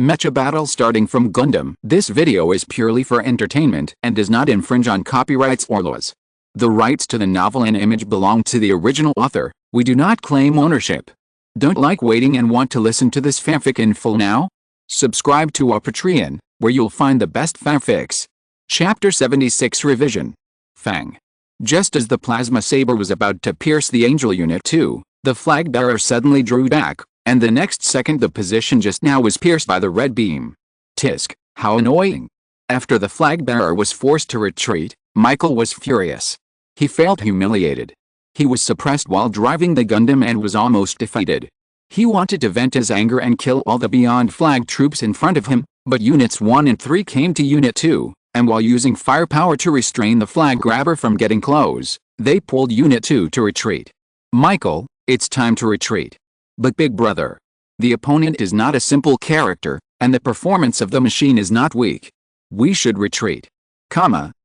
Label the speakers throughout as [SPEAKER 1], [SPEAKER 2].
[SPEAKER 1] Mecha battle starting from Gundam. This video is purely for entertainment and does not infringe on copyrights or laws. The rights to the novel and image belong to the original author. We do not claim ownership. Don't like waiting and want to listen to this fanfic in full now? Subscribe to our Patreon, where you'll find the best fanfics. Chapter 76 Revision. Fang. Just as the plasma saber was about to pierce the Angel Unit 2, the flag bearer suddenly drew back, and the next second the position just now was pierced by the red beam. Tisk, how annoying. After the flag bearer was forced to retreat, Michael was furious. He felt humiliated. He was suppressed while driving the Gundam and was almost defeated. He wanted to vent his anger and kill all the Beyond Flag troops in front of him, but Units 1 and 3 came to Unit 2, and while using firepower to restrain the flag grabber from getting close, they pulled Unit 2 to retreat. Michael, it's time to retreat. But big brother, the opponent is not a simple character, and the performance of the machine is not weak. We should retreat.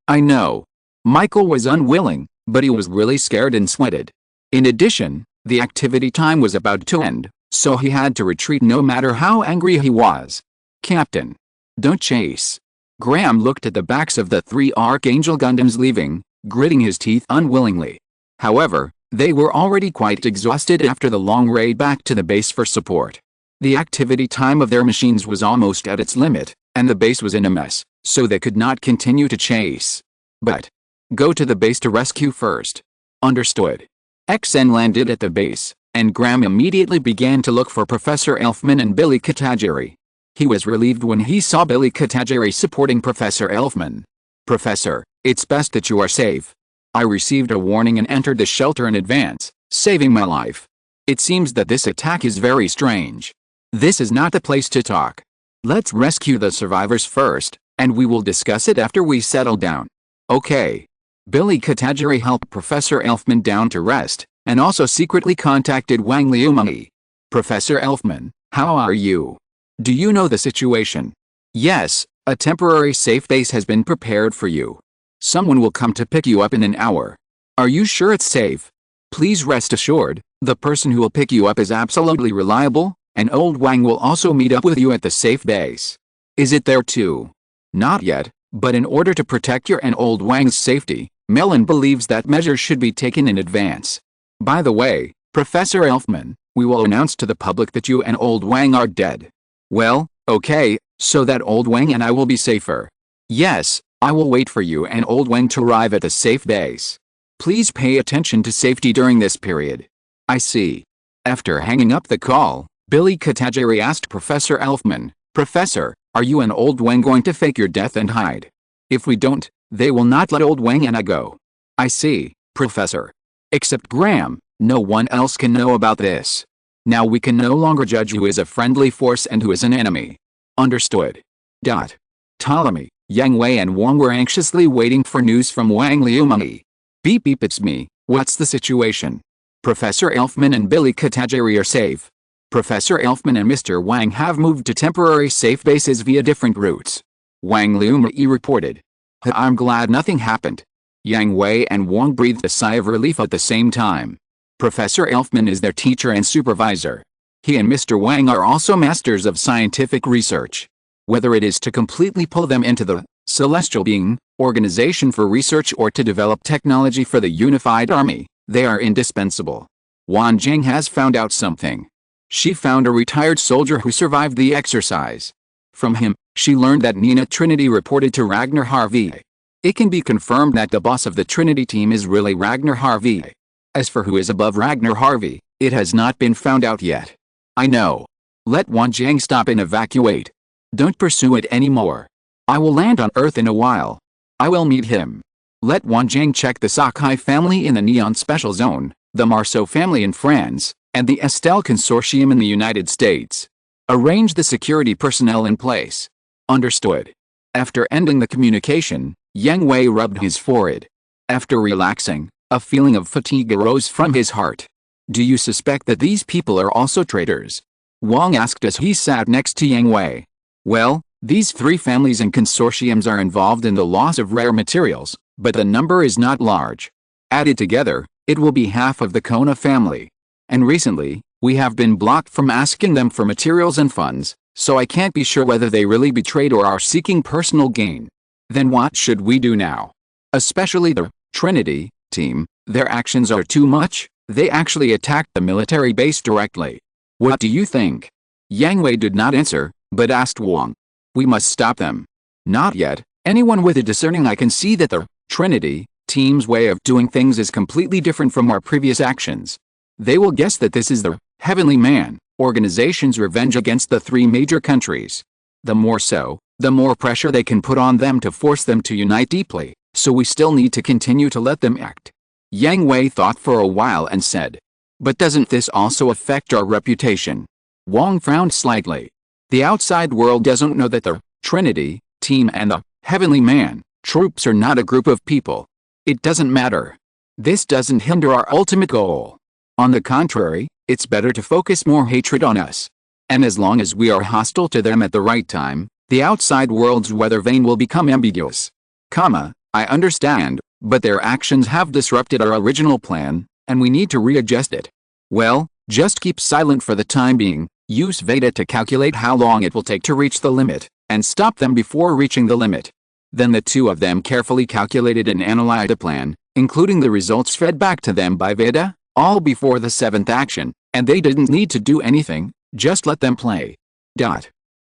[SPEAKER 1] I know. Michael was unwilling, but he was really scared and sweated. In addition, the activity time was about to end, so he had to retreat no matter how angry he was. Captain, don't chase. Graham looked at the backs of the 3 Archangel Gundams leaving, gritting his teeth unwillingly. However, they were already quite exhausted after the long raid back to the base for support. The activity time of their machines was almost at its limit, and the base was in a mess, so they could not continue to chase. But go to the base to rescue first. Understood. XN landed at the base, and Graham immediately began to look for Professor Elfman and Billy Katagiri. He was relieved when he saw Billy Katagiri supporting Professor Elfman. Professor, it's best that you are safe. I received a warning and entered the shelter in advance, saving my life. It seems that this attack is very strange. This is not the place to talk. Let's rescue the survivors first, and we will discuss it after we settle down. Okay. Billy Katagiri helped Professor Elfman down to rest, and also secretly contacted Wang Liumeng. Professor Elfman, how are you? Do you know the situation? Yes, a temporary safe base has been prepared for you. Someone will come to pick you up in an hour. Are you sure it's safe? Please rest assured, the person who will pick you up is absolutely reliable, and old Wang will also meet up with you at the safe base. Is it there too? Not yet, but in order to protect your and old Wang's safety, Melon believes that measures should be taken in advance. By the way, Professor Elfman, we will announce to the public that you and old Wang are dead. Well, okay, so that old Wang and I will be safer. Yes, I will wait for you and old Wang to arrive at the safe base. Please pay attention to safety during this period. I see. After hanging up the call, Billy Katagiri asked Professor Elfman, Professor, are you and old Wang going to fake your death and hide? If we don't, they will not let old Wang and I go. I see, Professor. Except Graham, no one else can know about this. Now we can no longer judge who is a friendly force and who is an enemy. Understood. Ptolemy, Yang Hui and Wang were anxiously waiting for news from Wang Liumeng. Beep beep, it's me, what's the situation? Professor Elfman and Billy Katagiri are safe. Professor Elfman and Mr. Wang have moved to temporary safe bases via different routes. Wang Liumeng reported. I'm glad nothing happened. Yang Hui and Wang breathed a sigh of relief at the same time. Professor Elfman is their teacher and supervisor. He and Mr. Wang are also masters of scientific research. Whether it is to completely pull them into the Celestial Being Organization for research or to develop technology for the Unified Army, they are indispensable. Wan Jing has found out something. She found a retired soldier who survived the exercise. From him, she learned that Nina Trinity reported to Ragnar Harvey. It can be confirmed that the boss of the Trinity team is really Ragnar Harvey. As for who is above Ragnar Harvey, it has not been found out yet. I know. Let Wan Jing stop and evacuate. Don't pursue it anymore. I will land on Earth in a while. I will meet him. Let Wan Jing check the Sakai family in the Neon Special Zone, the Marceau family in France, and the Estelle Consortium in the United States. Arrange the security personnel in place. Understood. After ending the communication, Yang Hui rubbed his forehead. After relaxing, a feeling of fatigue arose from his heart. Do you suspect that these people are also traitors? Wang asked as he sat next to Yang Hui. Well, these 3 families and consortiums are involved in the loss of rare materials, but the number is not large. Added together, it will be half of the Kona family. And recently, we have been blocked from asking them for materials and funds, so I can't be sure whether they really betrayed or are seeking personal gain. Then what should we do now? Especially the Trinity team, their actions are too much. They actually attacked the military base directly. What do you think? Yang Hui did not answer, but asked Wang. We must stop them. Not yet. Anyone with a discerning eye can see that the Trinity team's way of doing things is completely different from our previous actions. They will guess that this is the Heavenly Man organization's revenge against the three major countries. The more so, the more pressure they can put on them to force them to unite deeply, so we still need to continue to let them act. Yang Hui thought for a while and said, but doesn't this also affect our reputation? Wang frowned slightly. The outside world doesn't know that the Trinity team and the Heavenly Man troops are not a group of people. It doesn't matter. This doesn't hinder our ultimate goal. On the contrary, it's better to focus more hatred on us. And as long as we are hostile to them at the right time, the outside world's weather vane will become ambiguous. I understand, but their actions have disrupted our original plan, and we need to readjust it. Well, just keep silent for the time being, use Veda to calculate how long it will take to reach the limit, and stop them before reaching the limit. Then the two of them carefully calculated and analyzed a plan, including the results fed back to them by Veda, all before the seventh action, and they didn't need to do anything, just let them play.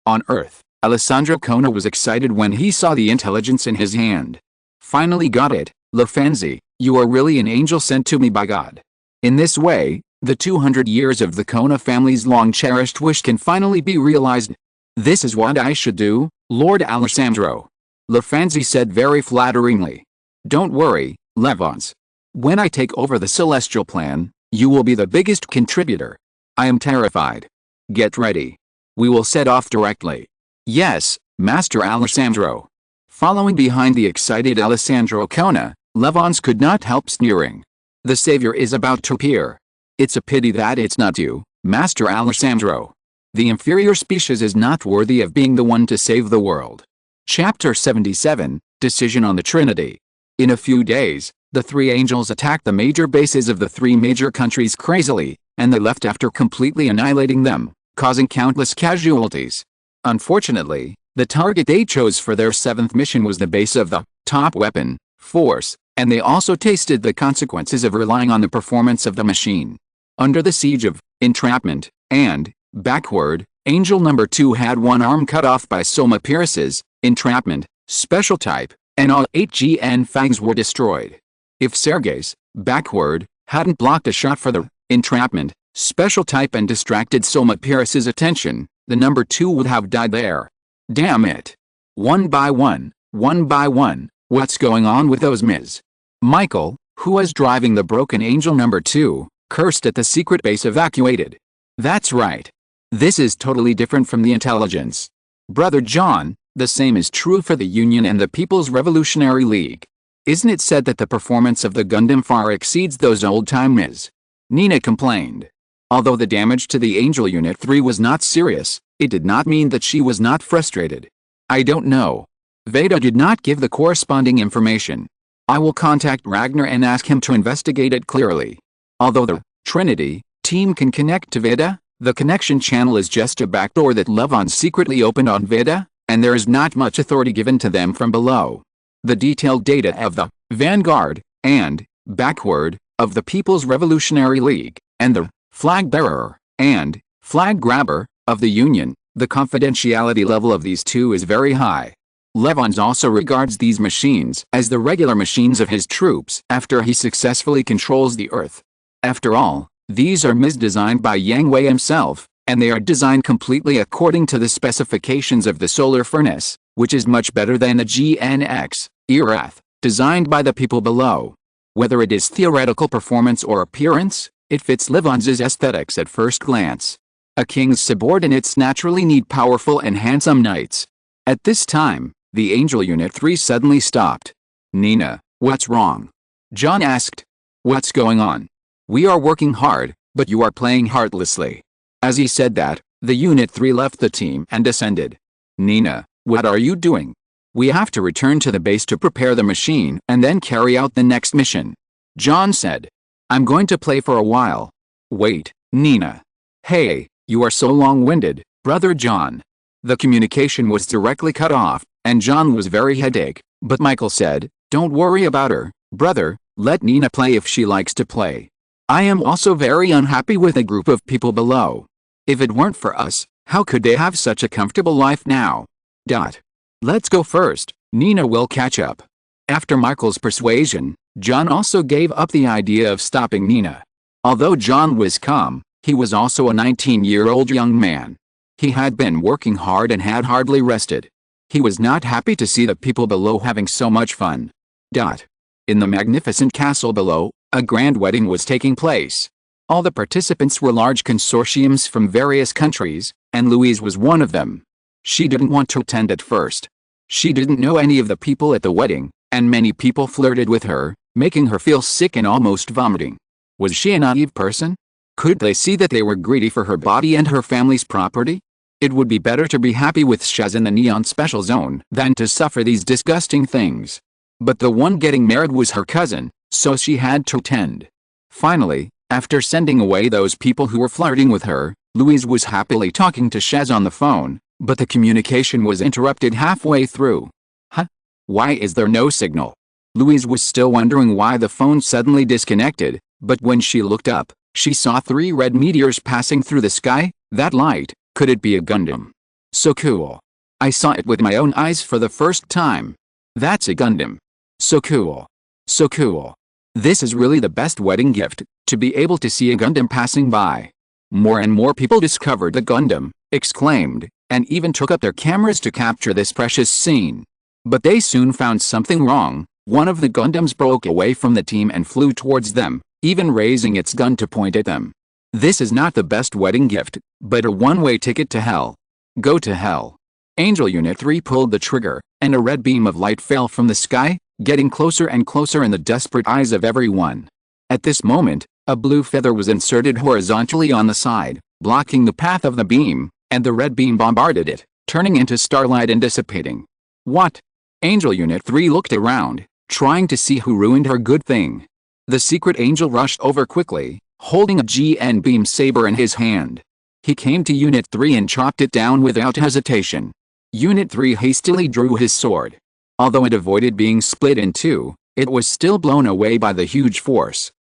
[SPEAKER 1] On Earth, Alessandro Kona was excited when he saw the intelligence in his hand. Finally got it, Lafanzi, you are really an angel sent to me by God. In this way, the 200 years of the Kona family's long-cherished wish can finally be realized. This is what I should do, Lord Alessandro. Lafanzi said very flatteringly. Don't worry, Levons. When I take over the celestial plan, you will be the biggest contributor. I am terrified. Get ready. We will set off directly. Yes, Master Alessandro. Following behind the excited Alessandro Kona, Levons could not help sneering. The savior is about to appear. It's a pity that it's not you, Master Alessandro. The inferior species is not worthy of being the one to save the world. Chapter 77, Decision on the Trinity. In a few days, the three angels attacked the major bases of the three major countries crazily, and they left after completely annihilating them, causing countless casualties. Unfortunately, the target they chose for their seventh mission was the base of the top weapon force, and they also tasted the consequences of relying on the performance of the machine. Under the siege of entrapment and backward, Angel number 2 had one arm cut off by Soma Pierce's entrapment special type, and all 8 GN fangs were destroyed. If Sergei's backward hadn't blocked a shot for the entrapment special type and distracted Soma Pierce's attention, the number 2 would have died there. Damn it. One by one, what's going on with those Ms. Michael, who was driving the broken Angel number 2, cursed at the secret base evacuated. That's right. This is totally different from the intelligence. Brother John, the same is true for the Union and the People's Revolutionary League. Isn't it said that the performance of the Gundam far exceeds those old-time Ms. Nina complained. Although the damage to the Angel Unit 3 was not serious, it did not mean that she was not frustrated. I don't know. Veda did not give the corresponding information. I will contact Ragnar and ask him to investigate it clearly. Although the Trinity team can connect to Veda, the connection channel is just a backdoor that Levon secretly opened on Veda, and there is not much authority given to them from below. The detailed data of the Vanguard and backward of the People's Revolutionary League and the flag bearer and flag grabber of the Union, the confidentiality level of these two is very high. Levons also regards these machines as the regular machines of his troops after he successfully controls the Earth. After all, these are designed by Yang Hui himself, and they are designed completely according to the specifications of the solar furnace, which is much better than the GNX, Erath, designed by the people below. Whether it is theoretical performance or appearance, it fits Levons' aesthetics at first glance. A king's subordinates naturally need powerful and handsome knights. At this time, the Angel Unit 3 suddenly stopped. Nina, what's wrong? John asked. What's going on? We are working hard, but you are playing heartlessly. As he said that, the Unit 3 left the team and descended. Nina, what are you doing? We have to return to the base to prepare the machine and then carry out the next mission. John said. I'm going to play for a while. Wait, Nina. Hey, you are so long-winded, Brother John. The communication was directly cut off, and John was very headache, but Michael said, "Don't worry about her, brother, let Nina play if she likes to play. I am also very unhappy with a group of people below. If it weren't for us, how could they have such a comfortable life now? Let's go first, Nina will catch up." After Michael's persuasion, John also gave up the idea of stopping Nina. Although John was calm, he was also a 19-year-old young man. He had been working hard and had hardly rested. He was not happy to see the people below having so much fun. In the magnificent castle below, a grand wedding was taking place. All the participants were large consortiums from various countries, and Louise was one of them. She didn't want to attend at first. She didn't know any of the people at the wedding, and many people flirted with her, making her feel sick and almost vomiting. Was she a naive person? Could they see that they were greedy for her body and her family's property? It would be better to be happy with Shaz in the Neon Special Zone than to suffer these disgusting things. But the one getting married was her cousin, so she had to attend. Finally, after sending away those people who were flirting with her, Louise was happily talking to Shaz on the phone, but the communication was interrupted halfway through. Why is there no signal? Louise was still wondering why the phone suddenly disconnected, but when she looked up, she saw 3 red meteors passing through the sky. That light, could it be a Gundam? So cool. I saw it with my own eyes for the first time. That's a Gundam. So cool. So cool. This is really the best wedding gift, to be able to see a Gundam passing by. More and more people discovered the Gundam, exclaimed, and even took up their cameras to capture this precious scene. But they soon found something wrong. One of the Gundams broke away from the team and flew towards them, even raising its gun to point at them. This is not the best wedding gift, but a one-way ticket to hell. Go to hell. Angel Unit 3 pulled the trigger, and a red beam of light fell from the sky, getting closer and closer in the desperate eyes of everyone. At this moment, a blue feather was inserted horizontally on the side, blocking the path of the beam, and the red beam bombarded it, turning into starlight and dissipating. What? Angel Unit 3 looked around, trying to see who ruined her good thing. The secret angel rushed over quickly, holding a GN beam saber in his hand. He came to Unit 3 and chopped it down without hesitation. Unit 3 hastily drew his sword. Although it avoided being split in two, it was still blown away by the huge force.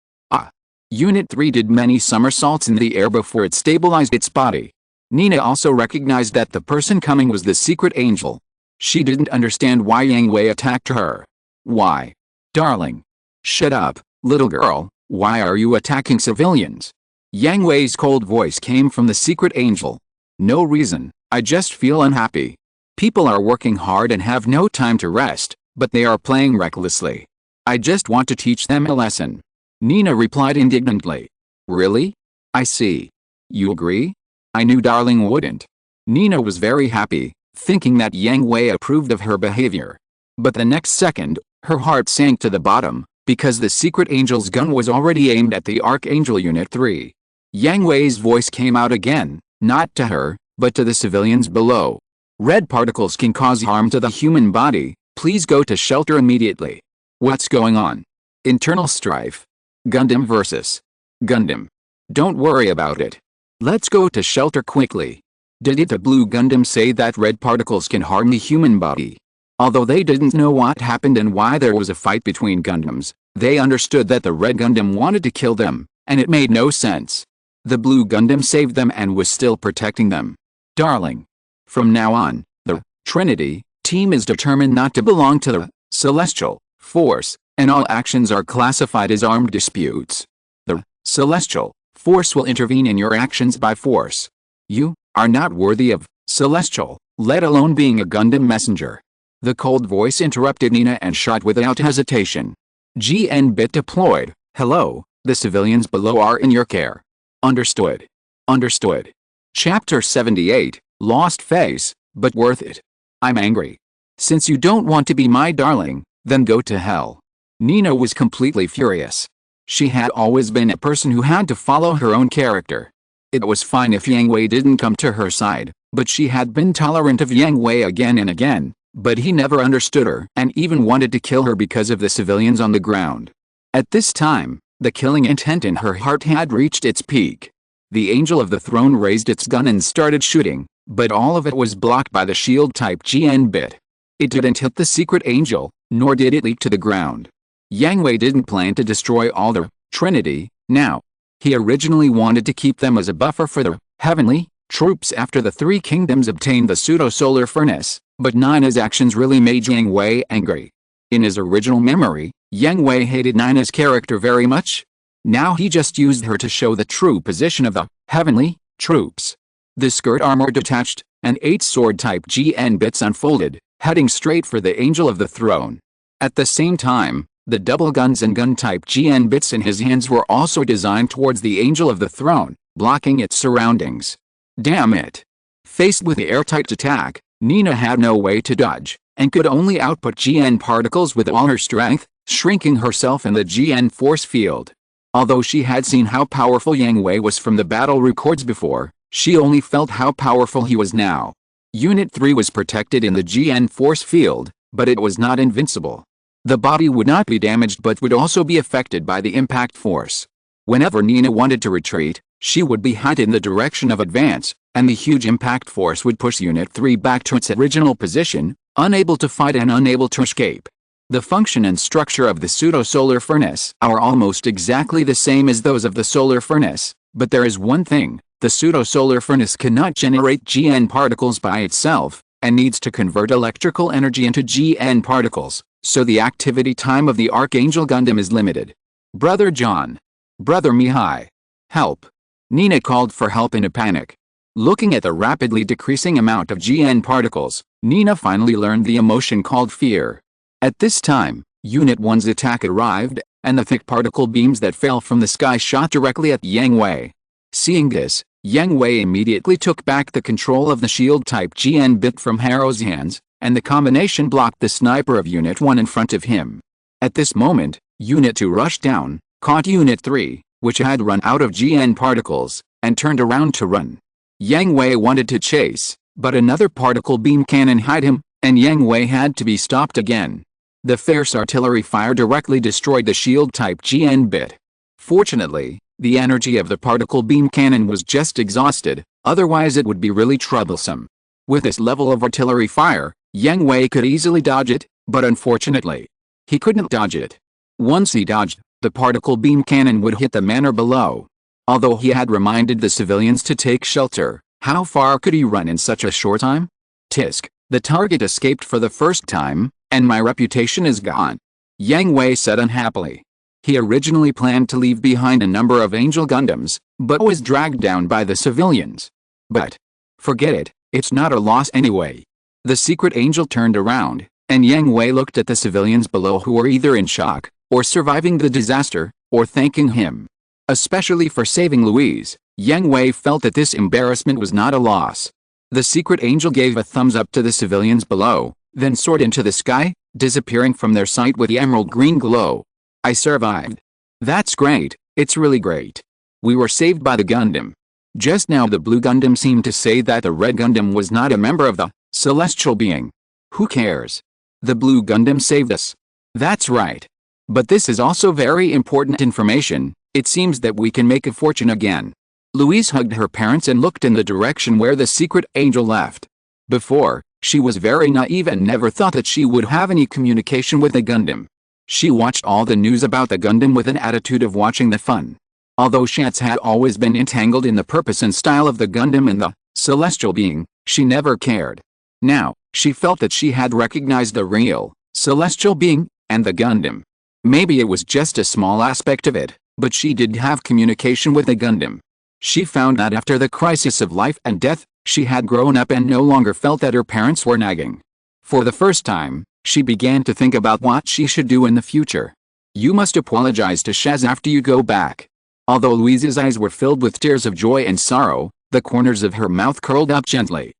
[SPEAKER 1] Unit 3 did many somersaults in the air before it stabilized its body. Nina also recognized that the person coming was the secret angel. She didn't understand why Yang Hui attacked her. Why? Darling. Shut up, little girl, why are you attacking civilians? Yang Hui's cold voice came from the secret angel. No reason, I just feel unhappy. People are working hard and have no time to rest, but they are playing recklessly. I just want to teach them a lesson. Nina replied indignantly. Really? I see. You agree? I knew darling wouldn't. Nina was very happy, thinking that Yang Hui approved of her behavior. But the next second, her heart sank to the bottom, because the secret angel's gun was already aimed at the Archangel Unit 3. Yang Hui's voice came out again, not to her, but to the civilians below. Red particles can cause harm to the human body, please go to shelter immediately. What's going on? Internal strife. Gundam versus Gundam. Don't worry about it. Let's go to shelter quickly. Did the blue Gundam say that red particles can harm the human body? Although they didn't know what happened and why there was a fight between Gundams, they understood that the red Gundam wanted to kill them, and it made no sense. The blue Gundam saved them and was still protecting them. Darling. From now on, the Trinity team is determined not to belong to the Celestial Force, and all actions are classified as armed disputes. The Celestial Force will intervene in your actions by force. You are not worthy of Celestial, let alone being a Gundam messenger. The cold voice interrupted Nina and shot without hesitation. GN bit deployed. Hello, the civilians below are in your care. Understood. Understood. Chapter 78, Lost Face, but worth it. I'm angry. Since you don't want to be my darling, then go to hell. Nina was completely furious. She had always been a person who had to follow her own character. It was fine if Yang Hui didn't come to her side, but she had been tolerant of Yang Hui again and again, but he never understood her and even wanted to kill her because of the civilians on the ground. At this time, the killing intent in her heart had reached its peak. The angel of the throne raised its gun and started shooting, but all of it was blocked by the shield-type GN bit. It didn't hit the secret angel, nor did it leap to the ground. Yang Hui didn't plan to destroy all the Trinity now. He originally wanted to keep them as a buffer for the heavenly troops after the three kingdoms obtained the pseudo-solar furnace, but Nina's actions really made Yang Hui angry. In his original memory, Yang Hui hated Nina's character very much. Now he just used her to show the true position of the heavenly troops. The skirt armor detached, and 8 sword-type GN bits unfolded, heading straight for the Angel of the Throne. At the same time, the double guns and gun-type GN bits in his hands were also designed towards the Angel of the Throne, blocking its surroundings. Damn it! Faced with the airtight attack, Nina had no way to dodge, and could only output GN particles with all her strength, shrinking herself in the GN force field. Although she had seen how powerful Yang Hui was from the battle records before, she only felt how powerful he was now. Unit 3 was protected in the GN force field, but it was not invincible. The body would not be damaged but would also be affected by the impact force. Whenever Nina wanted to retreat, she would be hit in the direction of advance, and the huge impact force would push Unit 3 back to its original position, unable to fight and unable to escape. The function and structure of the pseudo-solar furnace are almost exactly the same as those of the solar furnace, but there is one thing: the pseudo-solar furnace cannot generate GN particles by itself, and needs to convert electrical energy into GN particles, so the activity time of the Archangel Gundam is limited. Brother John. Brother Mihai. Help. Nina called for help in a panic. Looking at the rapidly decreasing amount of GN particles, Nina finally learned the emotion called fear. At this time, Unit 1's attack arrived, and the thick particle beams that fell from the sky shot directly at Yang Hui. Seeing this, Yang Hui immediately took back the control of the shield-type GN bit from Harrow's hands, and the combination blocked the sniper of Unit 1 in front of him. At this moment, Unit 2 rushed down, caught Unit 3, which had run out of GN particles, and turned around to run. Yang Hui wanted to chase, but another particle beam cannon hit him, and Yang Hui had to be stopped again. The fierce artillery fire directly destroyed the shield-type GN bit. Fortunately, the energy of the particle beam cannon was just exhausted, otherwise it would be really troublesome. With this level of artillery fire, Yang Hui could easily dodge it, but unfortunately, he couldn't dodge it. Once he dodged, the particle beam cannon would hit the manor below. Although he had reminded the civilians to take shelter, how far could he run in such a short time? Tisk, the target escaped for the first time, and my reputation is gone. Yang Hui said unhappily. He originally planned to leave behind a number of Angel Gundams, but was dragged down by the civilians. But forget it, it's not a loss anyway. The secret angel turned around, and Yang Hui looked at the civilians below who were either in shock, or surviving the disaster, or thanking him. Especially for saving Louise, Yang Hui felt that this embarrassment was not a loss. The secret angel gave a thumbs up to the civilians below, then soared into the sky, disappearing from their sight with the emerald green glow. I survived. That's great, it's really great. We were saved by the Gundam. Just now the blue Gundam seemed to say that the red Gundam was not a member of the celestial being. Who cares? The blue Gundam saved us. That's right. But this is also very important information. It seems that we can make a fortune again. Louise hugged her parents and looked in the direction where the secret angel left. Before, she was very naive and never thought that she would have any communication with the Gundam. She watched all the news about the Gundam with an attitude of watching the fun. Although Shatz had always been entangled in the purpose and style of the Gundam and the celestial being, she never cared. Now, she felt that she had recognized the real celestial being and the Gundam. Maybe it was just a small aspect of it, but she did have communication with the Gundam. She found that after the crisis of life and death, she had grown up and no longer felt that her parents were nagging. For the first time, she began to think about what she should do in the future. You must apologize to Shaz after you go back. Although Louise's eyes were filled with tears of joy and sorrow, the corners of her mouth curled up gently.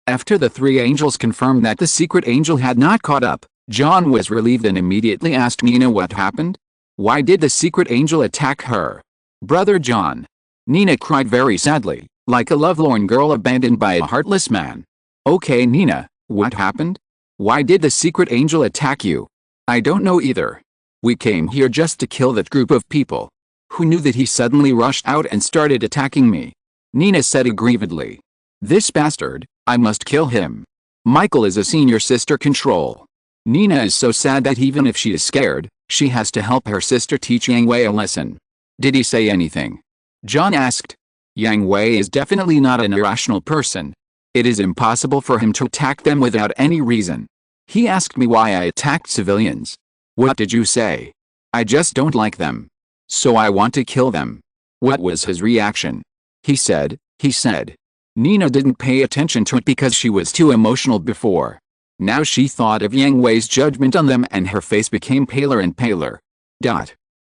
[SPEAKER 1] After the three angels confirmed that the secret angel had not caught up, John was relieved and immediately asked Nina what happened. Why did the secret angel attack her? Brother John. Nina cried very sadly, like a lovelorn girl abandoned by a heartless man. Okay Nina, what happened? Why did the secret angel attack you? I don't know either. We came here just to kill that group of people. Who knew that he suddenly rushed out and started attacking me? Nina said aggrievedly. This bastard, I must kill him. Michael is a senior sister control. Nina is so sad that even if she is scared, she has to help her sister teach Yang Hui a lesson. Did he say anything? John asked. Yang Hui is definitely not an irrational person. It is impossible for him to attack them without any reason. He asked me why I attacked civilians. What did you say? I just don't like them. So I want to kill them. What was his reaction? He said. Nina didn't pay attention to it because she was too emotional before. Now she thought of Yang Hui's judgment on them and her face became paler and paler.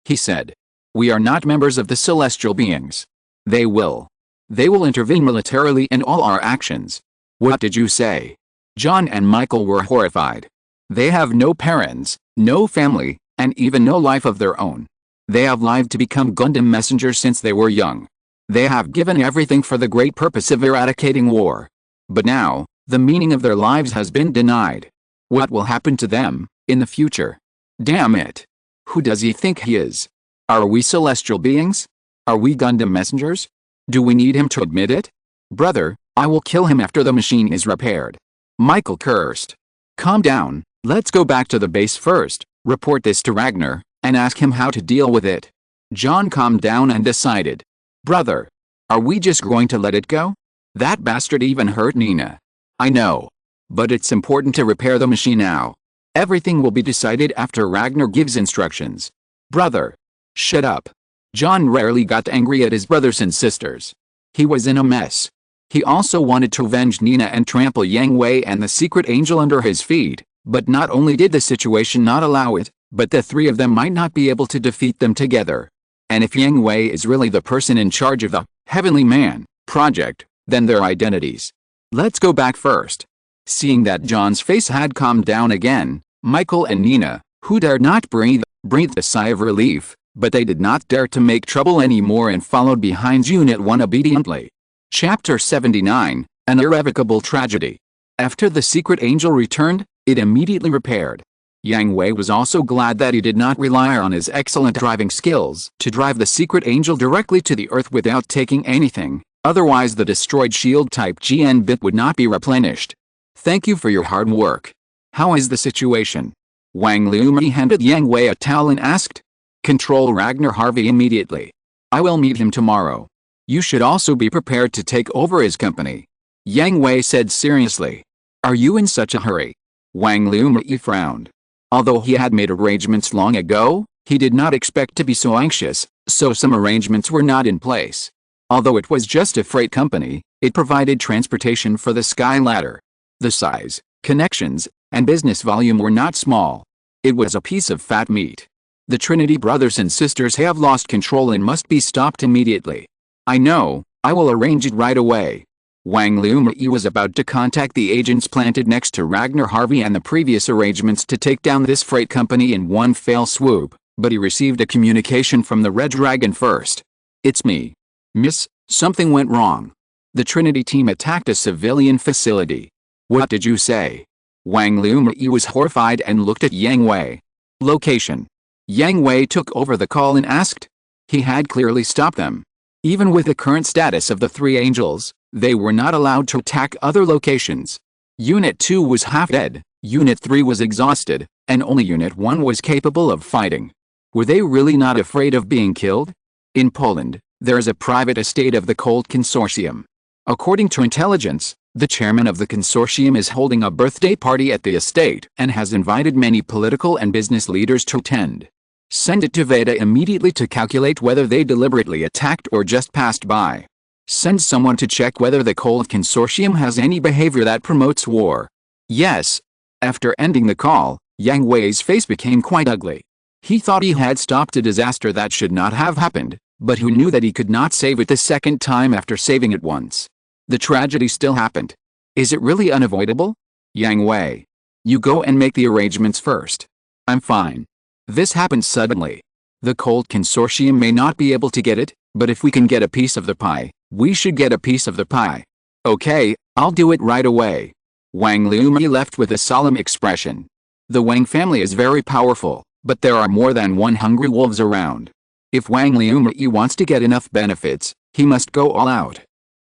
[SPEAKER 1] He said. We are not members of the celestial beings. They will intervene militarily in all our actions. What did you say? John and Michael were horrified. They have no parents, no family, and even no life of their own. They have lived to become Gundam messengers since they were young. They have given everything for the great purpose of eradicating war. But now, the meaning of their lives has been denied. What will happen to them in the future? Damn it. Who does he think he is? Are we celestial beings? Are we Gundam messengers? Do we need him to admit it? Brother, I will kill him after the machine is repaired. Michael cursed. Calm down, let's go back to the base first, report this to Ragnar, and ask him how to deal with it. John calmed down and decided. Brother, are we just going to let it go? That bastard even hurt Nina. I know. But it's important to repair the machine now. Everything will be decided after Ragnar gives instructions. Brother. Shut up. John rarely got angry at his brothers and sisters. He was in a mess. He also wanted to avenge Nina and trample Yang Hui and the secret angel under his feet, but not only did the situation not allow it, but the three of them might not be able to defeat them together. And if Yang Hui is really the person in charge of the Heavenly Man project, then their identities. Let's go back first. Seeing that John's face had calmed down again, Michael and Nina, who dared not breathed a sigh of relief, but they did not dare to make trouble anymore and followed behind Unit 1 obediently. Chapter 79, An Irrevocable Tragedy. After the secret angel returned, it immediately repaired. Yang Hui was also glad that he did not rely on his excellent driving skills to drive the secret angel directly to the Earth without taking anything, otherwise the destroyed shield-type GN bit would not be replenished. Thank you for your hard work. How is the situation? Wang Liumi handed Yang Hui a towel and asked. Control Ragnar Harvey immediately. I will meet him tomorrow. You should also be prepared to take over his company. Yang Hui said seriously. Are you in such a hurry? Wang Liumi frowned. Although he had made arrangements long ago, he did not expect to be so anxious, so some arrangements were not in place. Although it was just a freight company, it provided transportation for the Sky Ladder. The size, connections, and business volume were not small. It was a piece of fat meat. The Trinity brothers and sisters have lost control and must be stopped immediately. I know, I will arrange it right away. Wang Liumi was about to contact the agents planted next to Ragnar Harvey and the previous arrangements to take down this freight company in one fell swoop, but he received a communication from the Red Dragon first. It's me. Miss, something went wrong. The Trinity team attacked a civilian facility. What did you say? Wang Liumi was horrified and looked at Yang Hui. Location. Yang Hui took over the call and asked. He had clearly stopped them. Even with the current status of the three angels, they were not allowed to attack other locations. Unit 2 was half dead, Unit 3 was exhausted, and only Unit 1 was capable of fighting. Were they really not afraid of being killed? In Poland, there is a private estate of the Cold Consortium. According to intelligence, the chairman of the consortium is holding a birthday party at the estate and has invited many political and business leaders to attend. Send it to Veda immediately to calculate whether they deliberately attacked or just passed by. Send someone to check whether the Cold Consortium has any behavior that promotes war. Yes. After ending the call, Yang Hui's face became quite ugly. He thought he had stopped a disaster that should not have happened, but who knew that he could not save it the second time after saving it once? The tragedy still happened. Is it really unavoidable? Yang Hui. You go and make the arrangements first. I'm fine. This happened suddenly. The Cold Consortium may not be able to get it, but if we can get a piece of the pie, we should get a piece of the pie. Okay, I'll do it right away. Wang Liumi left with a solemn expression. The Wang family is very powerful, but there are more than one hungry wolves around. If Wang Liumi wants to get enough benefits, he must go all out.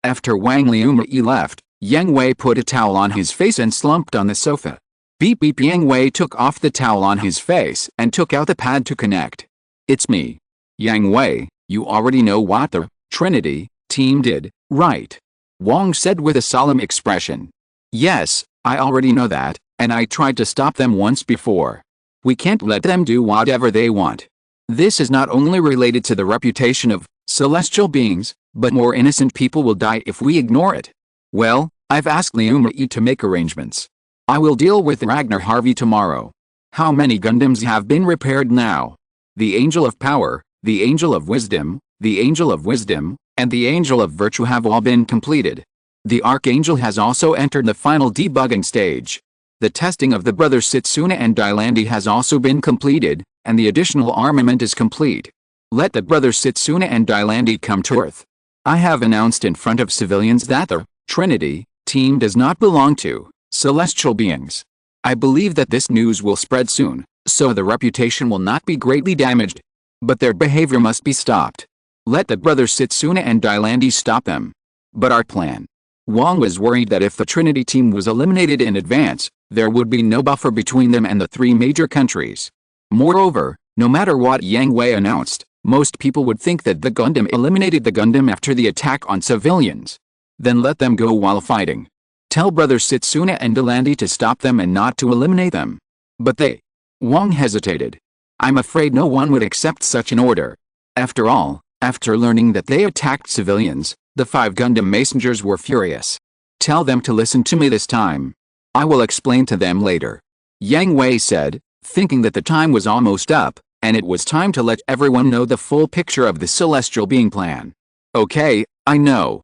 [SPEAKER 1] After Wang Liumei left, Yang Hui put a towel on his face and slumped on the sofa. Beep beep. Yang Hui took off the towel on his face and took out the pad to connect. It's me. Yang Hui, you already know what the Trinity team did, right? Wang said with a solemn expression. Yes, I already know that, and I tried to stop them once before. We can't let them do whatever they want. This is not only related to the reputation of celestial beings, but more innocent people will die if we ignore it. Well, I've asked Liumei to make arrangements. I will deal with Ragnar Harvey tomorrow. How many Gundams have been repaired now? The Angel of Power, the Angel of Wisdom, the Angel of Wisdom, and the Angel of Virtue have all been completed. The Archangel has also entered the final debugging stage. The testing of the brothers Setsuna and Dylandi has also been completed, and the additional armament is complete. Let the brothers Setsuna and Dylandi come to Earth. I have announced in front of civilians that the Trinity team does not belong to celestial beings. I believe that this news will spread soon, so the reputation will not be greatly damaged. But their behavior must be stopped. Let the brothers Setsuna and Dylandi stop them. But our plan. Wang was worried that if the Trinity team was eliminated in advance, there would be no buffer between them and the three major countries. Moreover, no matter what Yang Hui announced, most people would think that the Gundam eliminated the Gundam after the attack on civilians. Then let them go while fighting. Tell brothers Setsuna and Dylandi to stop them and not to eliminate them. But they. Wang hesitated. I'm afraid no one would accept such an order. After all, after learning that they attacked civilians, the 5 Gundam messengers were furious. Tell them to listen to me this time. I will explain to them later. Yang Hui said, thinking that the time was almost up, and it was time to let everyone know the full picture of the celestial being plan. Okay, I know.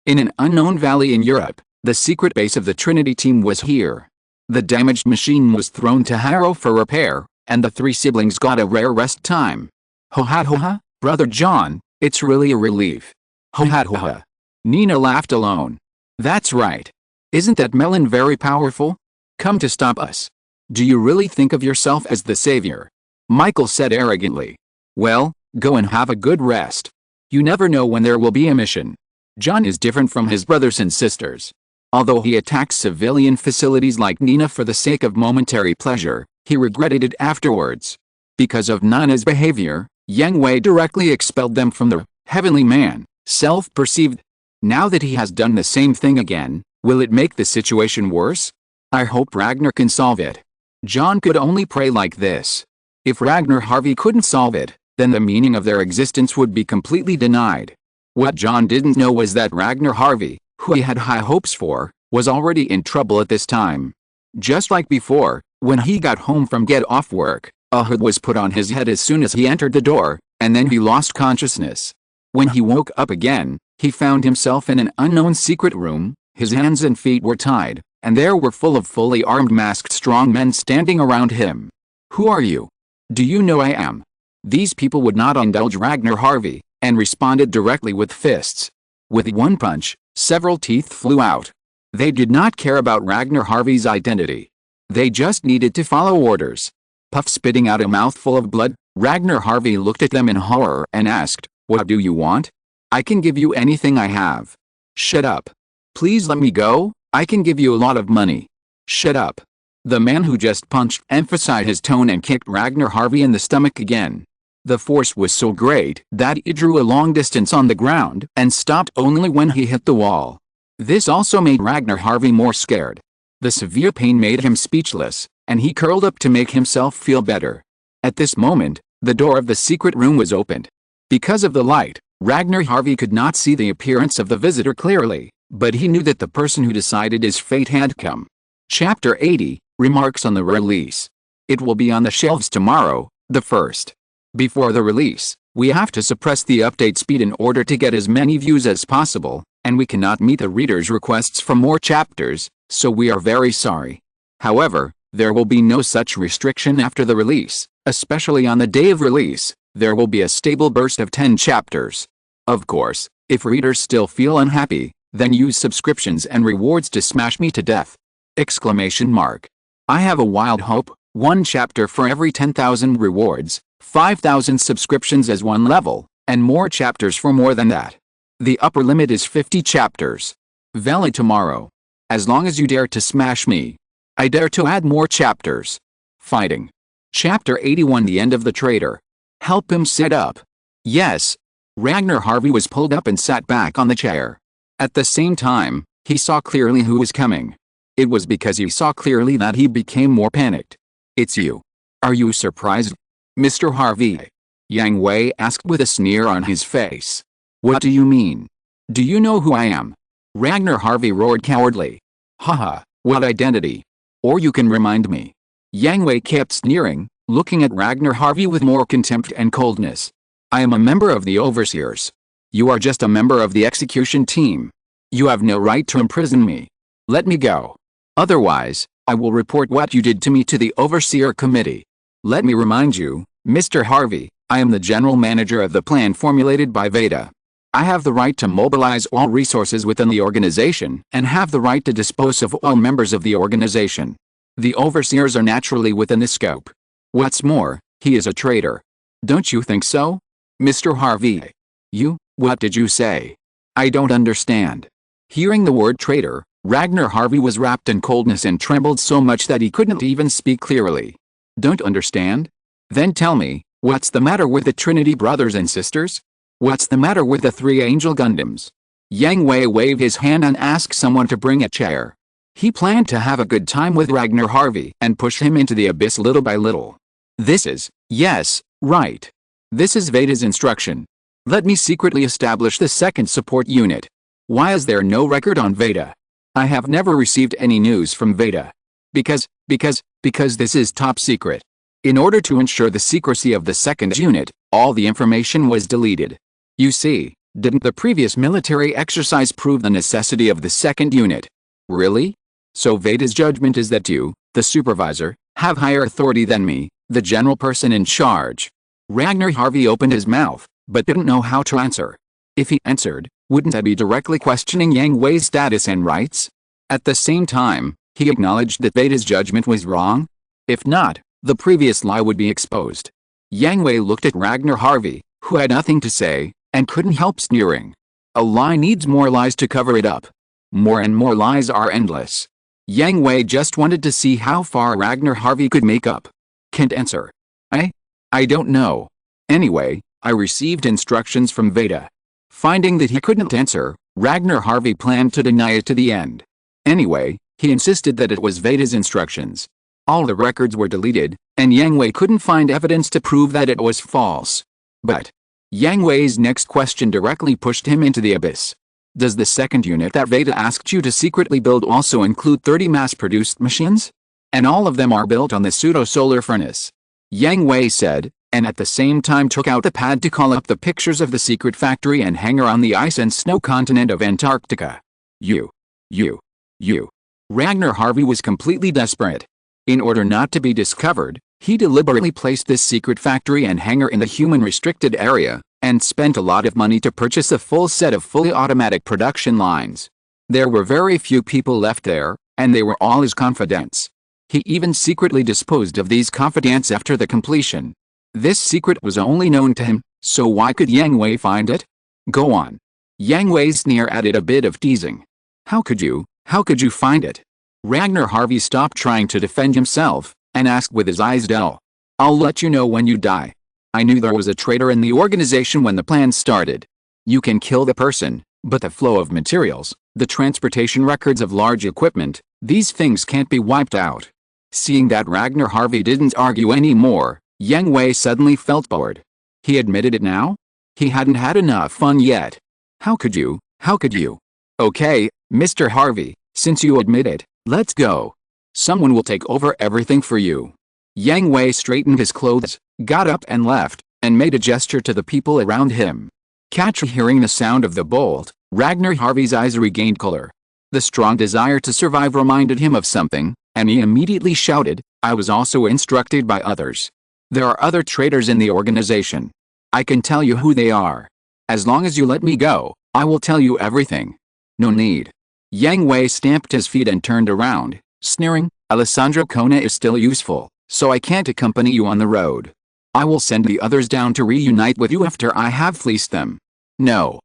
[SPEAKER 1] In an unknown valley in Europe, the secret base of the Trinity team was here. The damaged machine was thrown to Harrow for repair, and the 3 siblings got a rare rest time. Ho ha, Brother John, it's really a relief. Ho ha. Nina laughed alone. That's right. Isn't that melon very powerful? Come to stop us. Do you really think of yourself as the savior? Michael said arrogantly. Well, go and have a good rest. You never know when there will be a mission. John is different from his brothers and sisters. Although he attacks civilian facilities like Nina for the sake of momentary pleasure, he regretted it afterwards. Because of Nana's behavior, Yang Hui directly expelled them from the heavenly man, self-perceived. Now that he has done the same thing again, will it make the situation worse? I hope Ragnar can solve it. John could only pray like this. If Ragnar Harvey couldn't solve it, then the meaning of their existence would be completely denied. What John didn't know was that Ragnar Harvey, who he had high hopes for, was already in trouble at this time. Just like before, when he got home from get off work, a hood was put on his head as soon as he entered the door, and then he lost consciousness. When he woke up again, he found himself in an unknown secret room. His hands and feet were tied, and there were full of fully armed masked strong men standing around him. Who are you? Do you know I am? These people would not indulge Ragnar Harvey, and responded directly with fists. With one punch, several teeth flew out. They did not care about Ragnar Harvey's identity. They just needed to follow orders. Puff spitting out a mouthful of blood, Ragnar Harvey looked at them in horror and asked, "What do you want? I can give you anything I have." "Shut up. Please let me go, I can give you a lot of money." "Shut up." The man who just punched emphasized his tone and kicked Ragnar Harvey in the stomach again. The force was so great that he drew a long distance on the ground and stopped only when he hit the wall. This also made Ragnar Harvey more scared. The severe pain made him speechless, and he curled up to make himself feel better. At this moment, the door of the secret room was opened. Because of the light, Ragnar Harvey could not see the appearance of the visitor clearly, but he knew that the person who decided his fate had come. Chapter 80, Remarks on the Release. It will be on the shelves tomorrow, the 1st. Before the release, we have to suppress the update speed in order to get as many views as possible, and we cannot meet the readers' requests for more chapters, so we are very sorry. However, there will be no such restriction after the release, especially on the day of release. There will be a stable burst of 10 chapters. Of course, if readers still feel unhappy, then use subscriptions and rewards to smash me to death! Exclamation mark. I have a wild hope, 1 chapter for every 10,000 rewards, 5,000 subscriptions as 1 level, and more chapters for more than that. The upper limit is 50 chapters. Valid tomorrow. As long as you dare to smash me, I dare to add more chapters. Fighting. Chapter 81, The End of the Traitor. Help him sit up. Yes. Ragnar Harvey was pulled up and sat back on the chair. At the same time, he saw clearly who was coming. It was because he saw clearly that he became more panicked. It's you. Are you surprised, Mr. Harvey? Yang Hui asked with a sneer on his face. What do you mean? Do you know who I am? Ragnar Harvey roared cowardly. Haha, what identity? Or you can remind me. Yang Hui kept sneering, looking at Ragnar Harvey with more contempt and coldness. I am a member of the overseers. You are just a member of the execution team. You have no right to imprison me. Let me go. Otherwise, I will report what you did to me to the overseer committee. Let me remind you, Mr. Harvey, I am the general manager of the plan formulated by Veda. I have the right to mobilize all resources within the organization and have the right to dispose of all members of the organization. The overseers are naturally within the scope. What's more, he is a traitor. Don't you think so, Mr. Harvey? What did you say? I don't understand. Hearing the word traitor, Ragnar Harvey was wrapped in coldness and trembled so much that he couldn't even speak clearly. Don't understand? Then tell me, what's the matter with the Trinity brothers and sisters? What's the matter with the 3 Angel Gundams? Yang Hui waved his hand and asked someone to bring a chair. He planned to have a good time with Ragnar Harvey and push him into the abyss little by little. Yes, right. This is Veda's instruction. Let me secretly establish the second support unit. Why is there no record on Veda? I have never received any news from Veda. Because this is top secret. In order to ensure the secrecy of the second unit, all the information was deleted. You see, didn't the previous military exercise prove the necessity of the second unit? Really? So Veda's judgment is that you, the supervisor, have higher authority than me, the general person in charge. Ragnar Harvey opened his mouth, but didn't know how to answer. If he answered, wouldn't I be directly questioning Yang Hui's status and rights? At the same time, he acknowledged that Veda's judgment was wrong. If not, the previous lie would be exposed. Yang Hui looked at Ragnar Harvey, who had nothing to say, and couldn't help sneering. A lie needs more lies to cover it up. More and more lies are endless. Yang Hui just wanted to see how far Ragnar Harvey could make up. Can't answer. I don't know. Anyway, I received instructions from Veda. Finding that he couldn't answer, Ragnar Harvey planned to deny it to the end. Anyway, he insisted that it was Veda's instructions. All the records were deleted, and Yang Hui couldn't find evidence to prove that it was false. But Yang Hui's next question directly pushed him into the abyss. Does the second unit that Veda asked you to secretly build also include 30 mass-produced machines? And all of them are built on the pseudo-solar furnace. Yang Hui said, and at the same time took out the pad to call up the pictures of the secret factory and hangar on the ice and snow continent of Antarctica. You. Ragnar Harvey was completely desperate. In order not to be discovered, he deliberately placed this secret factory and hangar in the human-restricted area, and spent a lot of money to purchase a full set of fully automatic production lines. There were very few people left there, and they were all his confidants. He even secretly disposed of these confidants after the completion. This secret was only known to him, so why could Yang Hui find it? Go on. Yang Hui's sneer added a bit of teasing. How could you find it? Ragnar Harvey stopped trying to defend himself, and asked with his eyes dull. I'll let you know when you die. I knew there was a traitor in the organization when the plan started. You can kill the person, but the flow of materials, the transportation records of large equipment, these things can't be wiped out. Seeing that Ragnar Harvey didn't argue anymore, Yang Hui suddenly felt bored. He admitted it now? He hadn't had enough fun yet. How could you? Okay, Mr. Harvey, since you admit it, let's go. Someone will take over everything for you. Yang Hui straightened his clothes, got up and left, and made a gesture to the people around him. Hearing the sound of the bolt, Ragnar Harvey's eyes regained color. The strong desire to survive reminded him of something, and he immediately shouted, I was also instructed by others. There are other traitors in the organization. I can tell you who they are. As long as you let me go, I will tell you everything. No need. Yang Hui stamped his feet and turned around, sneering, Alessandro Kona is still useful, so I can't accompany you on the road. I will send the others down to reunite with you after I have fleeced them. No.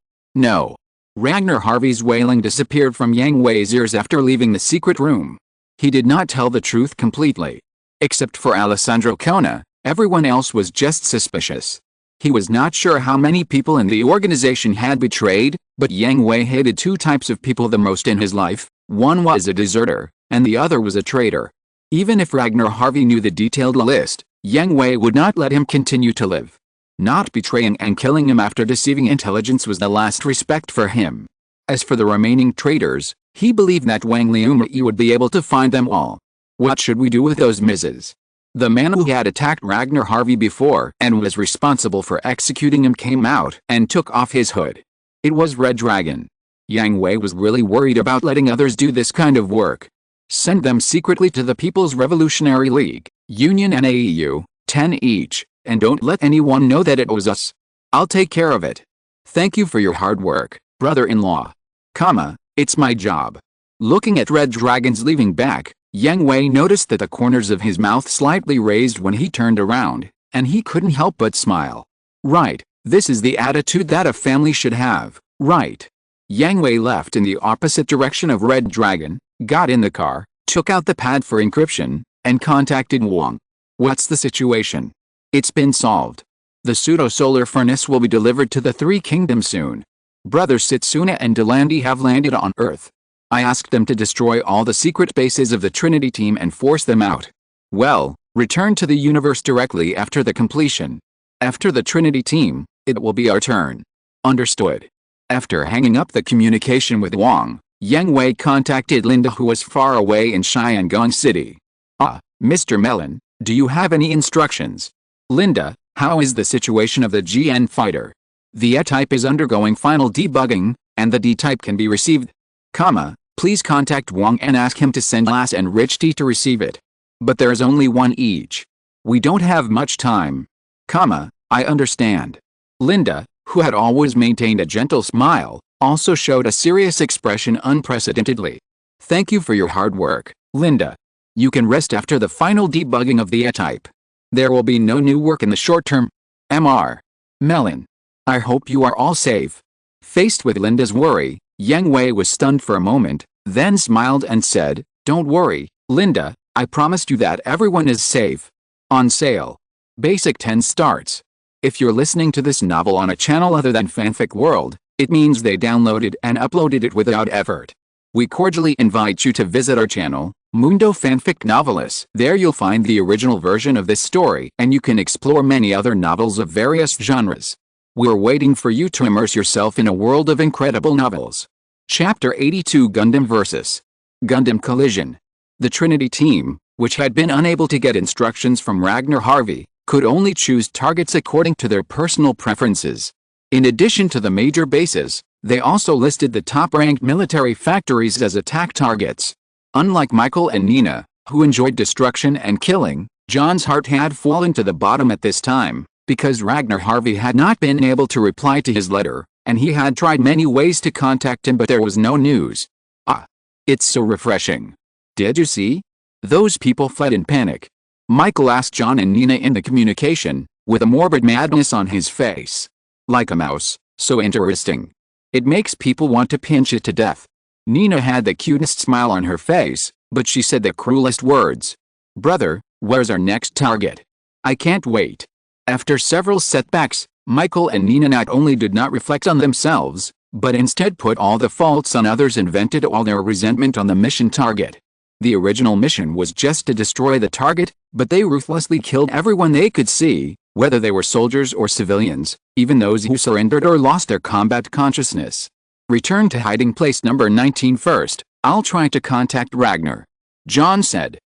[SPEAKER 1] Ragnar Harvey's wailing disappeared from Yang Hui's ears after leaving the secret room. He did not tell the truth completely. Except for Alessandro Kona, everyone else was just suspicious. He was not sure how many people in the organization had betrayed, but Yang Hui hated two types of people the most in his life. One was a deserter, and the other was a traitor. Even if Ragnar Harvey knew the detailed list, Yang Hui would not let him continue to live. Not betraying and killing him after deceiving intelligence was the last respect for him. As for the remaining traitors, he believed that Wang Liumri would be able to find them all. What should we do with those misses? The man who had attacked Ragnar Harvey before and was responsible for executing him came out and took off his hood. It was Red Dragon. Yang Hui was really worried about letting others do this kind of work. Send them secretly to the People's Revolutionary League, Union and AEU, 10 each, and don't let anyone know that it was us. I'll take care of it. Thank you for your hard work, brother-in-law. It's my job. Looking at Red Dragon's leaving back, Yang Hui noticed that the corners of his mouth slightly raised when he turned around, and he couldn't help but smile. Right, this is the attitude that a family should have, right? Yang Hui left in the opposite direction of Red Dragon, got in the car, took out the pad for encryption, and contacted Wang. What's the situation? It's been solved. The pseudo-solar furnace will be delivered to the Three Kingdoms soon. Brothers Setsuna and Delandi have landed on Earth. I asked them to destroy all the secret bases of the Trinity team and force them out. Well, return to the universe directly after the completion. After the Trinity team, it will be our turn. Understood. After hanging up the communication with Wang, Yang Hui contacted Linda, who was far away in Xiangong City. Mr. Melon, do you have any instructions? Linda, how is the situation of the GN fighter? The E-type is undergoing final debugging, and the D-type can be received. Please contact Wang and ask him to send Lass and Rich T to receive it. But there is only one each. We don't have much time. I understand. Linda, who had always maintained a gentle smile, also showed a serious expression unprecedentedly. Thank you for your hard work, Linda. You can rest after the final debugging of the E-type. There will be no new work in the short term. Mr. Melon. I hope you are all safe. Faced with Linda's worry, Yang Hui was stunned for a moment, then smiled and said, Don't worry, Linda, I promised you that everyone is safe. On sale. Basic 10 starts. If you're listening to this novel on a channel other than Fanfic World, it means they downloaded and uploaded it without effort. We cordially invite you to visit our channel, Mundo Fanfic Novelists. There you'll find the original version of this story, and you can explore many other novels of various genres. We're waiting for you to immerse yourself in a world of incredible novels. Chapter 82 Gundam vs. Gundam Collision. The Trinity team, which had been unable to get instructions from Ragnar Harvey, could only choose targets according to their personal preferences. In addition to the major bases, they also listed the top-ranked military factories as attack targets. Unlike Michael and Nina, who enjoyed destruction and killing, John's heart had fallen to the bottom at this time, because Ragnar Harvey had not been able to reply to his letter, and he had tried many ways to contact him but there was no news. It's so refreshing. Did you see? Those people fled in panic. Michael asked John and Nina in the communication, with a morbid madness on his face. Like a mouse, so interesting. It makes people want to pinch it to death. Nina had the cutest smile on her face, but she said the cruelest words. Brother, where's our next target? I can't wait. After several setbacks, Michael and Nina not only did not reflect on themselves, but instead put all the faults on others and vented all their resentment on the mission target. The original mission was just to destroy the target, but they ruthlessly killed everyone they could see, whether they were soldiers or civilians, even those who surrendered or lost their combat consciousness. Return to hiding place number 19 first. I'll try to contact Ragnar. John said.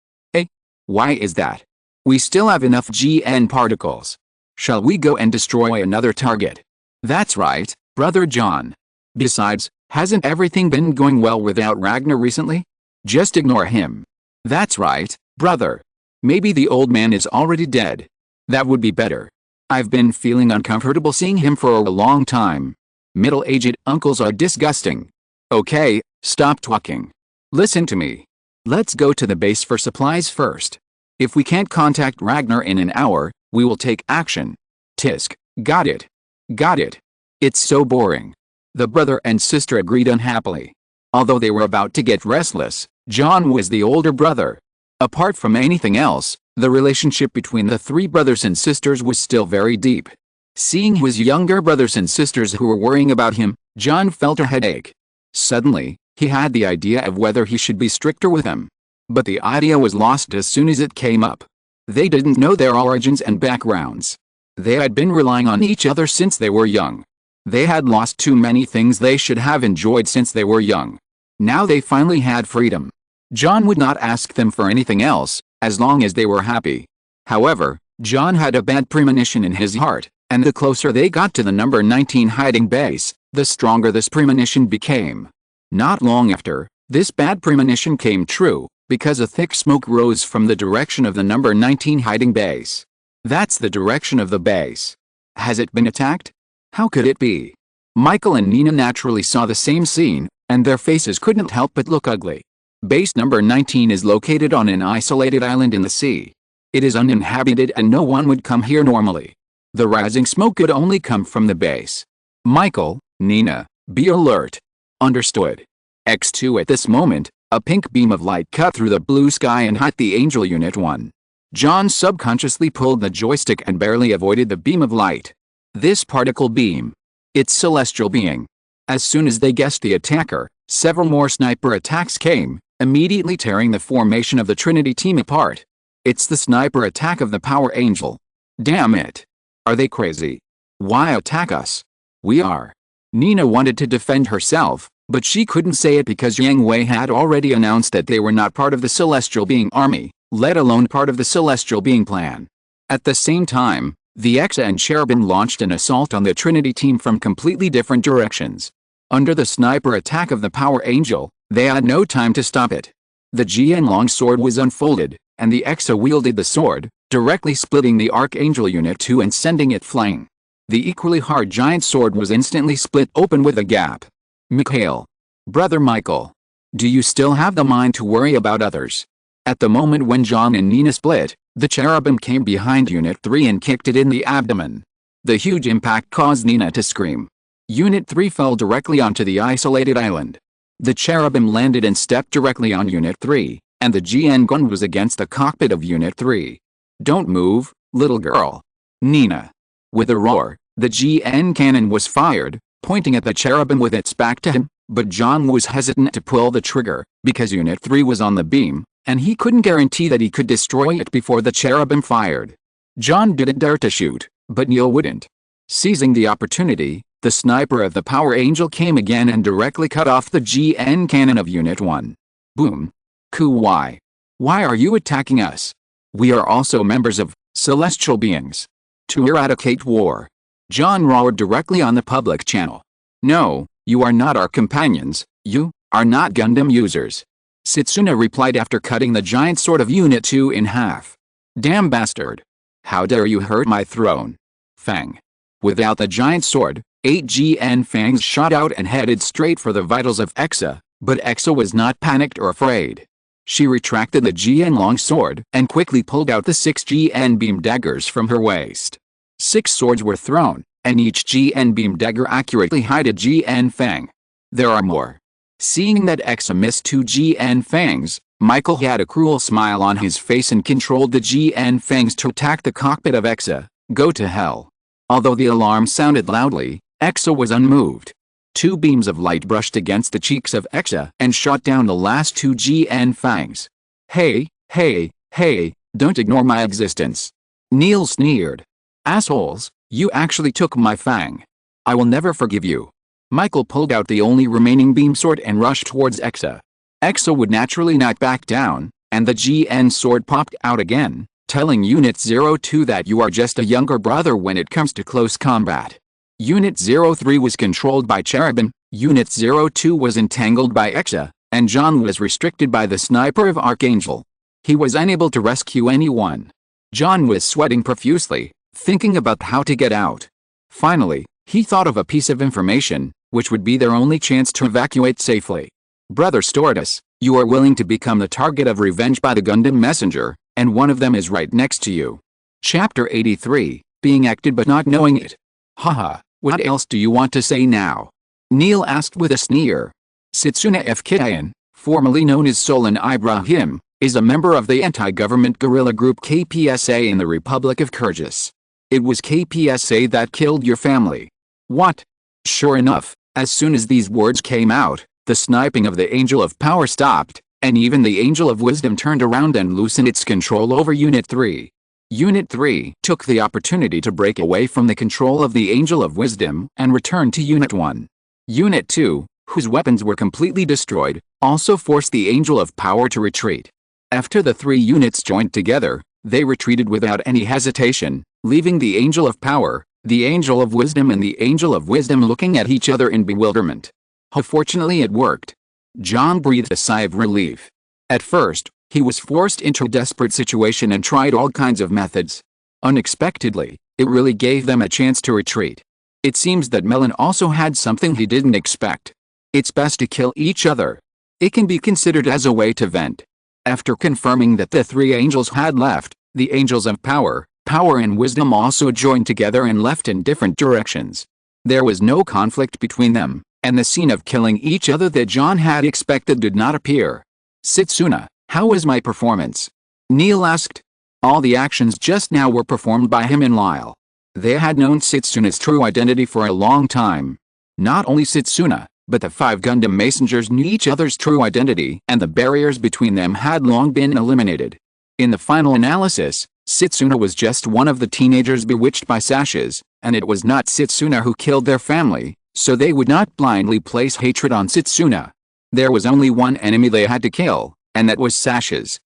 [SPEAKER 1] Why is that? We still have enough GN particles. Shall we go and destroy another target? That's right, Brother John. Besides, hasn't everything been going well without Ragnar recently? Just ignore him. That's right, brother. Maybe the old man is already dead. That would be better. I've been feeling uncomfortable seeing him for a long time. Middle-aged uncles are disgusting. Okay, stop talking. Listen to me. Let's go to the base for supplies first. If we can't contact Ragnar in an hour, we will take action. Tisk, got it. Got it. It's so boring. The brother and sister agreed unhappily. Although they were about to get restless, John was the older brother. Apart from anything else, the relationship between the three brothers and sisters was still very deep. Seeing his younger brothers and sisters who were worrying about him, John felt a headache. Suddenly, he had the idea of whether he should be stricter with them. But the idea was lost as soon as it came up. They didn't know their origins and backgrounds. They had been relying on each other since they were young. They had lost too many things they should have enjoyed since they were young. Now they finally had freedom. John would not ask them for anything else, as long as they were happy. However, John had a bad premonition in his heart, and the closer they got to the number 19 hiding base, the stronger this premonition became. Not long after, this bad premonition came true, because a thick smoke rose from the direction of the number 19 hiding base. That's the direction of the base. Has it been attacked? How could it be? Michael and Nina naturally saw the same scene, and their faces couldn't help but look ugly. Base number 19 is located on an isolated island in the sea. It is uninhabited and no one would come here normally. The rising smoke could only come from the base. Michael, Nina, be alert. Understood. X2 At this moment, a pink beam of light cut through the blue sky and hit the Angel Unit 1. John subconsciously pulled the joystick and barely avoided the beam of light. This particle beam. It's celestial being. As soon as they guessed the attacker, several more sniper attacks came, immediately tearing the formation of the Trinity team apart. It's the sniper attack of the Power Angel. Damn it. Are they crazy? Why attack us? We are. Nina wanted to defend herself, but she couldn't say it because Yang Hui had already announced that they were not part of the Celestial Being Army, let alone part of the Celestial Being Plan. At the same time, the Exa and Cherubim launched an assault on the Trinity team from completely different directions. Under the sniper attack of the Power Angel, they had no time to stop it. The GN longsword was unfolded, and the Exa wielded the sword, directly splitting the Archangel Unit 2 and sending it flying. The equally hard giant sword was instantly split open with a gap. Mikhail. Brother Michael. Do you still have the mind to worry about others? At the moment when John and Nina split, the Cherubim came behind Unit 3 and kicked it in the abdomen. The huge impact caused Nina to scream. Unit 3 fell directly onto the isolated island. The Cherubim landed and stepped directly on Unit 3, and the GN gun was against the cockpit of Unit 3. Don't move, little girl. Nina. With a roar, the GN cannon was fired, pointing at the Cherubim with its back to him, but John was hesitant to pull the trigger, because Unit 3 was on the beam, and he couldn't guarantee that he could destroy it before the Cherubim fired. John didn't dare to shoot, but Neil wouldn't. Seizing the opportunity, the sniper of the Power Angel came again and directly cut off the GN cannon of Unit 1. Boom. Why? Why are you attacking us? We are also members of Celestial Beings. To eradicate war. John roared directly on the public channel. No, you are not our companions, you are not Gundam users. Setsuna replied after cutting the giant sword of Unit 2 in half. Damn bastard. How dare you hurt my throne? Fang. Without the giant sword, 8 GN fangs shot out and headed straight for the vitals of Exa, but Exa was not panicked or afraid. She retracted the GN longsword and quickly pulled out the 6 GN beam daggers from her waist. 6 swords were thrown, and each GN beam dagger accurately hit a GN fang. There are more. Seeing that Exa missed 2 GN fangs, Michael had a cruel smile on his face and controlled the GN fangs to attack the cockpit of Exa. Go to hell. Although the alarm sounded loudly, Exa was unmoved. 2 beams of light brushed against the cheeks of Exa and shot down the last 2 GN fangs. Hey, don't ignore my existence. Neil sneered. Assholes, you actually took my fang. I will never forgive you. Michael pulled out the only remaining beam sword and rushed towards Exa. Exa would naturally not back down, and the GN sword popped out again, telling Unit 02 that you are just a younger brother when it comes to close combat. Unit 03 was controlled by Cherubim, Unit 02 was entangled by Exa, and John was restricted by the sniper of Archangel. He was unable to rescue anyone. John was sweating profusely, thinking about how to get out. Finally, he thought of a piece of information, which would be their only chance to evacuate safely. Brother Stewardess, you are willing to become the target of revenge by the Gundam messenger, and one of them is right next to you. Chapter 83, Being Acted but Not Knowing It. Haha, what else do you want to say now? Neil asked with a sneer. Setsuna F. Kitayan, formerly known as Solon Ibrahim, is a member of the anti-government guerrilla group KPSA in the Republic of Kyrgyz. It was KPSA that killed your family. What? Sure enough, as soon as these words came out, the sniping of the Angel of Power stopped, and even the Angel of Wisdom turned around and loosened its control over Unit 3. Unit 3 took the opportunity to break away from the control of the Angel of Wisdom and return to Unit 1. Unit 2, whose weapons were completely destroyed, also forced the Angel of Power to retreat. After the three units joined together, they retreated without any hesitation, leaving the Angel of Power, the Angel of Wisdom and the Angel of Wisdom looking at each other in bewilderment. Fortunately it worked. John breathed a sigh of relief. At first, he was forced into a desperate situation and tried all kinds of methods. Unexpectedly, it really gave them a chance to retreat. It seems that Melon also had something he didn't expect. It's best to kill each other. It can be considered as a way to vent. After confirming that the three angels had left, the Angels of Power, Power and Wisdom also joined together and left in different directions. There was no conflict between them, and the scene of killing each other that John had expected did not appear. Setsuna, how was my performance? Neil asked. All the actions just now were performed by him and Lyle. They had known Setsuna's true identity for a long time. Not only Setsuna, but the 5 Gundam messengers knew each other's true identity, and the barriers between them had long been eliminated. In the final analysis, Setsuna was just one of the teenagers bewitched by sashes, and it was not Setsuna who killed their family, so they would not blindly place hatred on Setsuna. There was only one enemy they had to kill, and that was sashes.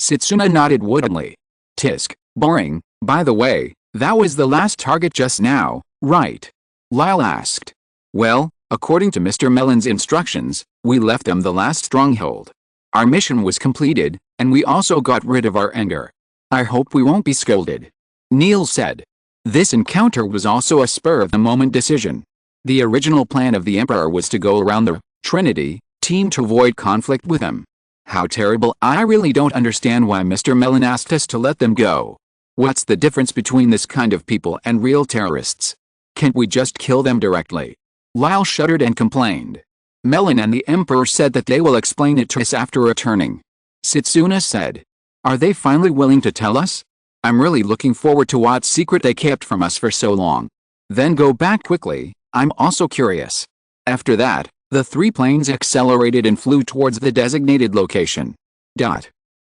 [SPEAKER 1] Setsuna nodded woodenly. Tisk, boring. By the way, that was the last target just now, right? Lyle asked. Well, according to Mr. Melon's instructions, we left them the last stronghold. Our mission was completed, and we also got rid of our anger. I hope we won't be scolded. Neil said. This encounter was also a spur-of-the-moment decision. The original plan of the Emperor was to go around the Trinity team to avoid conflict with them. How terrible. I really don't understand why Mr. Melon asked us to let them go. What's the difference between this kind of people and real terrorists? Can't we just kill them directly? Lyle shuddered and complained. Melon and the Emperor said that they will explain it to us after returning. Setsuna said. Are they finally willing to tell us? I'm really looking forward to what secret they kept from us for so long. Then go back quickly, I'm also curious. After that, the 3 planes accelerated and flew towards the designated location.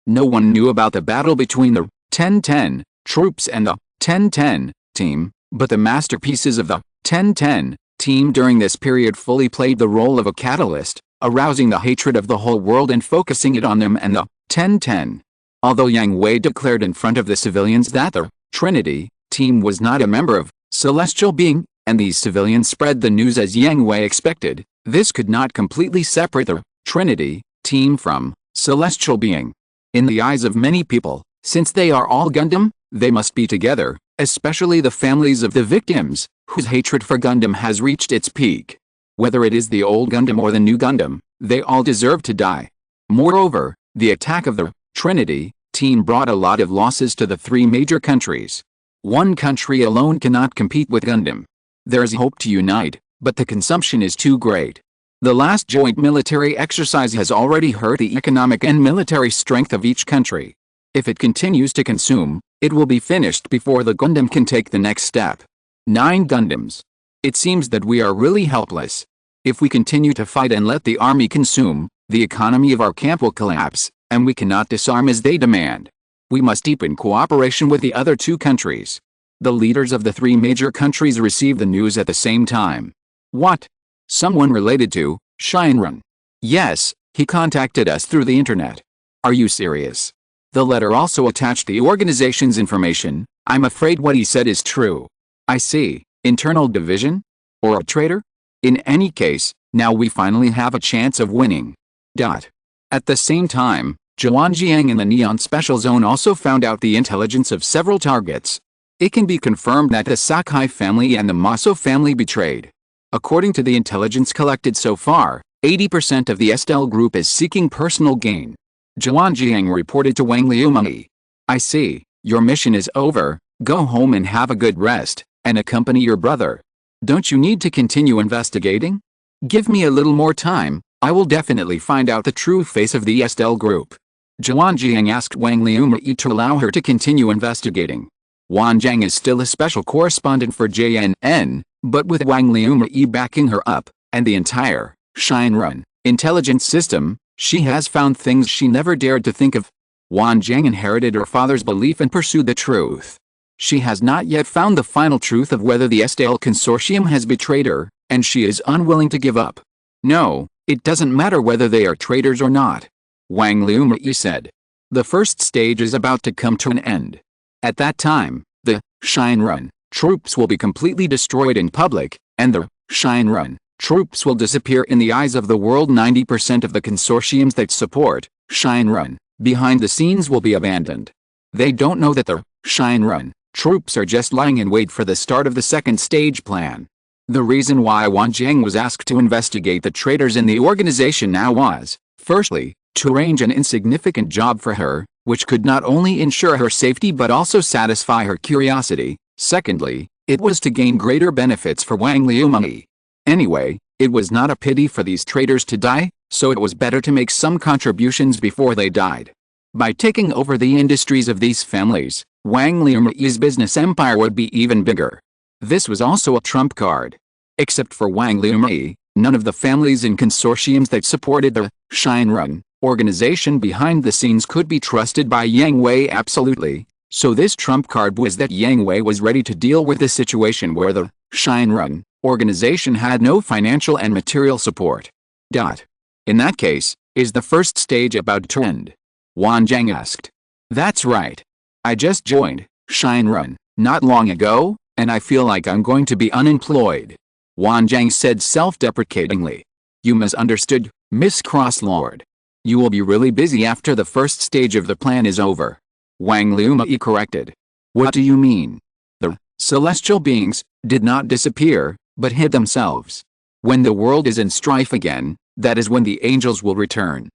[SPEAKER 1] No one knew about the battle between the 1010 troops and the 1010 team, but the masterpieces of the 1010 team during this period fully played the role of a catalyst, arousing the hatred of the whole world and focusing it on them and the 1010. Although Yang Hui declared in front of the civilians that the Trinity team was not a member of Celestial Being, and these civilians spread the news as Yang Hui expected, this could not completely separate the Trinity team from Celestial Being. In the eyes of many people, since they are all Gundam, they must be together, especially the families of the victims, whose hatred for Gundam has reached its peak. Whether it is the old Gundam or the new Gundam, they all deserve to die. Moreover, the attack of the Trinity team brought a lot of losses to the 3 major countries. One country alone cannot compete with Gundam. There is hope to unite, but the consumption is too great. The last joint military exercise has already hurt the economic and military strength of each country. If it continues to consume, it will be finished before the Gundam can take the next step. 9 Gundams. It seems that we are really helpless. If we continue to fight and let the army consume, the economy of our camp will collapse, and we cannot disarm as they demand. We must deepen cooperation with the other 2 countries. The leaders of the 3 major countries received the news at the same time. What? Someone related to Shinran? Yes, he contacted us through the internet. Are you serious? The letter also attached the organization's information. I'm afraid what he said is true. I see. Internal division? Or a traitor? In any case, now we finally have a chance of winning. At the same time, Zhuangjiang in the Neon Special Zone also found out the intelligence of several targets. It can be confirmed that the Sakai family and the Maso family betrayed. According to the intelligence collected so far, 80% of the Estelle group is seeking personal gain. Zhuangjiang reported to Wang Liumeng. I see, your mission is over, go home and have a good rest, and accompany your brother. Don't you need to continue investigating? Give me a little more time, I will definitely find out the true face of the Estelle group. Zhuan Jiang asked Wang Liumei to allow her to continue investigating. Wan Zhang is still a special correspondent for JNN, but with Wang Liumei backing her up, and the entire Shinrun intelligence system, she has found things she never dared to think of. Wan Zhang inherited her father's belief and pursued the truth. She has not yet found the final truth of whether the Estelle Consortium has betrayed her, and she is unwilling to give up. No, it doesn't matter whether they are traitors or not. Wang Liumei said. The first stage is about to come to an end. At that time, the Shinrun troops will be completely destroyed in public, and the Shinrun troops will disappear in the eyes of the world. 90% of the consortiums that support Shinrun behind the scenes will be abandoned. They don't know that the Shinrun troops are just lying in wait for the start of the second stage plan. The reason why Wan Zhang was asked to investigate the traitors in the organization now was, firstly, to arrange an insignificant job for her, which could not only ensure her safety but also satisfy her curiosity. Secondly, it was to gain greater benefits for Wang Liumei. Anyway, it was not a pity for these traitors to die, so it was better to make some contributions before they died. By taking over the industries of these families, Wang Liumei's business empire would be even bigger. This was also a trump card. Except for Wang Liumei, none of the families and consortiums that supported the Shinrun organization behind the scenes could be trusted by Yang Hui absolutely, so this trump card was that Yang Hui was ready to deal with the situation where the Shinrun organization had no financial and material support. In that case, is the first stage about to end? Wan Zhang asked. That's right. I just joined Shinrun not long ago, and I feel like I'm going to be unemployed. Wan Zhang said self-deprecatingly. You misunderstood, Miss Crosslord. You will be really busy after the first stage of the plan is over. Wang Liumei corrected. What do you mean? The celestial beings did not disappear, but hid themselves. When the world is in strife again, that is when the angels will return.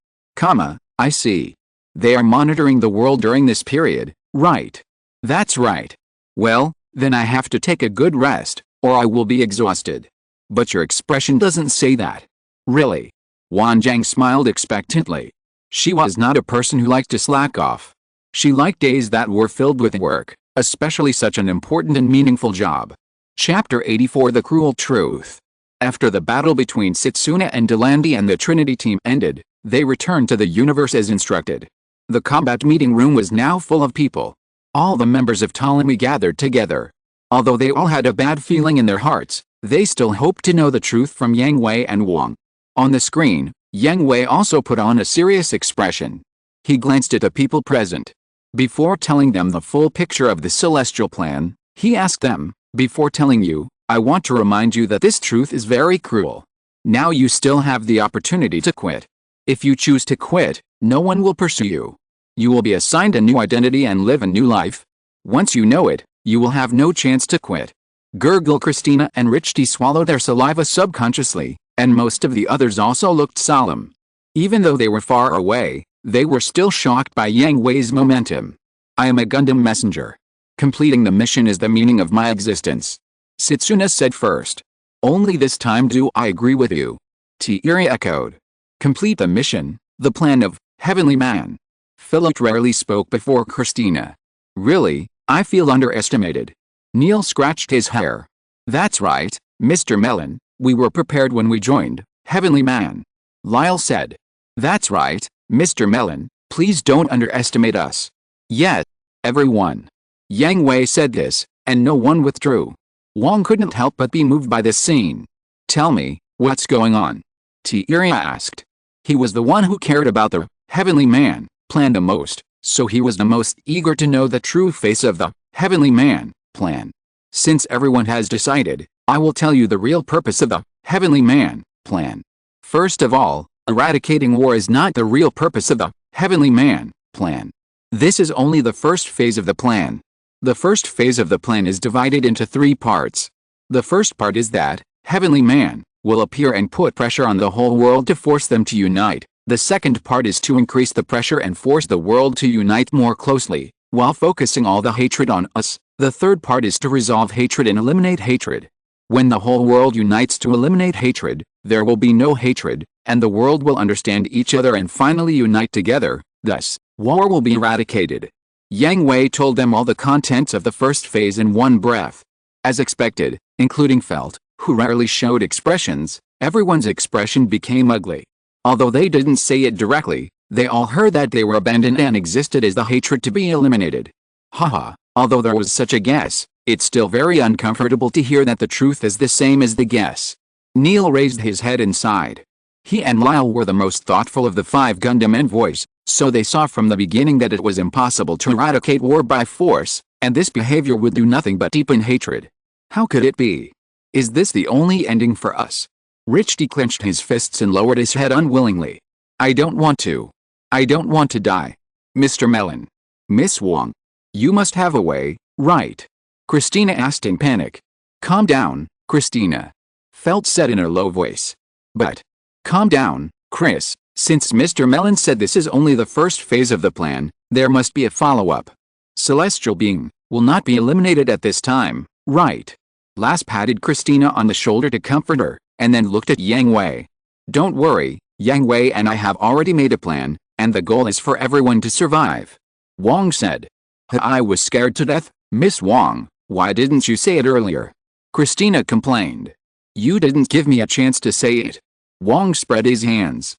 [SPEAKER 1] I see. They are monitoring the world during this period, right? That's right. Well, then I have to take a good rest, or I will be exhausted. But your expression doesn't say that. Really? Wan Zhang smiled expectantly. She was not a person who liked to slack off. She liked days that were filled with work, especially such an important and meaningful job. Chapter 84 The Cruel Truth. After the battle between Setsuna and Delandi and the Trinity team ended, they returned to the universe as instructed. The combat meeting room was now full of people. All the members of Ptolemy gathered together. Although they all had a bad feeling in their hearts, they still hoped to know the truth from Yang Hui and Wang. On the screen, Yang Hui also put on a serious expression. He glanced at the people present. Before telling them the full picture of the celestial plan, he asked them, before telling you, I want to remind you that this truth is very cruel. Now you still have the opportunity to quit. If you choose to quit, no one will pursue you. You will be assigned a new identity and live a new life. Once you know it, you will have no chance to quit. Gurgle, Christina and Richty swallowed their saliva subconsciously, and most of the others also looked solemn. Even though they were far away, they were still shocked by Yang Hui's momentum. I am a Gundam messenger. Completing the mission is the meaning of my existence. Setsuna said first. Only this time do I agree with you. Tiiri echoed. Complete the mission, the plan of Heavenly Man. Philip rarely spoke before Christina. Really, I feel underestimated. Neil scratched his hair. That's right, Mr. Melon, we were prepared when we joined Heavenly Man. Lyle said. That's right, Mr. Melon, please don't underestimate us. Yet, everyone. Yang Hui said this, and no one withdrew. Wang couldn't help but be moved by this scene. Tell me, what's going on? Tiiri asked. He was the one who cared about the Heavenly Man plan the most, so he was the most eager to know the true face of the Heavenly Man plan. Since everyone has decided, I will tell you the real purpose of the Heavenly Man plan. First of all, eradicating war is not the real purpose of the Heavenly Man plan. This is only the first phase of the plan. The first phase of the plan is divided into 3 parts. The first part is that Heavenly Man will appear and put pressure on the whole world to force them to unite. The second part is to increase the pressure and force the world to unite more closely, while focusing all the hatred on us. The third part is to resolve hatred and eliminate hatred. When the whole world unites to eliminate hatred, there will be no hatred, and the world will understand each other and finally unite together. Thus, war will be eradicated. Yang Hui told them all the contents of the first phase in one breath. As expected, including Felt, who rarely showed expressions, everyone's expression became ugly. Although they didn't say it directly, they all heard that they were abandoned and existed as the hatred to be eliminated. Haha, although there was such a guess, it's still very uncomfortable to hear that the truth is the same as the guess. Neil raised his head and sighed. He and Lyle were the most thoughtful of the 5 Gundam envoys, so they saw from the beginning that it was impossible to eradicate war by force, and this behavior would do nothing but deepen hatred. How could it be? Is this the only ending for us? Richie clenched his fists and lowered his head unwillingly. I don't want to. I don't want to die. Mr. Melon. Miss Wong. You must have a way, right? Christina asked in panic. Calm down, Christina. Felt said in a low voice. But. Calm down, Chris. Since Mr. Melon said this is only the first phase of the plan, there must be a follow-up. Celestial being will not be eliminated at this time, right? Lass patted Christina on the shoulder to comfort her, and then looked at Yang Hui. Don't worry, Yang Hui and I have already made a plan, and the goal is for everyone to survive. Wong said. I was scared to death, Miss Wong. Why didn't you say it earlier? Christina complained. You didn't give me a chance to say it. Wong spread his hands.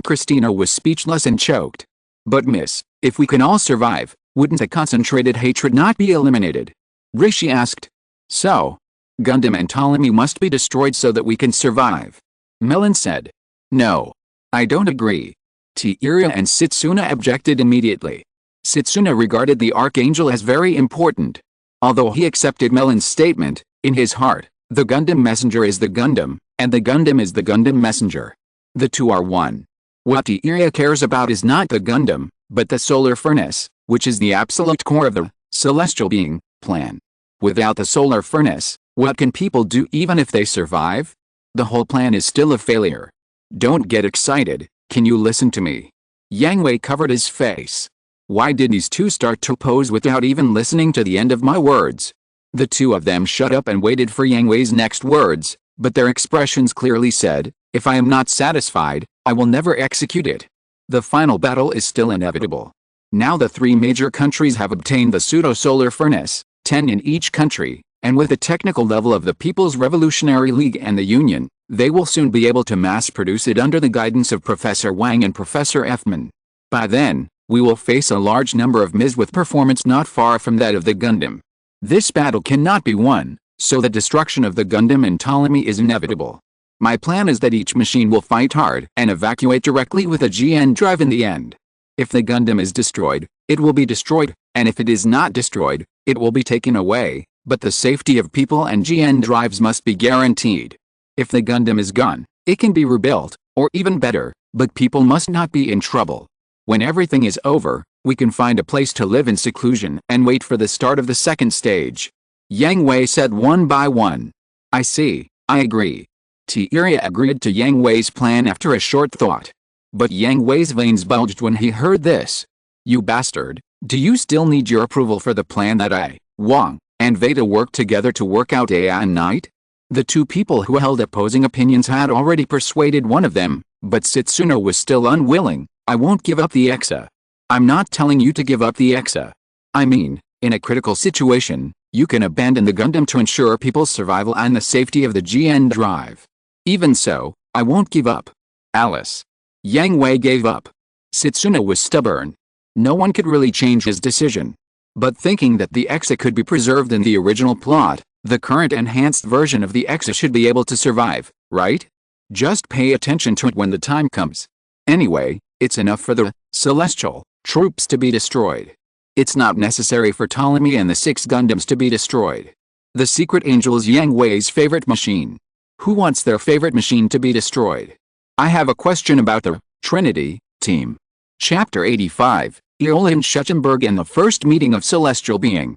[SPEAKER 1] Christina was speechless and choked. But miss, if we can all survive, wouldn't the concentrated hatred not be eliminated? Rishi asked. So? Gundam and Ptolemy must be destroyed so that we can survive. Melon said. No. I don't agree. Tiira and Setsuna objected immediately. Setsuna regarded the Archangel as very important. Although he accepted Melon's statement, in his heart, the Gundam messenger is the Gundam, and the Gundam is the Gundam messenger. The two are one. What Tiira cares about is not the Gundam, but the solar furnace, which is the absolute core of the celestial being plan. Without the solar furnace, what can people do even if they survive? The whole plan is still a failure. Don't get excited, can you listen to me? Yang Hui covered his face. Why did these two start to pose without even listening to the end of my words? The two of them shut up and waited for Yang Hui's next words, but their expressions clearly said, if I am not satisfied, I will never execute it. The final battle is still inevitable. Now the 3 major countries have obtained the pseudo-solar furnace, 10 in each country, and with the technical level of the People's Revolutionary League and the Union, they will soon be able to mass-produce it under the guidance of Professor Wang and Professor Effman. By then, we will face a large number of MIs with performance not far from that of the Gundam. This battle cannot be won, so the destruction of the Gundam and Ptolemy is inevitable. My plan is that each machine will fight hard and evacuate directly with a GN drive in the end. If the Gundam is destroyed, it will be destroyed, and if it is not destroyed, it will be taken away, but the safety of people and GN drives must be guaranteed. If the Gundam is gone, it can be rebuilt, or even better, but people must not be in trouble. When everything is over, we can find a place to live in seclusion and wait for the start of the second stage. Yang Hui said one by one. I see, I agree. Tiira agreed to Yang Hui's plan after a short thought. But Yang Hui's veins bulged when he heard this. You bastard, do you still need your approval for the plan that I, Wong, and Veda worked together to work out day and night? The two people who held opposing opinions had already persuaded one of them, but Setsuna was still unwilling. I won't give up the EXA. I'm not telling you to give up the EXA. I mean, in a critical situation, you can abandon the Gundam to ensure people's survival and the safety of the GN drive. Even so, I won't give up. Alice. Yang Hui gave up. Setsuna was stubborn. No one could really change his decision. But thinking that the EXA could be preserved in the original plot, the current enhanced version of the EXA should be able to survive, right? Just pay attention to it when the time comes. Anyway, it's enough for the celestial troops to be destroyed. It's not necessary for Ptolemy and the 6 Gundams to be destroyed. The Secret Angel is Yang Hui's favorite machine. Who wants their favorite machine to be destroyed? I have a question about the Trinity team. Chapter 85, Earl in Schutzenberg and the first meeting of celestial being.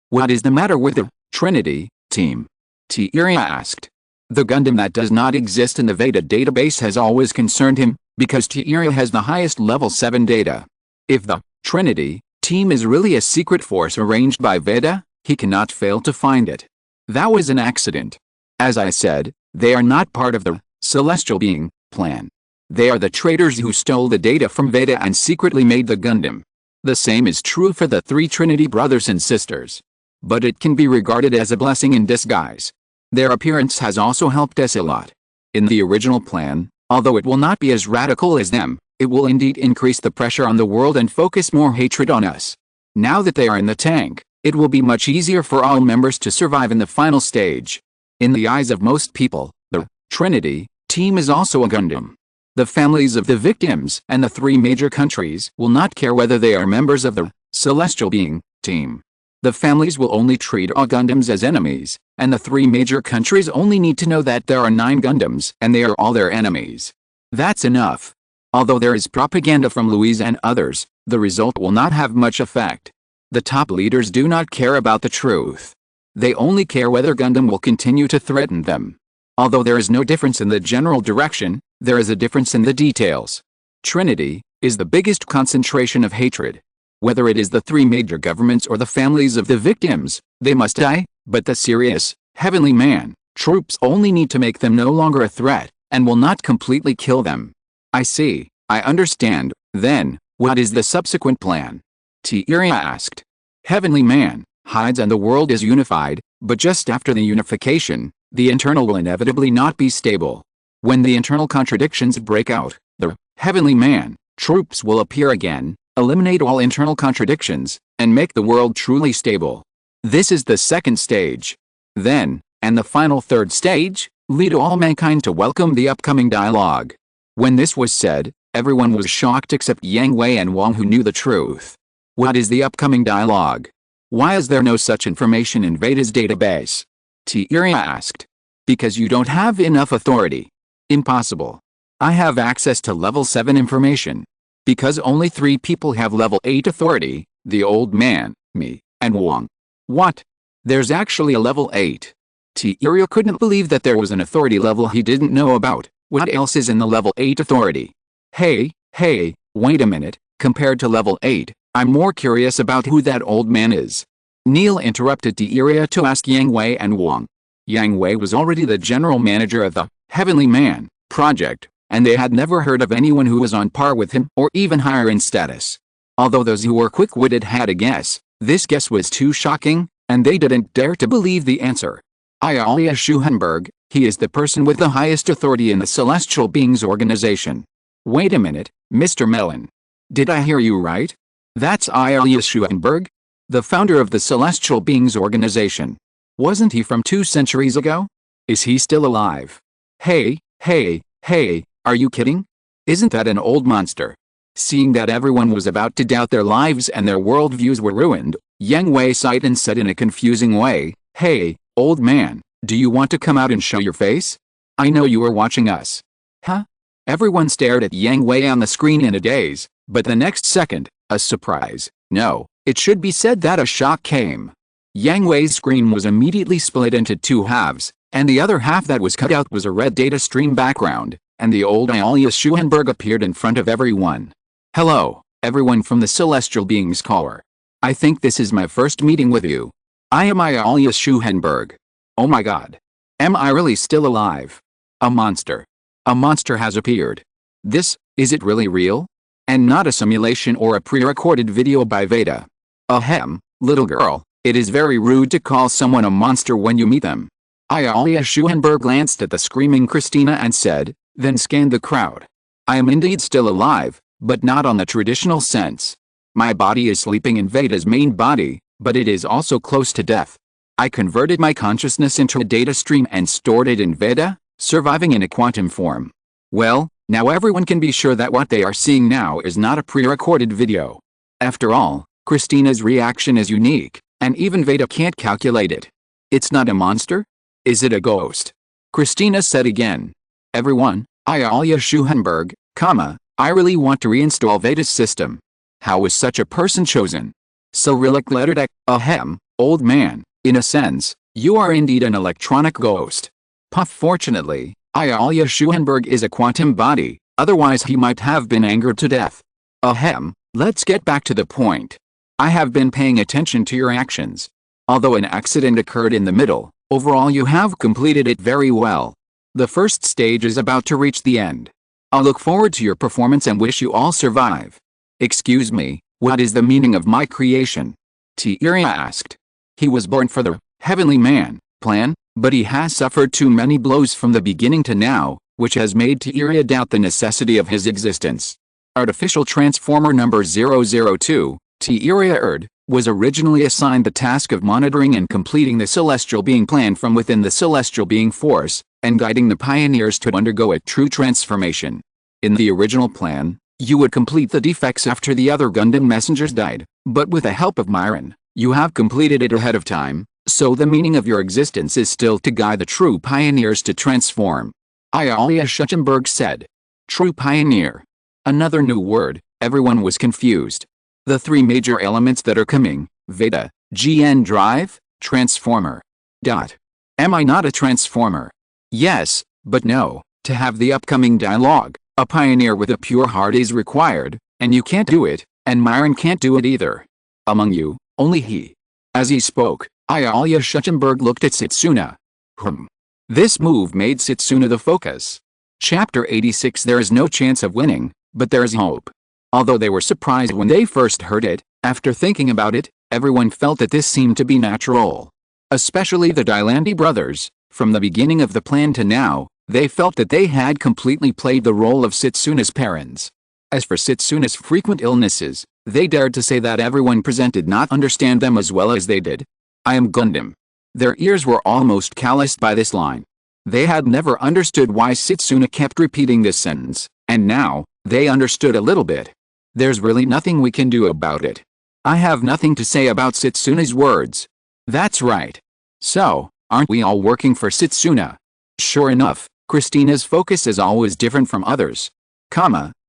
[SPEAKER 1] What is the matter with the Trinity team? Tiira asked. The Gundam that does not exist in the Veda database has always concerned him, because Tiira has the highest level 7 data. If the Trinity team is really a secret force arranged by Veda, he cannot fail to find it. That was an accident. As I said, they are not part of the celestial being plan. They are the traitors who stole the data from Veda and secretly made the Gundam. The same is true for the three Trinity brothers and sisters. But it can be regarded as a blessing in disguise. Their appearance has also helped us a lot. In the original plan, although it will not be as radical as them, it will indeed increase the pressure on the world and focus more hatred on us. Now that they are in the tank, it will be much easier for all members to survive in the final stage. In the eyes of most people, the Trinity team is also a Gundam. The families of the victims and the three major countries will not care whether they are members of the celestial being team. The families will only treat all Gundams as enemies, and the three major countries only need to know that there are 9 Gundams and they are all their enemies. That's enough. Although there is propaganda from Louise and others, the result will not have much effect. The top leaders do not care about the truth. They only care whether Gundam will continue to threaten them. Although there is no difference in the general direction, there is a difference in the details. Trinity is the biggest concentration of hatred. Whether it is the three major governments or the families of the victims, they must die, but the serious, heavenly man troops only need to make them no longer a threat, and will not completely kill them. I see, I understand. Then, what is the subsequent plan? Tiria asked. Heavenly man hides and the world is unified, but just after the unification, the internal will inevitably not be stable. When the internal contradictions break out, the heavenly man troops will appear again, eliminate all internal contradictions, and make the world truly stable. This is the second stage. Then, and the final third stage, lead all mankind to welcome the upcoming dialogue. When this was said, everyone was shocked except Yang Hui and Wang, who knew the truth. What is the upcoming dialogue? Why is there no such information in Veda's database? Tiria asked. Because you don't have enough authority. Impossible. I have access to level 7 information. Because only 3 people have level 8 authority, the old man, me, and Wang. What? There's actually a level 8. Tiria couldn't believe that there was an authority level he didn't know about. What else is in the level 8 authority? Hey, wait a minute, compared to level 8, I'm more curious about who that old man is. Neil interrupted Tiria to ask Yang Hui and Wang. Yang Hui was already the general manager of the Heavenly Man project, and they had never heard of anyone who was on par with him or even higher in status. Although those who were quick-witted had a guess, this guess was too shocking, and they didn't dare to believe the answer. Ayalia Schuhenberg, he is the person with the highest authority in the Celestial Beings organization. Wait a minute, Mr. Mellon. Did I hear you right? That's Ayalia Schuhenberg? The founder of the Celestial Beings organization. Wasn't he from 2 centuries ago? Is he still alive? Hey, are you kidding? Isn't that an old monster? Seeing that everyone was about to doubt their lives and their worldviews were ruined, Yang Hui sighed and said in a confusing way, Hey, old man, do you want to come out and show your face? I know you are watching us. Huh? Everyone stared at Yang Hui on the screen in a daze, but the next second, a surprise, no, it should be said that a shock came. Yang Hui's screen was immediately split into 2 halves, and the other half that was cut out was a red data stream background, and the old Ayalia Schuhenberg appeared in front of everyone. Hello, everyone from the Celestial Beings Caller. I think this is my first meeting with you. I am Ayalia Schuhenberg. Oh my god. Am I really still alive? A monster. A monster has appeared. Is it really real? And not a simulation or a pre-recorded video by Veda. Ahem, little girl, it is very rude to call someone a monster when you meet them. Ayalia Schuhenberg glanced at the screaming Christina and said, then scanned the crowd. I am indeed still alive, but not on the traditional sense. My body is sleeping in Veda's main body, but it is also close to death. I converted my consciousness into a data stream and stored it in Veda, surviving in a quantum form. Well, now everyone can be sure that what they are seeing now is not a pre-recorded video. After all, Christina's reaction is unique, and even Veda can't calculate it. It's not a monster? Is it a ghost? Christina said again. Everyone, Ayalia Schuhenberg, I really want to reinstall Veda's system. How was such a person chosen? Cyrillic lettered X. Ahem, old man, in a sense, you are indeed an electronic ghost. Puff. Fortunately, Ayalia Schuhenberg is a quantum body, otherwise he might have been angered to death. Ahem, let's get back to the point. I have been paying attention to your actions. Although an accident occurred in the middle, Overall, you have completed it very well. The first stage is about to reach the end. I'll look forward to your performance and wish you all survive. Excuse me, what is the meaning of my creation? Tiria asked. He was born for the heavenly man plan, but he has suffered too many blows from the beginning to now, which has made Tiria doubt the necessity of his existence. Artificial Transformer number 002, Tiria Erd, was originally assigned the task of monitoring and completing the celestial being plan from within the celestial being force, and guiding the pioneers to undergo a true transformation. In the original plan, you would complete the defects after the other Gundam messengers died, but with the help of Myron, you have completed it ahead of time, so the meaning of your existence is still to guide the true pioneers to transform. Ayalia Schuchenberg said. True pioneer. Another new word, everyone was confused. The three major elements that are coming, Veda, GN drive, transformer. Am I not a transformer? Yes, but no, to have the upcoming dialogue, a pioneer with a pure heart is required, and you can't do it, and Myron can't do it either. Among you, only he. As he spoke, Ayalia Schuchenberg looked at Setsuna. This move made Setsuna the focus. Chapter 86. There is no chance of winning, but there is hope. Although they were surprised when they first heard it, after thinking about it, everyone felt that this seemed to be natural. Especially the Dylandi brothers. From the beginning of the plan to now, they felt that they had completely played the role of Setsuna's parents. As for Setsuna's frequent illnesses, they dared to say that everyone present did not understand them as well as they did. I am Gundam. Their ears were almost calloused by this line. They had never understood why Setsuna kept repeating this sentence, and now, they understood a little bit. There's really nothing we can do about it. I have nothing to say about Setsuna's words. That's right. So, aren't we all working for Setsuna? Sure enough, Christina's focus is always different from others.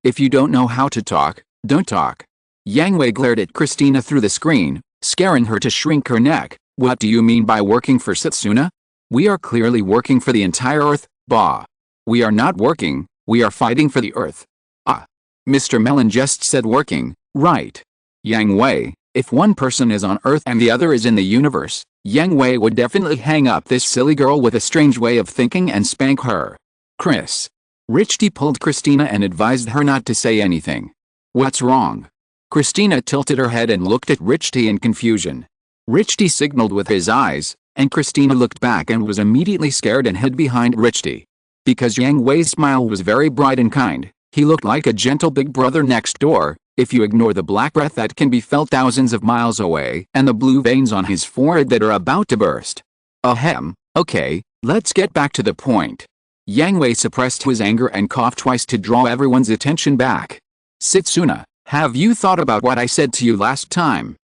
[SPEAKER 1] If you don't know how to talk, don't talk. Yang Hui glared at Christina through the screen, scaring her to shrink her neck. What do you mean by working for Setsuna? We are clearly working for the entire Earth, bah. We are not working, we are fighting for the Earth. Ah. Mr. Melon just said working, right. Yang Hui, if one person is on Earth and the other is in the universe, Yang Hui would definitely hang up this silly girl with a strange way of thinking and spank her. Chris. Richie pulled Christina and advised her not to say anything. What's wrong? Christina tilted her head and looked at Richie in confusion. Richie signaled with his eyes, and Christina looked back and was immediately scared and hid behind Richie. Because Yang Hui's smile was very bright and kind, he looked like a gentle big brother next door, if you ignore the black breath that can be felt thousands of miles away and the blue veins on his forehead that are about to burst. Ahem, okay, let's get back to the point. Yang Hui suppressed his anger and coughed twice to draw everyone's attention back. Setsuna, have you thought about what I said to you last time?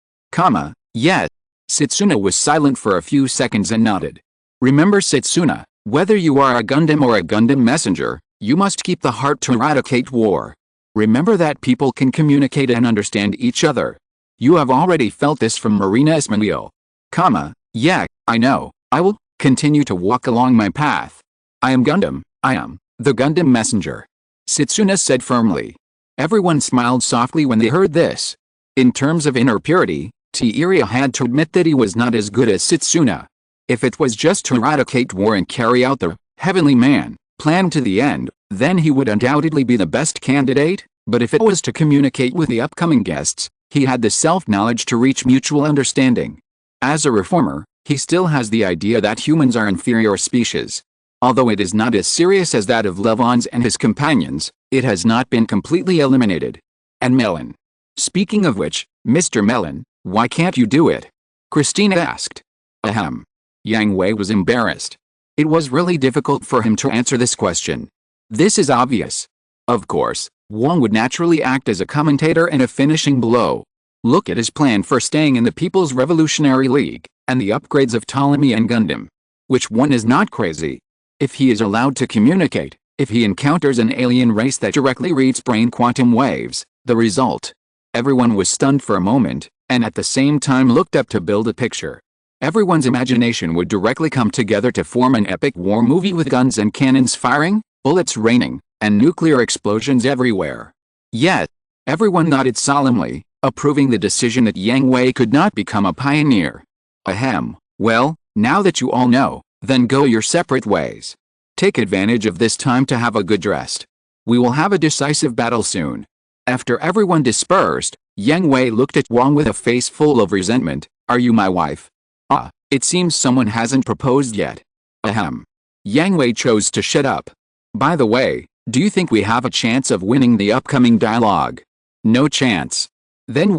[SPEAKER 1] Yes. Setsuna was silent for a few seconds and nodded. Remember Setsuna, whether you are a Gundam or a Gundam messenger, you must keep the heart to eradicate war. Remember that people can communicate and understand each other. You have already felt this from Marina Ismail. Yeah, I know, I will continue to walk along my path. I am Gundam, I am the Gundam messenger. Setsuna said firmly. Everyone smiled softly when they heard this. In terms of inner purity, Tiria had to admit that he was not as good as Setsuna. If it was just to eradicate war and carry out the heavenly man plan to the end, then he would undoubtedly be the best candidate, but if it was to communicate with the upcoming guests, he had the self-knowledge to reach mutual understanding. As a reformer, he still has the idea that humans are inferior species. Although it is not as serious as that of Levons and his companions, it has not been completely eliminated. And Melon. Speaking of which, Mr. Melon, why can't you do it? Christina asked. Ahem. Yang Hui was embarrassed. It was really difficult for him to answer this question. This is obvious. Of course, Wong would naturally act as a commentator and a finishing blow. Look at his plan for staying in the People's Revolutionary League, and the upgrades of Ptolemy and Gundam. Which one is not crazy? If he is allowed to communicate, if he encounters an alien race that directly reads brain quantum waves, the result. Everyone was stunned for a moment, and at the same time looked up to build a picture. Everyone's imagination would directly come together to form an epic war movie with guns and cannons firing, bullets raining, and nuclear explosions everywhere. Yet, everyone nodded solemnly, approving the decision that Yang Hui could not become a pioneer. Ahem, well, now that you all know, Then go your separate ways. Take advantage of this time to have a good rest. We will have a decisive battle soon. After everyone dispersed, Yang Hui looked at Wang with a face full of resentment. Are you my wife? Ah, it seems someone hasn't proposed yet. Ahem. Yang Hui chose to shut up. By the way, do you think we have a chance of winning the upcoming dialogue? No chance. Then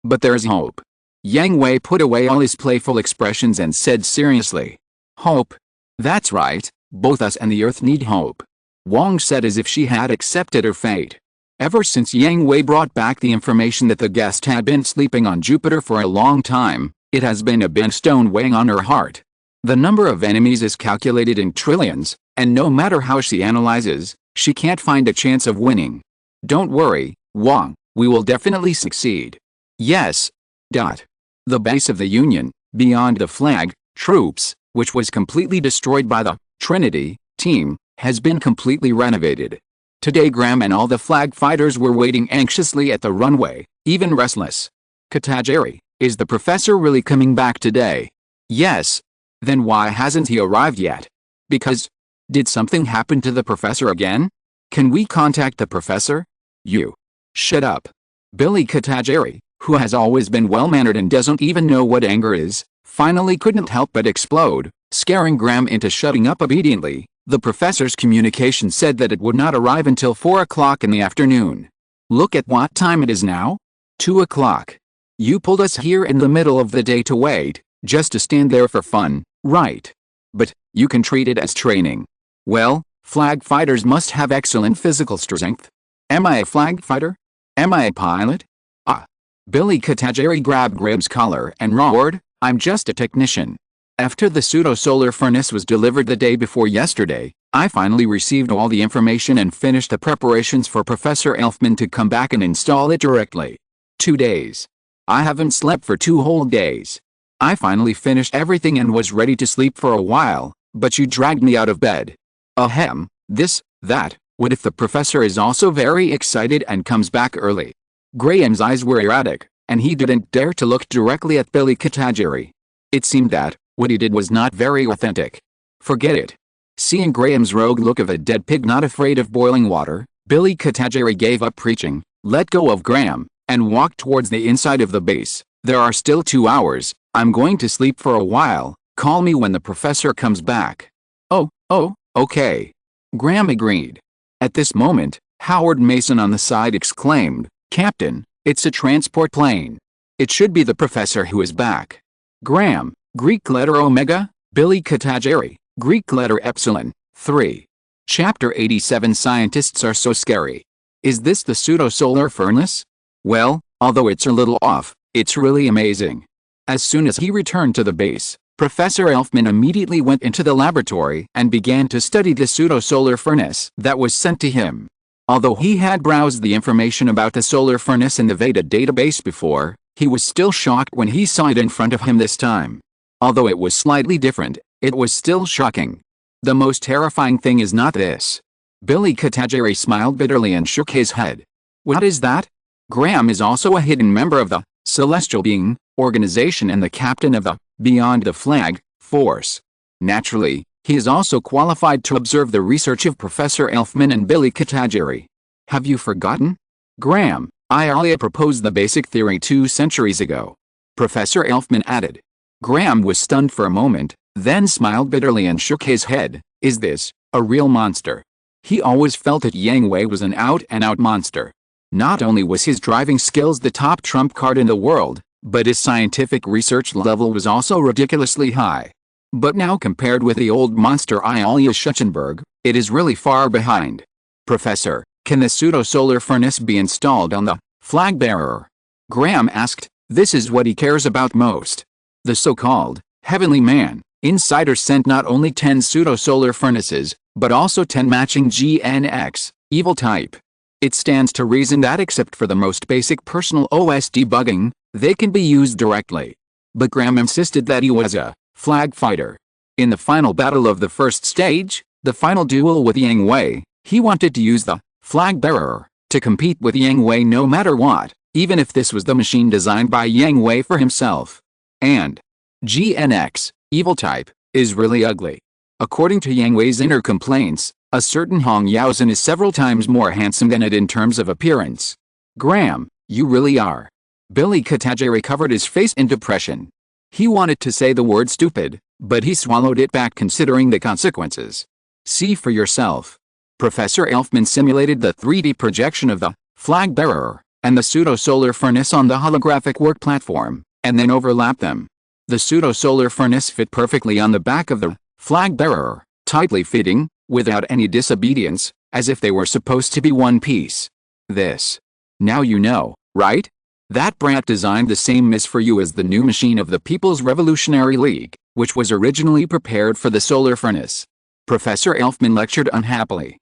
[SPEAKER 1] But there's hope. Yang Hui put away all his playful expressions and said seriously. Hope? That's right, both us and the Earth need hope. Wang said as if she had accepted her fate. Ever since Yang Hui brought back the information that the guest had been sleeping on Jupiter for a long time, it has been a big stone weighing on her heart. The number of enemies is calculated in trillions, and no matter how she analyzes, she can't find a chance of winning. Don't worry, Wang, we will definitely succeed. Yes. The base of the Union, beyond the flag, troops, which was completely destroyed by the Trinity team, has been completely renovated. Today Graham and all the flag fighters were waiting anxiously at the runway, even restless. Katajiri, is the professor really coming back today? Yes. Then why hasn't he arrived yet? Because, did something happen to the professor again? Can we contact the professor? You. Shut up. Billy Katajiri, who has always been well-mannered and doesn't even know what anger is, finally couldn't help but explode, scaring Graham into shutting up obediently. The professor's communication said that it would not arrive until 4 o'clock in the afternoon. Look at what time it is now. 2 o'clock. You pulled us here in the middle of the day to wait, just to stand there for fun, right? But, you can treat it as training. Well, flag fighters must have excellent physical strength. Am I a flag fighter? Am I a pilot? Ah. Billy Katajiri grabbed Graham's collar and roared, I'm just a technician. After the pseudo-solar furnace was delivered the day before yesterday, I finally received all the information and finished the preparations for Professor Elfman to come back and install it directly. 2 days. I haven't slept for 2 whole days. I finally finished everything and was ready to sleep for a while, but you dragged me out of bed. Ahem, this, that, what if the professor is also very excited and comes back early? Graham's eyes were erratic, and he didn't dare to look directly at Billy Katajiri. It seemed that, what he did was not very authentic. Forget it. Seeing Graham's rogue look of a dead pig not afraid of boiling water, Billy Katajiri gave up preaching, let go of Graham, and walked towards the inside of the base. There are still 2 hours, I'm going to sleep for a while, call me when the professor comes back. Oh, okay. Graham agreed. At this moment, Howard Mason on the side exclaimed, Captain, it's a transport plane. It should be the professor who is back. Graham, Greek letter Omega, Billy Katajiri, Greek letter Epsilon, 3. Chapter 87 Scientists are so scary. Is this the pseudo-solar furnace? Well, although it's a little off, it's really amazing. As soon as he returned to the base, Professor Elfman immediately went into the laboratory and began to study the pseudo-solar furnace that was sent to him. Although he had browsed the information about the solar furnace in the Veda database before, he was still shocked when he saw it in front of him this time. Although it was slightly different, it was still shocking. The most terrifying thing is not this. Billy Katajiri smiled bitterly and shook his head. What is that? Graham is also a hidden member of the Celestial Being organization and the captain of the Beyond the Flag Force. Naturally, he is also qualified to observe the research of Professor Elfman and Billy Katajiri. Have you forgotten? Graham, I earlier proposed the basic theory 2 centuries ago. Professor Elfman added. Graham was stunned for a moment, then smiled bitterly and shook his head. Is this a real monster? He always felt that Yang Hui was an out-and-out monster. Not only was his driving skills the top trump card in the world, but his scientific research level was also ridiculously high. But now compared with the old monster Ilya Schuchenberg, it is really far behind. Professor, can the pseudo-solar furnace be installed on the flag bearer? Graham asked. This is what he cares about most. The so-called heavenly man insider sent not only 10 pseudo-solar furnaces, but also 10 matching GNX, evil type. It stands to reason that except for the most basic personal OS debugging, they can be used directly. But Graham insisted that he was a flag fighter. In the final battle of the first stage, the final duel with Yang Hui, he wanted to use the flag bearer to compete with Yang Hui no matter what, even if this was the machine designed by Yang Hui for himself. And GNX, evil type, is really ugly. According to Yang Hui's inner complaints, a certain Hong Yaozhen is several times more handsome than it in terms of appearance. Graham, you really are. Billy Katajiri covered his face in depression. He wanted to say the word stupid, but he swallowed it back considering the consequences. See for yourself. Professor Elfman simulated the 3D projection of the flag bearer and the pseudo-solar furnace on the holographic work platform, and then overlapped them. The pseudo-solar furnace fit perfectly on the back of the flag bearer, tightly fitting, without any disobedience, as if they were supposed to be one piece. This. Now you know, right? That brat designed the same miss for you as the new machine of the People's Revolutionary League, which was originally prepared for the solar furnace. Professor Elfman lectured unhappily.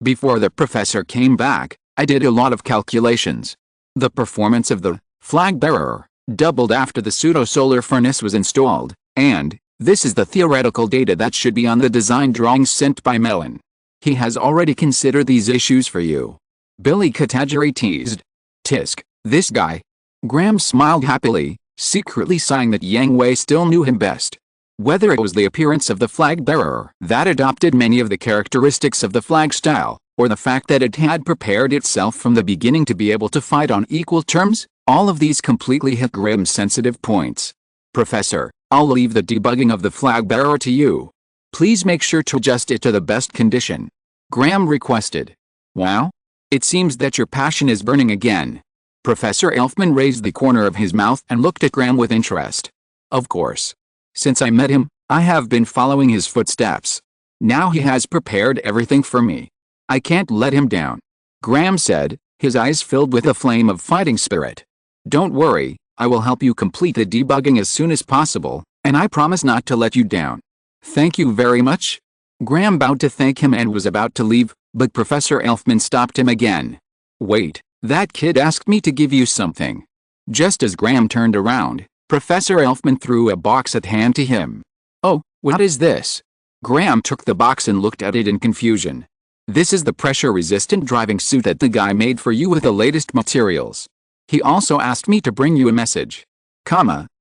[SPEAKER 1] Before the professor came back, I did a lot of calculations. The performance of the flag bearer doubled after the pseudo-solar furnace was installed, and this is the theoretical data that should be on the design drawings sent by Melon. He has already considered these issues for you. Billy Katajiri teased. Tisk, this guy. Graham smiled happily, secretly sighing that Yang Hui still knew him best. Whether it was the appearance of the flag bearer that adopted many of the characteristics of the flag style, or the fact that it had prepared itself from the beginning to be able to fight on equal terms, all of these completely hit Graham's sensitive points. Professor, I'll leave the debugging of the flag bearer to you. Please make sure to adjust it to the best condition. Graham requested. Wow? It seems that your passion is burning again. Professor Elfman raised the corner of his mouth and looked at Graham with interest. Of course. Since I met him, I have been following his footsteps. Now he has prepared everything for me. I can't let him down. Graham said, his eyes filled with a flame of fighting spirit. Don't worry, I will help you complete the debugging as soon as possible, and I promise not to let you down. Thank you very much. Graham bowed to thank him and was about to leave, but Professor Elfman stopped him again. Wait, that kid asked me to give you something. Just as Graham turned around, Professor Elfman threw a box at hand to him. Oh, what is this? Graham took the box and looked at it in confusion. This is the pressure-resistant driving suit that the guy made for you with the latest materials. He also asked me to bring you a message.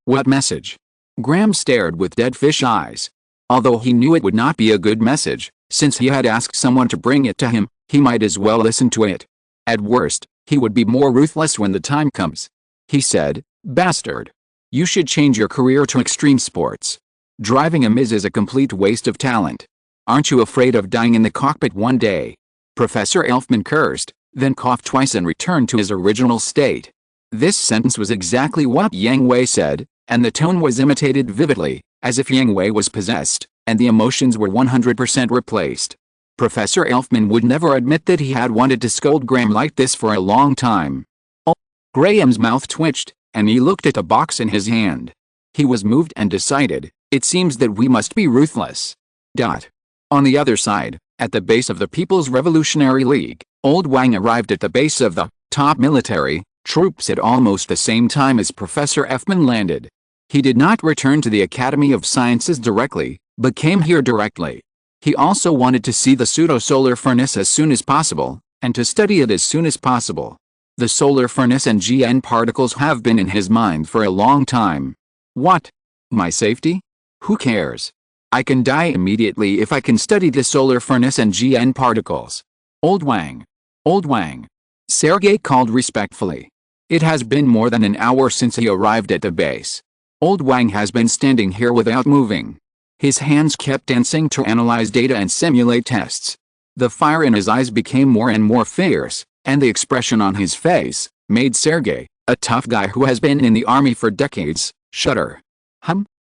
[SPEAKER 1] What message? Graham stared with dead fish eyes. Although he knew it would not be a good message, since he had asked someone to bring it to him, he might as well listen to it. At worst, he would be more ruthless when the time comes. He said, Bastard. You should change your career to extreme sports. Driving a Miz is a complete waste of talent. Aren't you afraid of dying in the cockpit one day? Professor Elfman cursed, then coughed twice and returned to his original state. This sentence was exactly what Yang Hui said, and the tone was imitated vividly, as if Yang Hui was possessed, and the emotions were 100% replaced. Professor Elfman would never admit that he had wanted to scold Graham like this for a long time. Graham's mouth twitched, and he looked at the box in his hand. He was moved and decided, it seems that we must be ruthless. On the other side, at the base of the People's Revolutionary League, Old Wang arrived at the base of the top military troops at almost the same time as Professor Elfman landed. He did not return to the Academy of Sciences directly, but came here directly. He also wanted to see the pseudo-solar furnace as soon as possible, and to study it as soon as possible. The solar furnace and GN particles have been in his mind for a long time. What? My safety? Who cares? I can die immediately if I can study the solar furnace and GN particles. Old Wang. Old Wang. Sergei called respectfully. It has been more than an hour since he arrived at the base. Old Wang has been standing here without moving. His hands kept dancing to analyze data and simulate tests. The fire in his eyes became more and more fierce, and the expression on his face made Sergei, a tough guy who has been in the army for decades, shudder.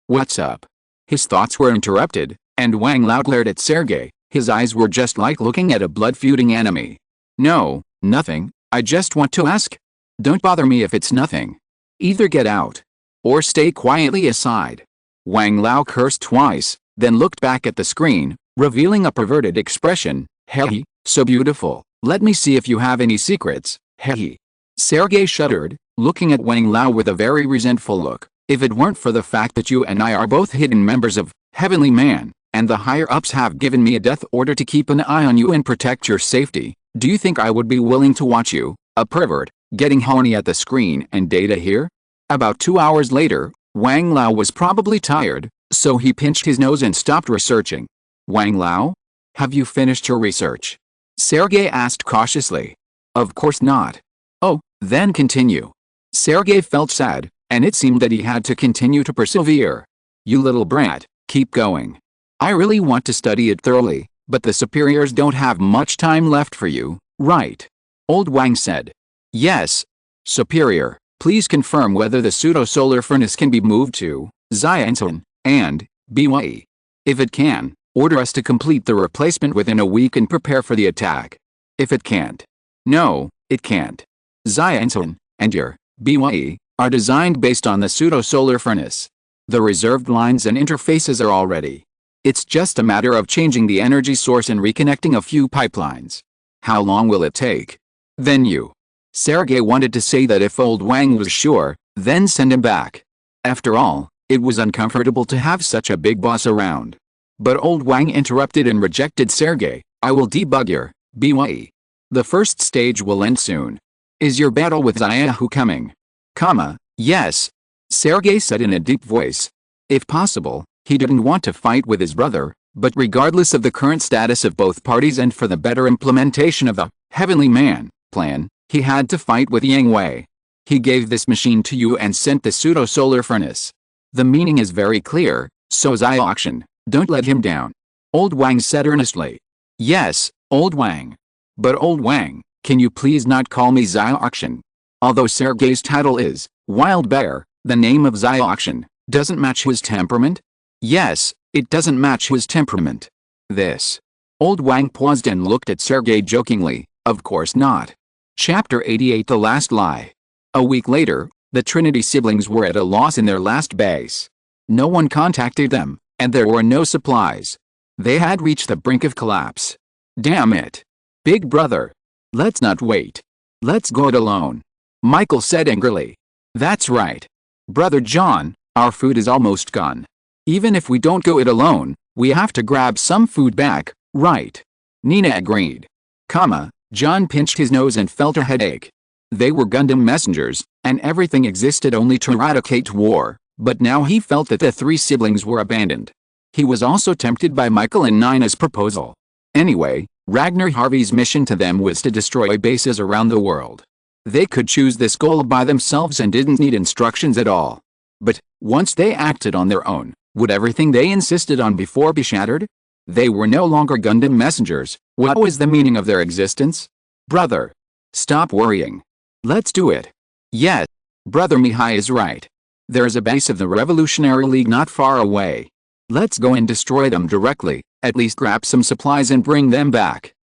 [SPEAKER 1] What's up? His thoughts were interrupted, and Wang Lao glared at Sergei. His eyes were just like looking at a blood-feuding enemy. No, nothing, I just want to ask. Don't bother me if it's nothing. Either get out, or stay quietly aside. Wang Lao cursed twice, then looked back at the screen, revealing a perverted expression. Hey, so beautiful, let me see if you have any secrets, hey. Sergei shuddered, looking at Wang Lao with a very resentful look. If it weren't for the fact that you and I are both hidden members of Heavenly Man, and the higher-ups have given me a death order to keep an eye on you and protect your safety, do you think I would be willing to watch you, a pervert, getting horny at the screen and data here? About 2 hours later, Wang Lao was probably tired, So he pinched his nose and stopped researching. Wang Lao? Have you finished your research? Sergei asked cautiously. Of course not. Oh, then continue. Sergei felt sad, and it seemed that he had to continue to persevere. You little brat, keep going. I really want to study it thoroughly, but the superiors don't have much time left for you, right? Old Wang said. Yes. Superior, please confirm whether the pseudo-solar furnace can be moved to Xianzhen and BYE. If it can, order us to complete the replacement within a week and prepare for the attack. If it can't. No, it can't. Xianzhen and your BYE are designed based on the pseudo-solar furnace. The reserved lines and interfaces are all ready. It's just a matter of changing the energy source and reconnecting a few pipelines. How long will it take? Then you. Sergei wanted to say that if old Wang was sure, then send him back. After all, it was uncomfortable to have such a big boss around. But old Wang interrupted and rejected Sergei. I will debug your BYE. The first stage will end soon. Is your battle with Yang Hui coming? Yes. Sergei said in a deep voice. If possible, he didn't want to fight with his brother, but regardless of the current status of both parties and for the better implementation of the Heavenly Man plan, he had to fight with Yang Hui. He gave this machine to you and sent the pseudo-solar furnace. The meaning is very clear, so Xiaoxin, don't let him down. Old Wang said earnestly. Yes, Old Wang. But Old Wang, can you please not call me Xiaoxin? Although Sergei's title is Wild Bear, the name of Xiaoxin doesn't match his temperament? Yes, it doesn't match his temperament. This. Old Wang paused and looked at Sergei jokingly. Of course not. Chapter 88 The Last Lie. A week later, the Trinity siblings were at a loss in their last base. No one contacted them, and there were no supplies. They had reached the brink of collapse. Damn it. Big brother. Let's not wait. Let's go it alone. Michael said angrily. That's right. Brother John, our food is almost gone. Even if we don't go it alone, we have to grab some food back, right? Nina agreed. John pinched his nose and felt a headache. They were Gundam messengers, and everything existed only to eradicate war, but now he felt that the three siblings were abandoned. He was also tempted by Michael and Nina's proposal. Anyway, Ragnar Harvey's mission to them was to destroy bases around the world. They could choose this goal by themselves and didn't need instructions at all. But, once they acted on their own, would everything they insisted on before be shattered? They were no longer Gundam messengers. What was the meaning of their existence? Brother. Stop worrying. Let's do it. Yes. Brother Mihai is right. There's a base of the Revolutionary League not far away. Let's go and destroy them directly, at least grab some supplies and bring them back.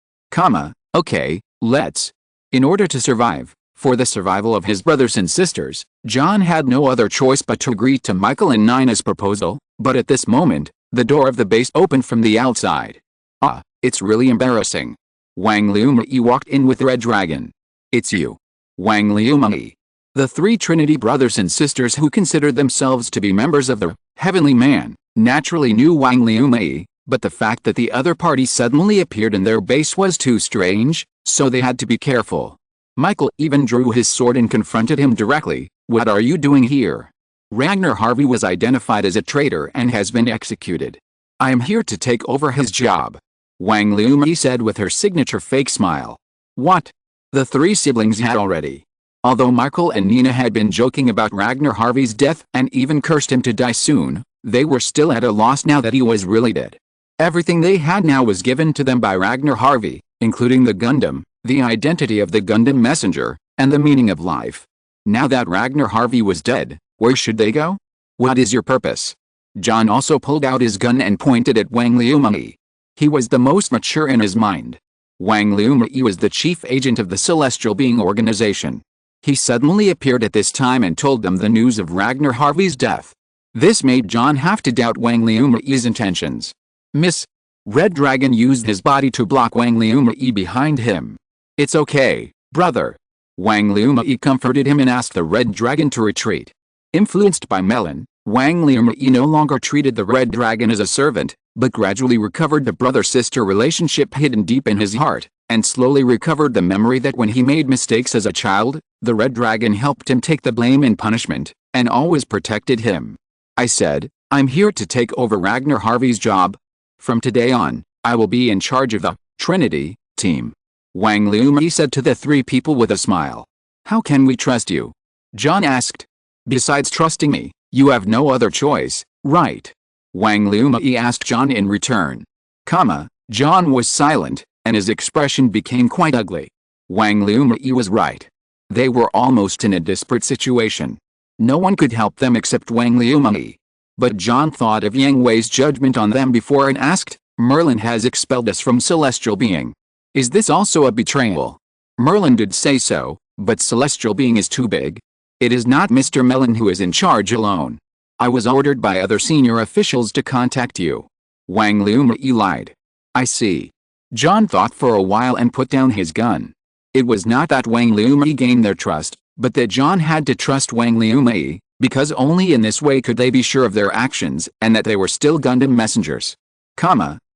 [SPEAKER 1] Okay, let's. In order to survive, for the survival of his brothers and sisters, John had no other choice but to agree to Michael and Nina's proposal, but at this moment, the door of the base opened from the outside. It's really embarrassing. Wang Liumei walked in with Red Dragon. It's you. Wang Liumei. The three Trinity brothers and sisters who considered themselves to be members of the Heavenly Man, naturally knew Wang Liumei, but the fact that the other party suddenly appeared in their base was too strange, so they had to be careful. Michael even drew his sword and confronted him directly. What are you doing here? Ragnar Harvey was identified as a traitor and has been executed. I am here to take over his job. Wang Liumei said with her signature fake smile. What? The three siblings had already. Although Michael and Nina had been joking about Ragnar Harvey's death and even cursed him to die soon, they were still at a loss now that he was really dead. Everything they had now was given to them by Ragnar Harvey, including the Gundam, the identity of the Gundam messenger, and the meaning of life. Now that Ragnar Harvey was dead, where should they go? What is your purpose? John also pulled out his gun and pointed at Wang Liumei. He was the most mature in his mind. Wang Liumei was the chief agent of the Celestial Being Organization. He suddenly appeared at this time and told them the news of Ragnar Harvey's death. This made John have to doubt Wang Liumei's intentions. Miss. Red Dragon used his body to block Wang Liumei behind him. It's okay, brother. Wang Liumei comforted him and asked the Red Dragon to retreat. Influenced by Melon, Wang Liumei no longer treated the Red Dragon as a servant, but gradually recovered the brother-sister relationship hidden deep in his heart, and slowly recovered the memory that when he made mistakes as a child, the Red Dragon helped him take the blame and punishment, and always protected him. I said, I'm here to take over Ragnar Harvey's job. From today on, I will be in charge of the Trinity team. Wang Liumi said to the three people with a smile. How can we trust you? John asked. Besides trusting me, you have no other choice, right? Wang Liumi asked John in return. John was silent, and his expression became quite ugly. Wang Liumi was right. They were almost in a desperate situation. No one could help them except Wang Liumi. But John thought of Yang Hui's judgment on them before and asked, Merlin has expelled us from Celestial Being. Is this also a betrayal? Merlin did say so, but Celestial Being is too big. It is not Mr. Melon who is in charge alone. I was ordered by other senior officials to contact you. Wang Liumi lied. I see. John thought for a while and put down his gun. It was not that Wang Liumi gained their trust, but that John had to trust Wang Liumi, because only in this way could they be sure of their actions and that they were still Gundam messengers.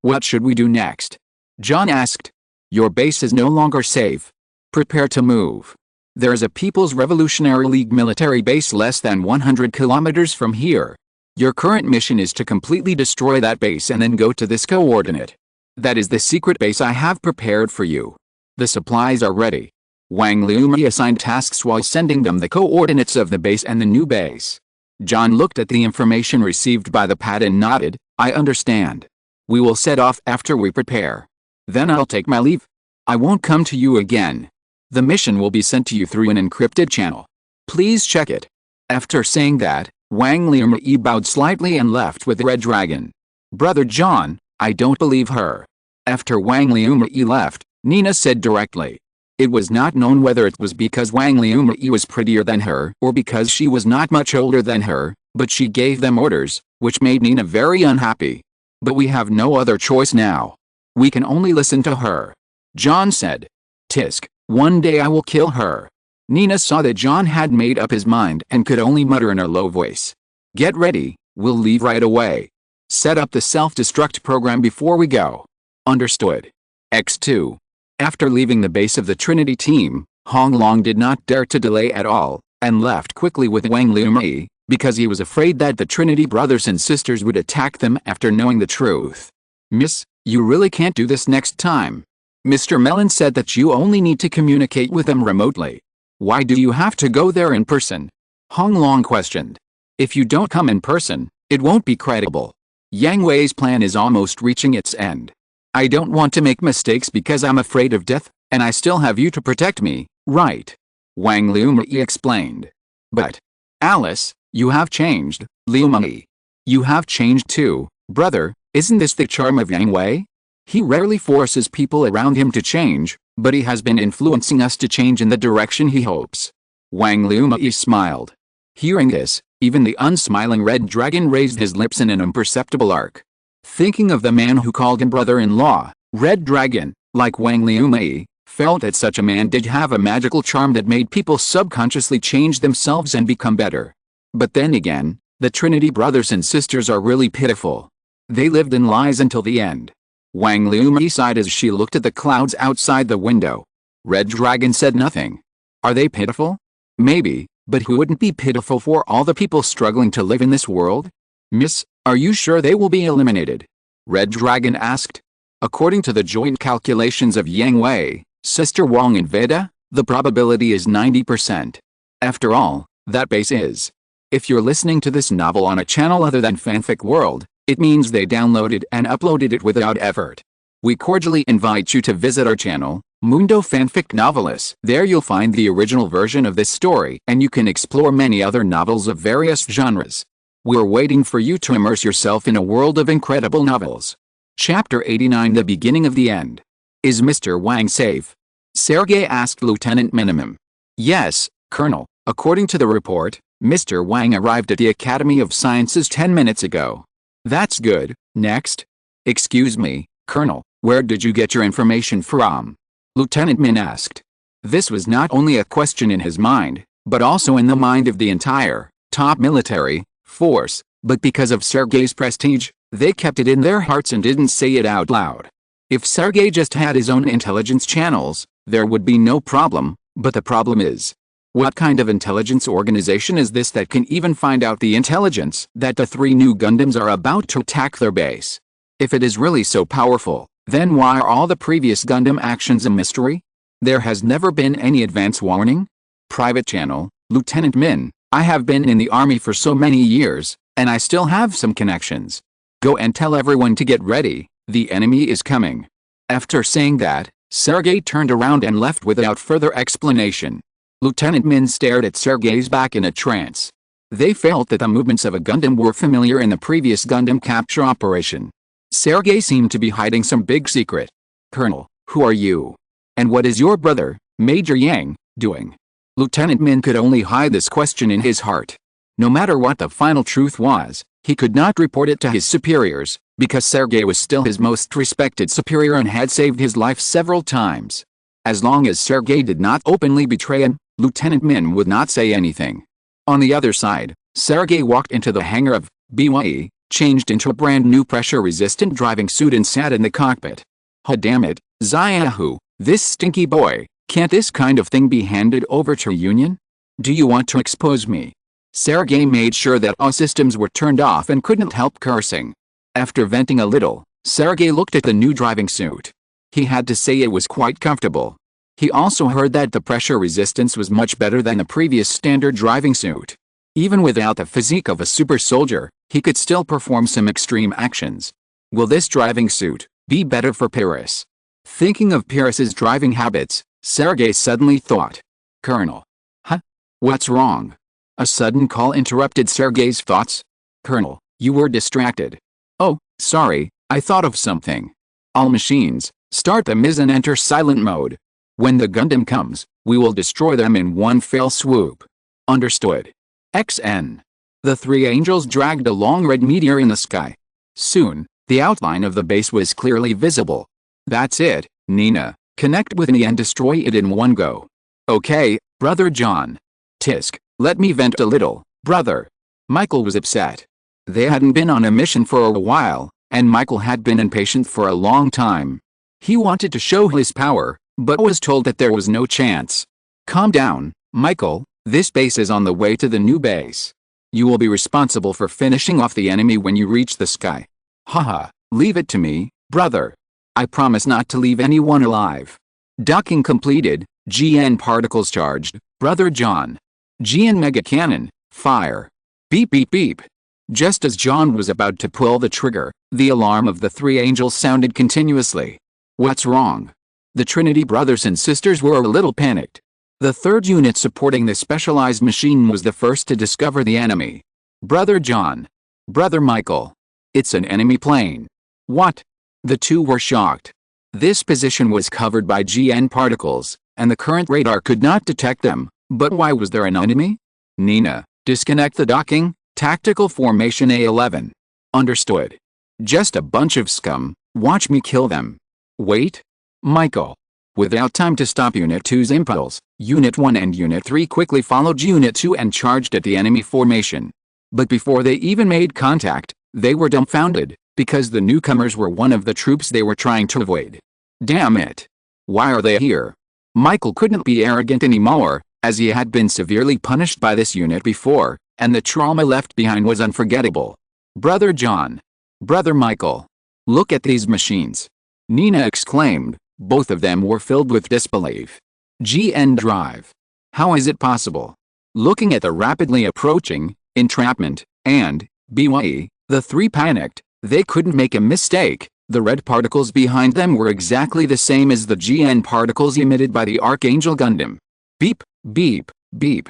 [SPEAKER 1] What should we do next? John asked. Your base is no longer safe. Prepare to move. There is a People's Revolutionary League military base less than 100 kilometers from here. Your current mission is to completely destroy that base and then go to this coordinate. That is the secret base I have prepared for you. The supplies are ready. Wang Liumi assigned tasks while sending them the coordinates of the base and the new base. John looked at the information received by the pad and nodded. I understand. We will set off after we prepare. Then I'll take my leave. I won't come to you again. The mission will be sent to you through an encrypted channel. Please check it. After saying that, Wang Liumi bowed slightly and left with Red Dragon. Brother John, I don't believe her. After Wang Liumi left, Nina said directly. It was not known whether it was because Wang Liumi was prettier than her or because she was not much older than her, but she gave them orders, which made Nina very unhappy. But we have no other choice now. We can only listen to her. John said. Tisk, one day I will kill her. Nina saw that John had made up his mind and could only mutter in a low voice. Get ready, we'll leave right away. Set up the self-destruct program before we go. Understood. X2. After leaving the base of the Trinity team, Hong Long did not dare to delay at all, and left quickly with Wang Liumi, because he was afraid that the Trinity brothers and sisters would attack them after knowing the truth. Miss, you really can't do this next time. Mr. Melon said that you only need to communicate with them remotely. Why do you have to go there in person? Hong Long questioned. If you don't come in person, it won't be credible. Yang Hui's plan is almost reaching its end. I don't want to make mistakes because I'm afraid of death, and I still have you to protect me, right? Wang Liumi explained. But, Alice, you have changed, Liumi. You have changed too, brother. Isn't this the charm of Yang Hui? He rarely forces people around him to change, but he has been influencing us to change in the direction he hopes. Wang Liumi smiled. Hearing this, even the unsmiling Red Dragon raised his lips in an imperceptible arc. Thinking of the man who called him brother-in-law, Red Dragon, like Wang Liumi, felt that such a man did have a magical charm that made people subconsciously change themselves and become better. But then again, the Trinity brothers and sisters are really pitiful. They lived in lies until the end. Wang Liumi sighed as she looked at the clouds outside the window. Red Dragon said nothing. Are they pitiful? Maybe, but who wouldn't be pitiful for all the people struggling to live in this world? Miss, are you sure they will be eliminated? Red Dragon asked. According to the joint calculations of Yang Hui, Sister Wang and Veda, the probability is 90%. After all, that base is. If you're listening to this novel on a channel other than Fanfic World, it means they downloaded and uploaded it without effort. We cordially invite you to visit our channel, Mundo Fanfic Novelis. There you'll find the original version of this story and you can explore many other novels of various genres. We're waiting for you to immerse yourself in a world of incredible novels. Chapter 89 The Beginning of the End. Is Mr. Wang safe? Sergei asked Lieutenant Minimum. Yes, Colonel. According to the report, Mr. Wang arrived at the Academy of Sciences 10 minutes ago. That's good. Next. Excuse me, Colonel, where did you get your information from? Lieutenant Min asked. This was not only a question in his mind, but also in the mind of the entire, top military, force, but because of Sergei's prestige, they kept it in their hearts and didn't say it out loud. If Sergei just had his own intelligence channels, there would be no problem, but the problem is, What kind of intelligence organization is this that can even find out the intelligence that the 3 new Gundams are about to attack their base? If it is really so powerful, then why are all the previous Gundam actions a mystery? There has never been any advance warning? Private channel, Lieutenant Min, I have been in the army for so many years, and I still have some connections. Go and tell everyone to get ready, the enemy is coming. After saying that, Sergei turned around and left without further explanation. Lieutenant Min stared at Sergei's back in a trance. They felt that the movements of a Gundam were familiar in the previous Gundam capture operation. Sergei seemed to be hiding some big secret. Colonel, who are you? And what is your brother, Major Yang, doing? Lieutenant Min could only hide this question in his heart. No matter what the final truth was, he could not report it to his superiors, because Sergei was still his most respected superior and had saved his life several times. As long as Sergei did not openly betray him, Lieutenant Min would not say anything. On the other side, Sergei walked into the hangar of BYE, changed into a brand new pressure-resistant driving suit and sat in the cockpit. Oh damn it, Xiaohu, this stinky boy, can't this kind of thing be handed over to Union? Do you want to expose me? Sergei made sure that all systems were turned off and couldn't help cursing. After venting a little, Sergei looked at the new driving suit. He had to say it was quite comfortable. He also heard that the pressure resistance was much better than the previous standard driving suit. Even without the physique of a super soldier, he could still perform some extreme actions. Will this driving suit be better for Paris? Thinking of Paris's driving habits, Sergei suddenly thought. Colonel. Huh? What's wrong? A sudden call interrupted Sergei's thoughts. Colonel, you were distracted. Oh, sorry, I thought of something. All machines, start the MIS and enter silent mode. When the Gundam comes, we will destroy them in one fell swoop. Understood. XN. The 3 angels dragged a long red meteor in the sky. Soon, the outline of the base was clearly visible. That's it, Nina. Connect with me and destroy it in one go. Okay, Brother John. Tisk, let me vent a little, brother. Michael was upset. They hadn't been on a mission for a while, and Michael had been impatient for a long time. He wanted to show his power, but was told that there was no chance. Calm down, Michael, this base is on the way to the new base. You will be responsible for finishing off the enemy when you reach the sky. Haha, leave it to me, brother. I promise not to leave anyone alive. Docking completed, GN particles charged, Brother John. GN mega cannon, fire. Beep beep beep. Just as John was about to pull the trigger, the alarm of the 3 angels sounded continuously. What's wrong? The Trinity brothers and sisters were a little panicked. The 3rd unit supporting the specialized machine was the first to discover the enemy. Brother John. Brother Michael. It's an enemy plane. What? The 2 were shocked. This position was covered by GN particles, and the current radar could not detect them, but why was there an enemy? Nina, disconnect the docking, tactical formation A11. Understood. Just a bunch of scum, watch me kill them. Wait. Michael. Without time to stop Unit 2's impulse, Unit 1 and Unit 3 quickly followed Unit 2 and charged at the enemy formation. But before they even made contact, they were dumbfounded, because the newcomers were one of the troops they were trying to avoid. Damn it. Why are they here? Michael couldn't be arrogant anymore, as he had been severely punished by this unit before, and the trauma left behind was unforgettable. Brother John. Brother Michael. Look at these machines. Nina exclaimed. Both of them were filled with disbelief. GN drive. How is it possible? Looking at the rapidly approaching entrapment and BYE, the 3 panicked. They couldn't make a mistake. The red particles behind them were exactly the same as the GN particles emitted by the Archangel Gundam. Beep, beep, beep.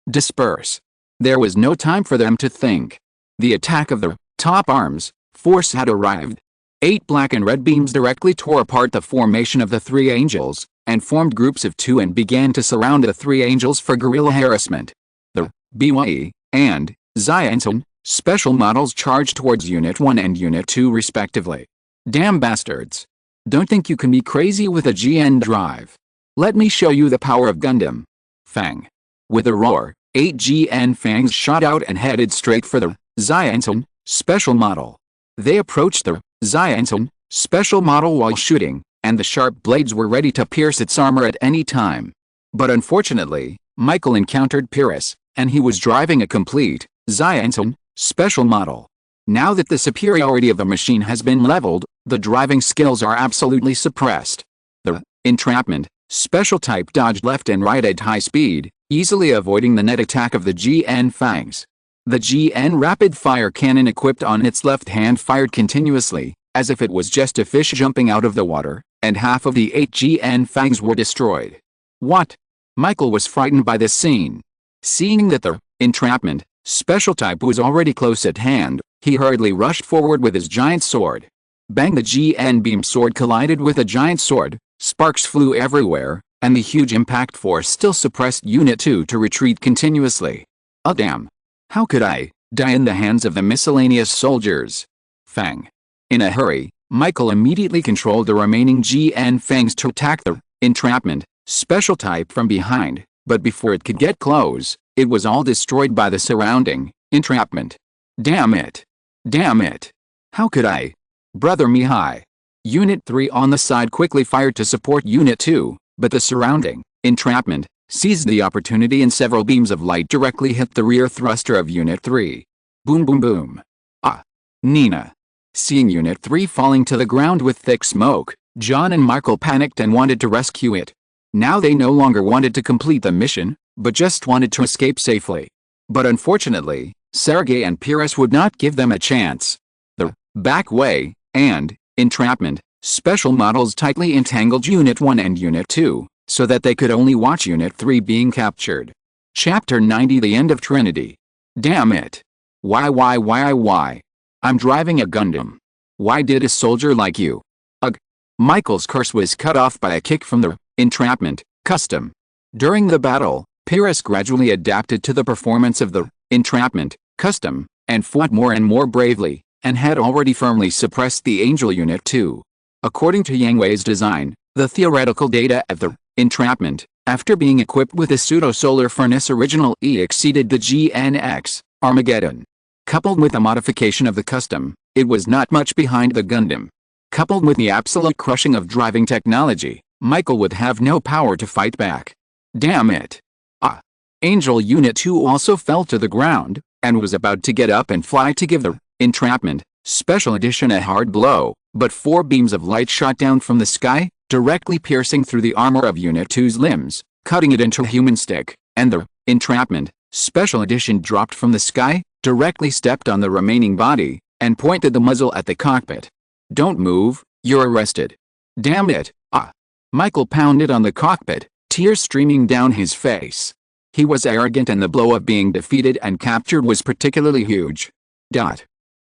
[SPEAKER 1] Disperse. There was no time for them to think. The attack of the top arms force had arrived. 8 black and red beams directly tore apart the formation of the 3 angels, and formed groups of 2 and began to surround the 3 angels for guerrilla harassment. The BYE and Xiansun special models charged towards Unit 1 and Unit 2 respectively. Damn bastards. Don't think you can be crazy with a GN drive. Let me show you the power of Gundam. Fang. With a roar, 8 GN fangs shot out and headed straight for the Xiansun special model. They approached the Xiansun special model while shooting, and the sharp blades were ready to pierce its armor at any time. But unfortunately, Michael encountered Pyrrhus, and he was driving a complete, Xianzhen, special model. Now that the superiority of the machine has been leveled, the driving skills are absolutely suppressed. The entrapment, special type dodged left and right at high speed, easily avoiding the net attack of the GN Fangs. The GN rapid-fire cannon equipped on its left hand fired continuously, as if it was just a fish jumping out of the water, and half of the 8 GN Fangs were destroyed. What? Michael was frightened by this scene. Seeing that the entrapment, special type was already close at hand, he hurriedly rushed forward with his giant sword. Bang! The GN beam sword collided with a giant sword, sparks flew everywhere, and the huge impact force still suppressed Unit 2 to retreat continuously. Oh damn! How could I die in the hands of the miscellaneous soldiers? Fang. In a hurry, Michael immediately controlled the remaining GN Fangs to attack the entrapment, special type from behind, but before it could get close, it was all destroyed by the surrounding entrapment. Damn it! Damn it! How could I? Brother Mihai. Unit 3 on the side quickly fired to support Unit 2, but the surrounding entrapment seized the opportunity and several beams of light directly hit the rear thruster of Unit 3. Boom boom boom. Ah! Nina. Seeing Unit 3 falling to the ground with thick smoke, John and Michael panicked and wanted to rescue it. Now they no longer wanted to complete the mission, but just wanted to escape safely. But unfortunately, Sergei and Pyrrhus would not give them a chance. The back way and entrapment special models tightly entangled Unit 1 and Unit 2, so that they could only watch Unit 3 being captured. Chapter 90 The End of Trinity. Damn it! Why? I'm driving a Gundam. Why did a soldier like you? Ugh! Michael's curse was cut off by a kick from the entrapment custom. During the battle, Pyrrhus gradually adapted to the performance of the entrapment custom, and fought more and more bravely, and had already firmly suppressed the Angel Unit 2. According to Yang Hui's design, the theoretical data of the entrapment, after being equipped with a pseudo-solar furnace original E exceeded the GNX Armageddon. Coupled with the modification of the custom, it was not much behind the Gundam. Coupled with the absolute crushing of driving technology, Michael would have no power to fight back. Damn it! Ah! Angel Unit 2 also fell to the ground, and was about to get up and fly to give the entrapment special edition a hard blow, but 4 beams of light shot down from the sky, directly piercing through the armor of Unit 2's limbs, cutting it into a human stick, and the entrapment special edition dropped from the sky, directly stepped on the remaining body, and pointed the muzzle at the cockpit. Don't move, you're arrested. Damn it! Ah! Michael pounded on the cockpit, tears streaming down his face. He was arrogant and the blow of being defeated and captured was particularly huge.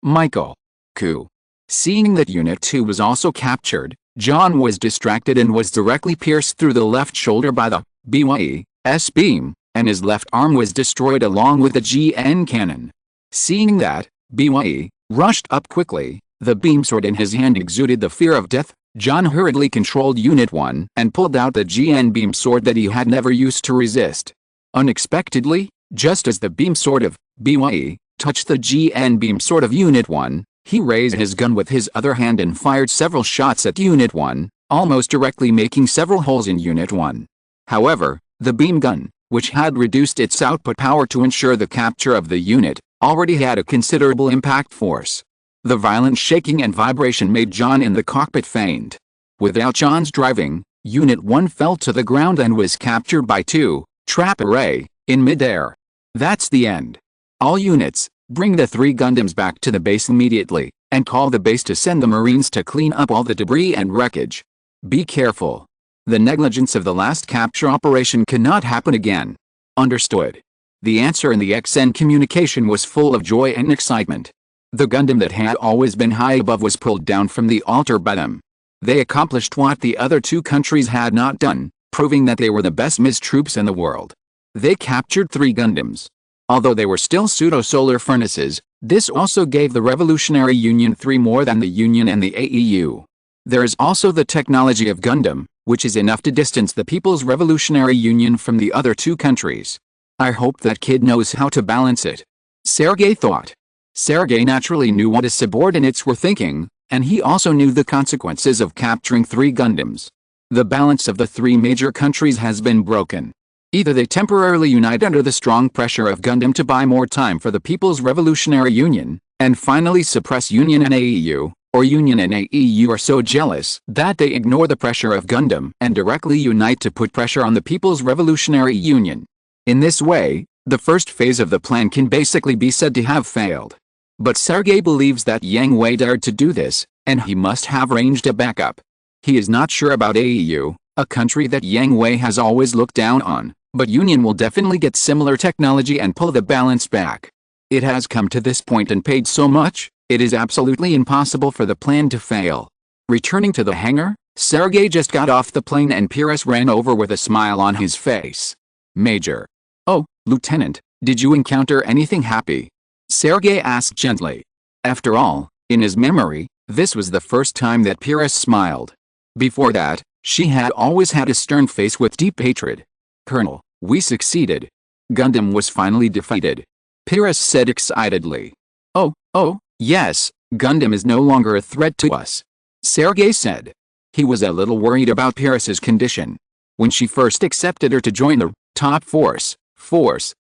[SPEAKER 1] Michael. Coup. Seeing that Unit 2 was also captured, John was distracted and was directly pierced through the left shoulder by the BYE-S beam, and his left arm was destroyed along with the GN cannon. Seeing that, BYE rushed up quickly, the beam sword in his hand exuded the fear of death. John hurriedly controlled Unit 1 and pulled out the GN beam sword that he had never used to resist. Unexpectedly, just as the beam sword of BYE touched the GN beam sword of Unit 1, he raised his gun with his other hand and fired several shots at Unit 1, almost directly making several holes in Unit 1. However, the beam gun, which had reduced its output power to ensure the capture of the unit, already had a considerable impact force. The violent shaking and vibration made John in the cockpit faint. Without John's driving, Unit 1 fell to the ground and was captured by 2, trap array, in midair. That's the end. All units, bring the 3 Gundams back to the base immediately, and call the base to send the Marines to clean up all the debris and wreckage. Be careful. The negligence of the last capture operation cannot happen again. Understood. The answer in the XN communication was full of joy and excitement. The Gundam that had always been high above was pulled down from the altar by them. They accomplished what the other 2 countries had not done, proving that they were the best MIS troops in the world. They captured 3 Gundams. Although they were still pseudo-solar furnaces, this also gave the Revolutionary Union 3 more than the Union and the AEU. There is also the technology of Gundam, which is enough to distance the People's Revolutionary Union from the other 2 countries. I hope that kid knows how to balance it. Sergei thought. Sergei naturally knew what his subordinates were thinking, and he also knew the consequences of capturing 3 Gundams. The balance of the 3 major countries has been broken. Either they temporarily unite under the strong pressure of Gundam to buy more time for the People's Revolutionary Union, and finally suppress Union and AEU, or Union and AEU are so jealous that they ignore the pressure of Gundam and directly unite to put pressure on the People's Revolutionary Union. In this way, the first phase of the plan can basically be said to have failed. But Sergei believes that Yang Hui dared to do this, and he must have arranged a backup. He is not sure about AEU, a country that Yang Hui has always looked down on, but Union will definitely get similar technology and pull the balance back. It has come to this point and paid so much, it is absolutely impossible for the plan to fail. Returning to the hangar, Sergei just got off the plane and Pires ran over with a smile on his face. Major. Oh, Lieutenant, did you encounter anything happy? Sergei asked gently. After all, in his memory, this was the first time that Pires smiled. Before that, she had always had a stern face with deep hatred. Colonel, we succeeded. Gundam was finally defeated. Pires said excitedly. Oh, yes, Gundam is no longer a threat to us. Sergei said. He was a little worried about Pires's condition. When she first accepted her to join the top force,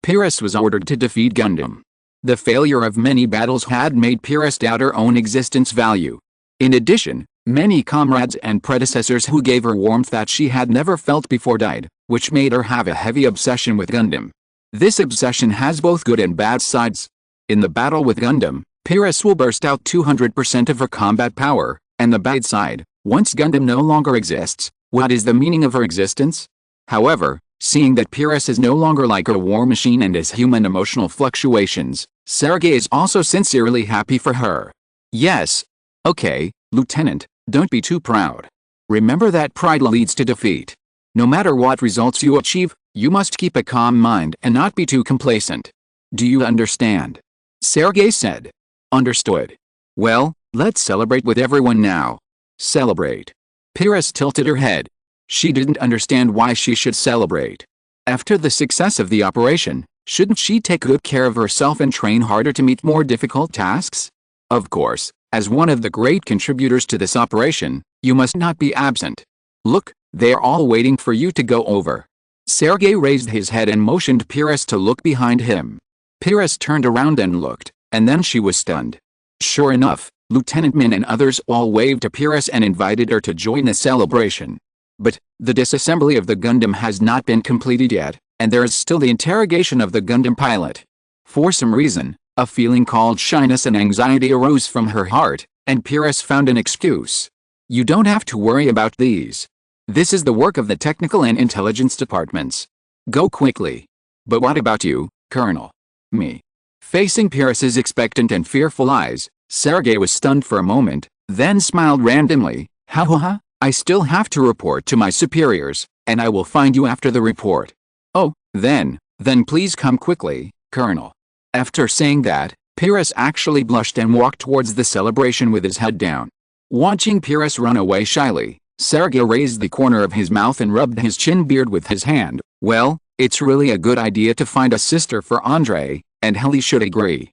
[SPEAKER 1] Pires was ordered to defeat Gundam. The failure of many battles had made Pires doubt her own existence value. In addition, many comrades and predecessors who gave her warmth that she had never felt before died, which made her have a heavy obsession with Gundam. This obsession has both good and bad sides. In the battle with Gundam, Pires will burst out 200% of her combat power, and the bad side, once Gundam no longer exists, what is the meaning of her existence? However, seeing that Pires is no longer like a war machine and has human emotional fluctuations, Sergei is also sincerely happy for her. Yes. Okay, Lieutenant, don't be too proud. Remember that pride leads to defeat. No matter what results you achieve, you must keep a calm mind and not be too complacent. Do you understand? Sergei said. Understood. Well, let's celebrate with everyone now. Celebrate. Pires tilted her head. She didn't understand why she should celebrate. After the success of the operation, shouldn't she take good care of herself and train harder to meet more difficult tasks? Of course, as one of the great contributors to this operation, you must not be absent. Look, they are all waiting for you to go over. Sergei raised his head and motioned Pires to look behind him. Pires turned around and looked, and then she was stunned. Sure enough, Lieutenant Min and others all waved to Pires and invited her to join the celebration. But, the disassembly of the Gundam has not been completed yet, and there is still the interrogation of the Gundam pilot. For some reason, a feeling called shyness and anxiety arose from her heart, and Pires found an excuse. You don't have to worry about these. This is the work of the technical and intelligence departments. Go quickly. But what about you, Colonel? Me. Facing Pires's expectant and fearful eyes, Sergei was stunned for a moment, then smiled randomly. Ha. I still have to report to my superiors, and I will find you after the report. Oh, then please come quickly, Colonel. After saying that, Pires actually blushed and walked towards the celebration with his head down. Watching Pires run away shyly, Sergei raised the corner of his mouth and rubbed his chin beard with his hand. Well, it's really a good idea to find a sister for Andre, and Heli should agree.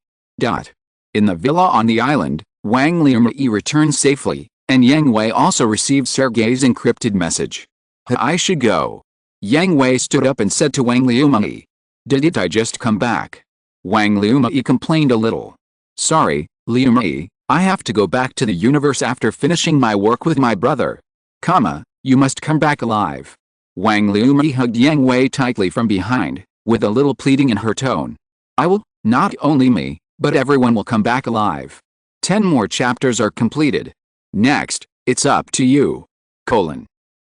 [SPEAKER 1] In the villa on the island, Wang Liumei returned safely, and Yang Hui also received Sergei's encrypted message. I should go. Yang Hui stood up and said to Wang Liumei. Didn't I just come back? Wang Liumei complained a little. Sorry, Liumei, I have to go back to the universe after finishing my work with my brother. You must come back alive. Wang Liumei hugged Yang Hui tightly from behind, with a little pleading in her tone. I will, not only me, but everyone will come back alive. 10 more chapters are completed. Next, it's up to you.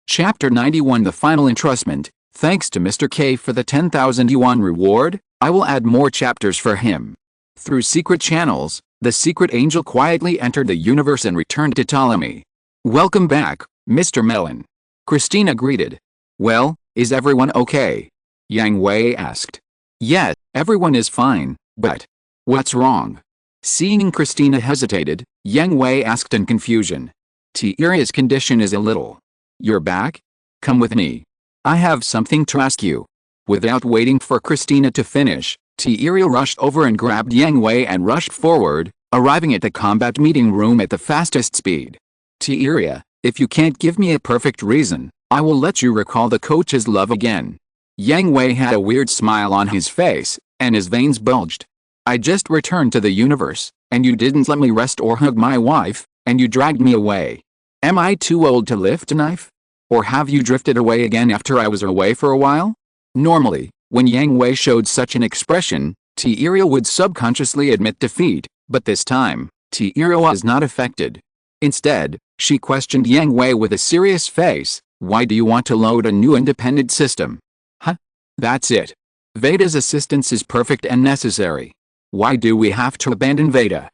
[SPEAKER 1] Chapter 91 The Final Entrustment. Thanks to Mr. K for the 10,000 yuan reward, I will add more chapters for him. Through secret channels, the secret angel quietly entered the universe and returned to Ptolemy. Welcome back, Mr. Melon. Christina greeted. Well, is everyone okay? Yang Hui asked. Yes, everyone is fine, but what's wrong? Seeing Christina hesitated, Yang Hui asked in confusion. Tieria's condition is a little. You're back? Come with me. I have something to ask you. Without waiting for Christina to finish, Tieria rushed over and grabbed Yang Hui and rushed forward, arriving at the combat meeting room at the fastest speed. Tieria, if you can't give me a perfect reason, I will let you recall the coach's love again. Yang Hui had a weird smile on his face, and his veins bulged. I just returned to the universe, and you didn't let me rest or hug my wife, and you dragged me away. Am I too old to lift a knife? Or have you drifted away again after I was away for a while? Normally, when Yang Hui showed such an expression, Tierra would subconsciously admit defeat, but this time, Tierra was not affected. Instead, she questioned Yang Hui with a serious face. Why do you want to load a new independent system? Huh? That's it. Veda's assistance is perfect and necessary. Why do we have to abandon Veda?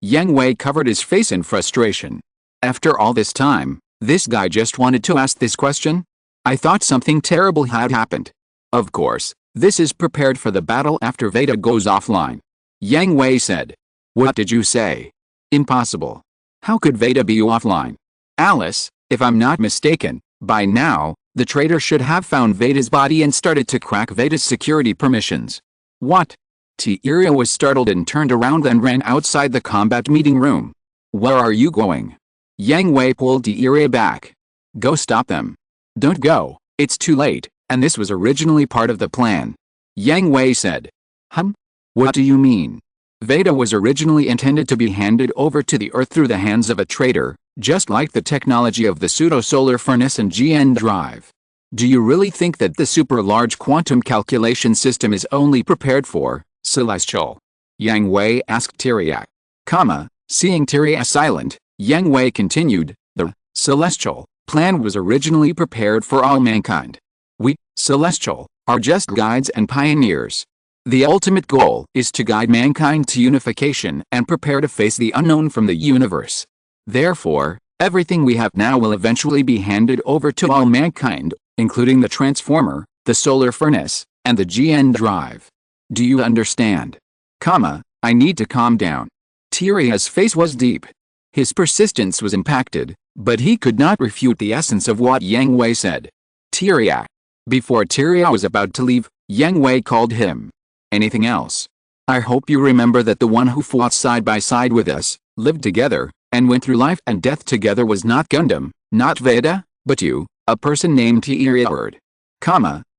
[SPEAKER 1] Yang Hui covered his face in frustration. After all this time, this guy just wanted to ask this question? I thought something terrible had happened. Of course, this is prepared for the battle after Veda goes offline. Yang Hui said. What did you say? Impossible. How could Veda be offline? Alice, if I'm not mistaken, by now, the traitor should have found Veda's body and started to crack Veda's security permissions. What? Tierra was startled and turned around and ran outside the combat meeting room. Where are you going? Yang Hui pulled Tierra back. Go stop them. Don't go, it's too late, and this was originally part of the plan. Yang Hui said. What do you mean? Veda was originally intended to be handed over to the Earth through the hands of a traitor, just like the technology of the pseudo-solar furnace and GN drive. Do you really think that the super-large quantum calculation system is only prepared for celestial? Yang Hui asked Tierra. Seeing Tierra silent, Yang Hui continued, the celestial plan was originally prepared for all mankind. We, celestial, are just guides and pioneers. The ultimate goal is to guide mankind to unification and prepare to face the unknown from the universe. Therefore, everything we have now will eventually be handed over to all mankind, including the transformer, the solar furnace, and the GN drive. Do you understand? I need to calm down. Tierra's face was deep. His persistence was impacted, but he could not refute the essence of what Yang Hui said. Tierra. Before Tierra was about to leave, Yang Hui called him. Anything else? I hope you remember that the one who fought side by side with us, lived together, and went through life and death together was not Gundam, not Veda, but you, a person named Tierra.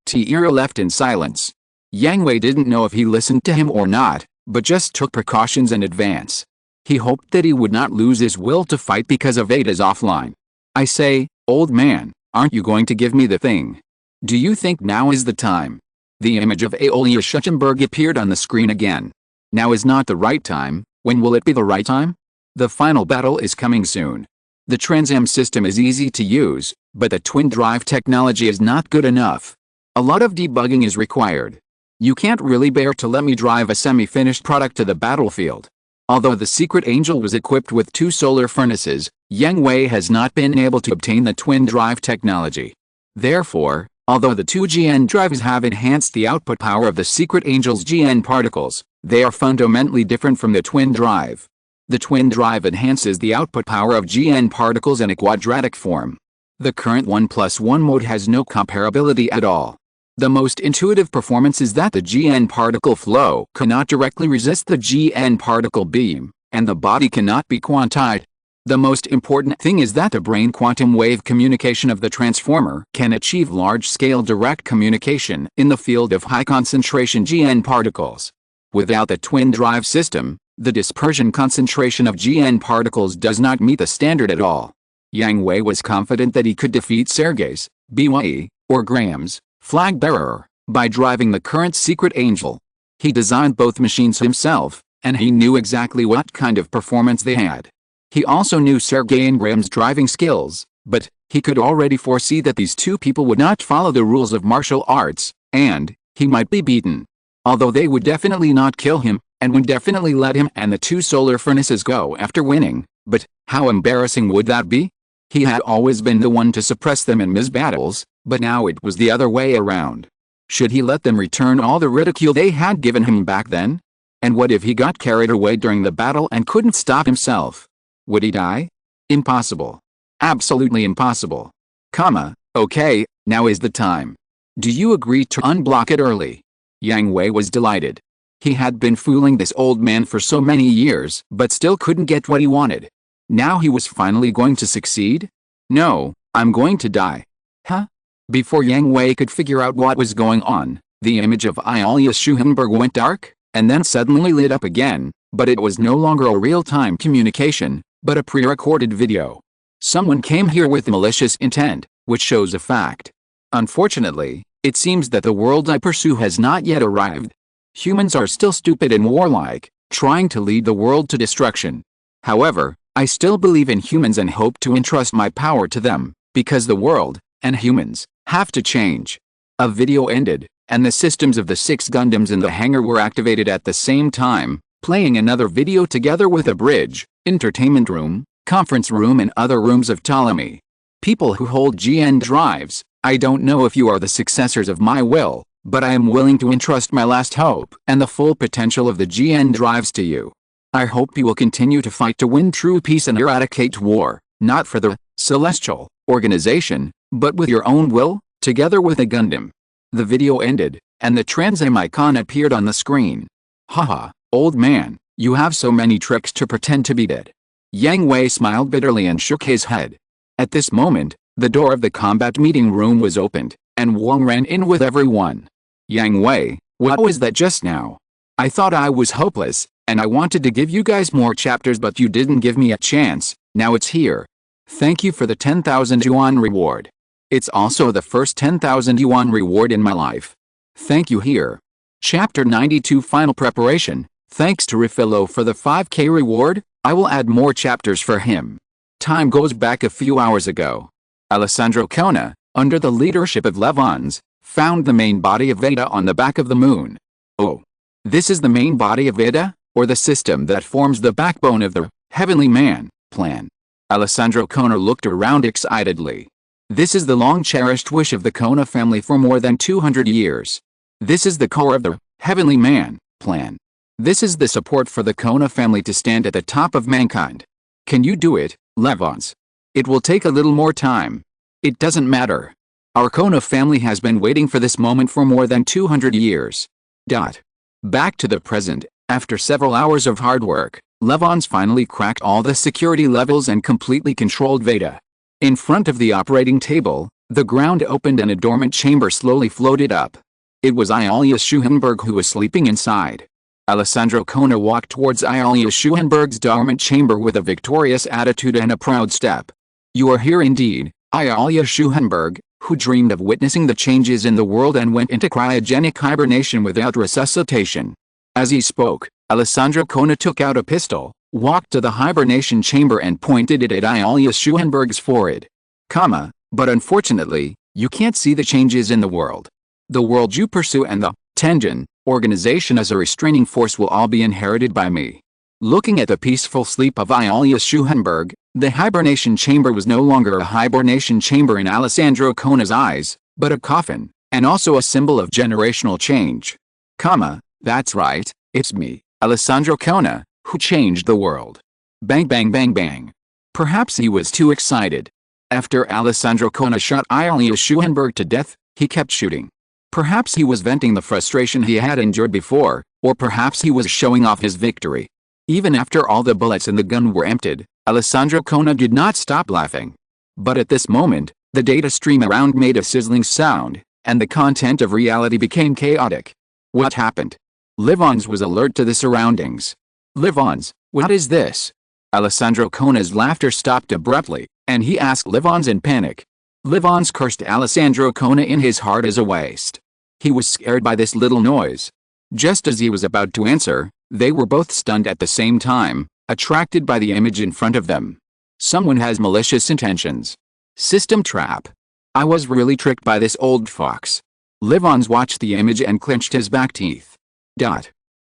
[SPEAKER 1] Tierra left in silence. Yang Hui didn't know if he listened to him or not, but just took precautions in advance. He hoped that he would not lose his will to fight because of Veda's offline. I say, old man, aren't you going to give me the thing? Do you think now is the time? The image of Aeolia Schuchenberg appeared on the screen again. Now is not the right time. When will it be the right time? The final battle is coming soon. The Transam system is easy to use, but the twin drive technology is not good enough. A lot of debugging is required. You can't really bear to let me drive a semi-finished product to the battlefield. Although the Secret Angel was equipped with 2 solar furnaces, Yang Hui has not been able to obtain the twin drive technology. Therefore, although the 2 GN drives have enhanced the output power of the Secret Angel's GN particles, they are fundamentally different from the twin drive. The twin drive enhances the output power of GN particles in a quadratic form. The current 1+1 mode has no comparability at all. The most intuitive performance is that the GN particle flow cannot directly resist the GN particle beam, and the body cannot be quantized. The most important thing is that the brain quantum wave communication of the transformer can achieve large-scale direct communication in the field of high-concentration GN particles. Without the twin drive system, the dispersion concentration of GN particles does not meet the standard at all. Yang Hui was confident that he could defeat Sergei's, BYE, or Graham's, flag bearer, by driving the current Secret Angel. He designed both machines himself, and he knew exactly what kind of performance they had. He also knew Sergei and Graham's driving skills, but he could already foresee that these 2 people would not follow the rules of martial arts, and he might be beaten. Although they would definitely not kill him, and would definitely let him and the 2 solar furnaces go after winning, but how embarrassing would that be? He had always been the one to suppress them in his battles, but now it was the other way around. Should he let them return all the ridicule they had given him back then? And what if he got carried away during the battle and couldn't stop himself? Would he die? Impossible. Absolutely impossible. Okay, now is the time. Do you agree to unblock it early? Yang Hui was delighted. He had been fooling this old man for so many years but still couldn't get what he wanted. Now he was finally going to succeed? No, I'm going to die. Huh? Before Yang Hui could figure out what was going on, the image of Alia Schuhenberg went dark, and then suddenly lit up again, but it was no longer a real-time communication, but a pre-recorded video. Someone came here with malicious intent, which shows a fact. Unfortunately, it seems that the world I pursue has not yet arrived. Humans are still stupid and warlike, trying to lead the world to destruction. However, I still believe in humans and hope to entrust my power to them, because the world, and humans, have to change. A video ended, and the systems of the 6 Gundams in the hangar were activated at the same time, playing another video together with a bridge, entertainment room, conference room and other rooms of Ptolemy. People who hold GN drives, I don't know if you are the successors of my will, but I am willing to entrust my last hope and the full potential of the GN drives to you. I hope you will continue to fight to win true peace and eradicate war, not for the celestial organization, but with your own will, together with a Gundam. The video ended, and the Transam icon appeared on the screen. Haha, old man, you have so many tricks to pretend to be dead. Yang Hui smiled bitterly and shook his head. At this moment, the door of the combat meeting room was opened, and Wang ran in with everyone. Yang Hui, what was that just now? I thought I was hopeless, and I wanted to give you guys more chapters but you didn't give me a chance, now it's here. Thank you for the 10,000 yuan reward. It's also the first 10,000 yuan reward in my life. Thank you here. Chapter 92 Final Preparation. Thanks to Rifilo for the 5k reward, I will add more chapters for him. Time goes back a few hours ago. Alessandro Kona, under the leadership of Levons, found the main body of Veda on the back of the moon. Oh. This is the main body of Veda, or the system that forms the backbone of the Heavenly Man plan. Alessandro Kona looked around excitedly. This is the long-cherished wish of the Kona family for more than 200 years. This is the core of the Heavenly Man plan. This is the support for the Kona family to stand at the top of mankind. Can you do it, Levons? It will take a little more time. It doesn't matter. Our Kona family has been waiting for this moment for more than 200 years. Back to the present, after several hours of hard work, Levons finally cracked all the security levels and completely controlled Veda. In front of the operating table, the ground opened and a dormant chamber slowly floated up. It was Alia Schuhenberg who was sleeping inside. Alessandro Kona walked towards Alia Schuhenberg's dormant chamber with a victorious attitude and a proud step. You are here indeed, Alia Schuhenberg, who dreamed of witnessing the changes in the world and went into cryogenic hibernation without resuscitation. As he spoke, Alessandro Kona took out a pistol, walked to the hibernation chamber and pointed it at Alia Schuhenberg's forehead. But unfortunately, you can't see the changes in the world. The world you pursue and the Tenjin organization as a restraining force will all be inherited by me. Looking at the peaceful sleep of Alia Schuhenberg, the hibernation chamber was no longer a hibernation chamber in Alessandro Kona's eyes, but a coffin, and also a symbol of generational change. That's right, it's me, Alessandro Kona, who changed the world. Bang bang bang bang. Perhaps he was too excited. After Alessandro Kona shot Alia Schuhenberg to death, he kept shooting. Perhaps he was venting the frustration he had endured before, or perhaps he was showing off his victory. Even after all the bullets in the gun were emptied, Alessandro Kona did not stop laughing. But at this moment, the data stream around made a sizzling sound, and the content of reality became chaotic. What happened? Levons was alert to the surroundings. Levons, what is this? Alessandro Kona's laughter stopped abruptly, and he asked Levons in panic. Levons cursed Alessandro Kona in his heart as a waste. He was scared by this little noise. Just as he was about to answer, they were both stunned at the same time, attracted by the image in front of them. Someone has malicious intentions. System trap. I was really tricked by this old fox. Levons watched the image and clenched his back teeth.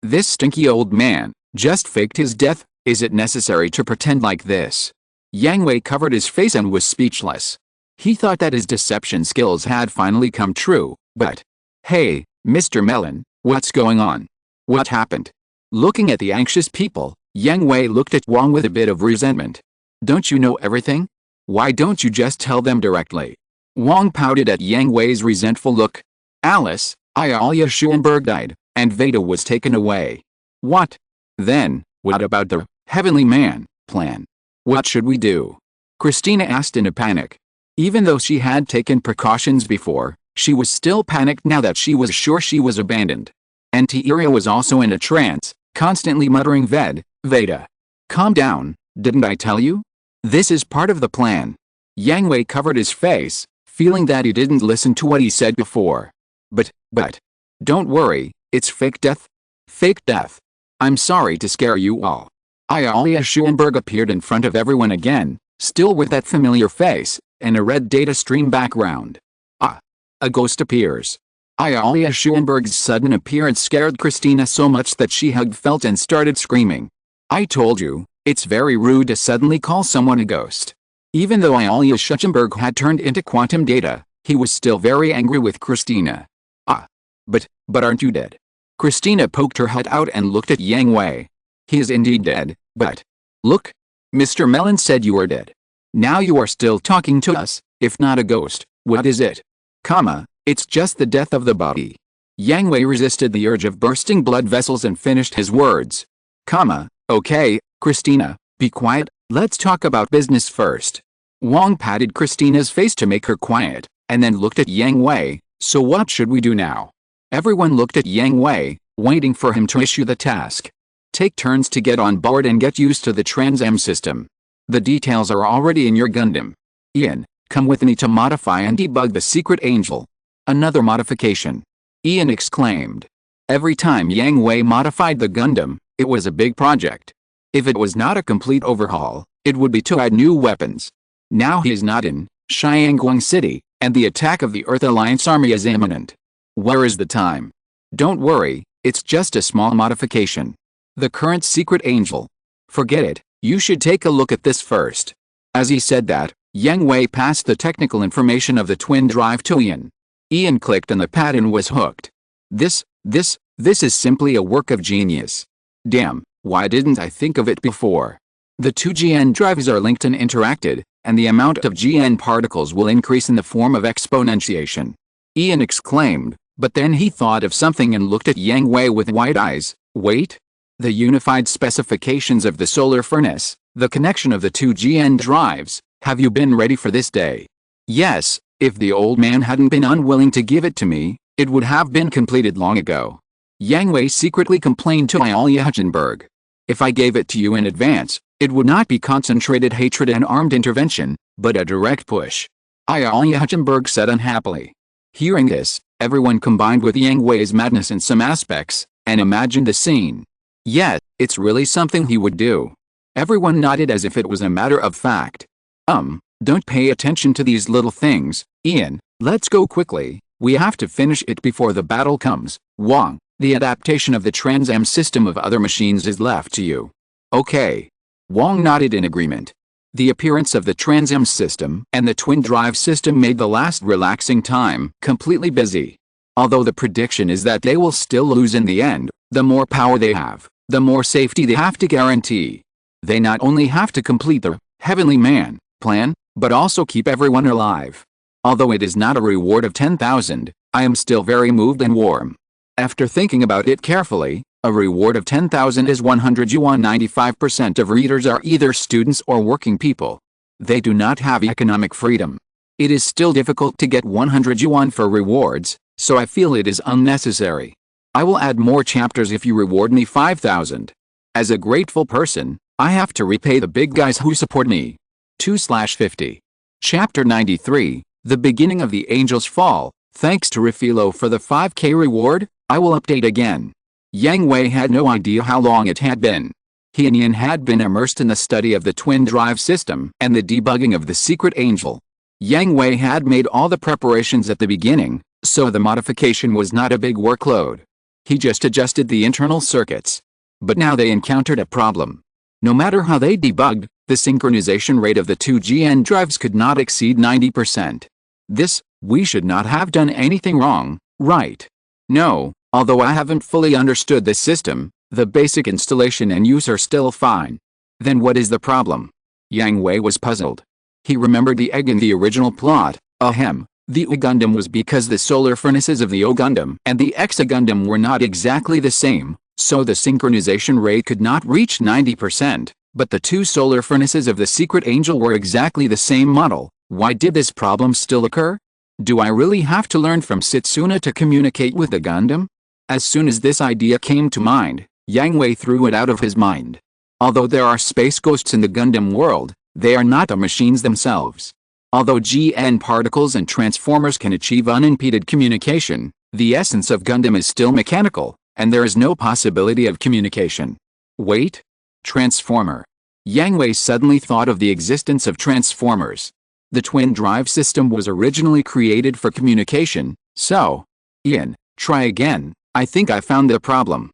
[SPEAKER 1] This stinky old man just faked his death. Is it necessary to pretend like this? Yang Hui covered his face and was speechless. He thought that his deception skills had finally come true, but... Hey, Mr. Melon, what's going on? What happened? Looking at the anxious people, Yang Hui looked at Wang with a bit of resentment. Don't you know everything? Why don't you just tell them directly? Wang pouted at Yang Hui's resentful look. Alice, Alia Schuhenberg died, and Veda was taken away. What? Then, what about the Heavenly Man plan? What should we do? Christina asked in a panic. Even though she had taken precautions before, she was still panicked now that she was sure she was abandoned. And Tieria was also in a trance, constantly muttering Veda. Calm down, didn't I tell you? This is part of the plan. Yang Hui covered his face, feeling that he didn't listen to what he said before. But, don't worry, it's fake death. Fake death. I'm sorry to scare you all. Alia Schulenberg appeared in front of everyone again, still with that familiar face, and a red data stream background. A ghost appears. Alia Schulenberg's sudden appearance scared Christina so much that she felt and started screaming. I told you, it's very rude to suddenly call someone a ghost. Even though Alia Schulenberg had turned into quantum data, he was still very angry with Christina. But aren't you dead? Christina poked her head out and looked at Yang Hui. He is indeed dead, but... Look! Mr. Melon said you are dead. Now you are still talking to us, if not a ghost, what is it? It's just the death of the body. Yang Hui resisted the urge of bursting blood vessels and finished his words. Okay, Christina, be quiet, let's talk about business first. Wang patted Christina's face to make her quiet, and then looked at Yang Hui. So what should we do now? Everyone looked at Yang Hui, waiting for him to issue the task. Take turns to get on board and get used to the Trans-M system. The details are already in your Gundam. Ian, come with me to modify and debug the secret angel. Another modification. Ian exclaimed. Every time Yang Hui modified the Gundam, it was a big project. If it was not a complete overhaul, it would be to add new weapons. Now he is not in Xiangguang City, and the attack of the Earth Alliance army is imminent. Where is the time? Don't worry, it's just a small modification. The current secret angel. Forget it, you should take a look at this first. As he said that, Yang Hui passed the technical information of the twin drive to Ian. Ian clicked and the pad and was hooked. This is simply a work of genius. Damn, why didn't I think of it before? The two GN drives are linked and interacted, and the amount of GN particles will increase in the form of exponentiation. Ian exclaimed, but then he thought of something and looked at Yang Hui with wide eyes. Wait? The unified specifications of the solar furnace, the connection of the two GN drives, have you been ready for this day? Yes, if the old man hadn't been unwilling to give it to me, it would have been completed long ago. Yang Hui secretly complained to Alia Schulenberg. If I gave it to you in advance, it would not be concentrated hatred and armed intervention, but a direct push. Alia Schulenberg said unhappily. Hearing this, everyone combined with Yang Hui's madness in some aspects, and imagined the scene. Yes, it's really something he would do. Everyone nodded as if it was a matter of fact. Don't pay attention to these little things, Ian, let's go quickly, we have to finish it before the battle comes. Wang, the adaptation of the Trans-M system of other machines is left to you. Okay. Wang nodded in agreement. The appearance of the Trans-M system and the twin drive system made the last relaxing time completely busy. Although the prediction is that they will still lose in the end, the more power they have, the more safety they have to guarantee. They not only have to complete the Heavenly Man plan, but also keep everyone alive. Although it is not a reward of 10,000, I am still very moved and warm. After thinking about it carefully, a reward of 10,000 is 100 yuan. 95% of readers are either students or working people. They do not have economic freedom. It is still difficult to get 100 yuan for rewards, so I feel it is unnecessary. I will add more chapters if you reward me 5,000. As a grateful person, I have to repay the big guys who support me. 2/50. Chapter 93, The Beginning of the Angel's Fall. Thanks to Rafilo for the 5k reward, I will update again. Yang Hui had no idea how long it had been. He and Ian had been immersed in the study of the twin drive system and the debugging of the secret angel. Yang Hui had made all the preparations at the beginning, so the modification was not a big workload. He just adjusted the internal circuits. But now they encountered a problem. No matter how they debugged, the synchronization rate of the two GN drives could not exceed 90%. We should not have done anything wrong, right? No, although I haven't fully understood the system, the basic installation and use are still fine. Then what is the problem? Yang Hui was puzzled. He remembered the egg in the original plot. The O-Gundam was because the solar furnaces of the O-Gundam and the Exa-Gundam were not exactly the same, so the synchronization rate could not reach 90%, but the two solar furnaces of the secret angel were exactly the same model, Why did this problem still occur? Do I really have to learn from Setsuna to communicate with the Gundam? As soon as this idea came to mind, Yang Hui threw it out of his mind. Although there are space ghosts in the Gundam world, they are not the machines themselves. Although GN particles and transformers can achieve unimpeded communication, the essence of Gundam is still mechanical, and there is no possibility of communication. Wait? Transformer. Yang Hui suddenly thought of the existence of transformers. The twin drive system was originally created for communication, so... Ian, try again. I think I found the problem.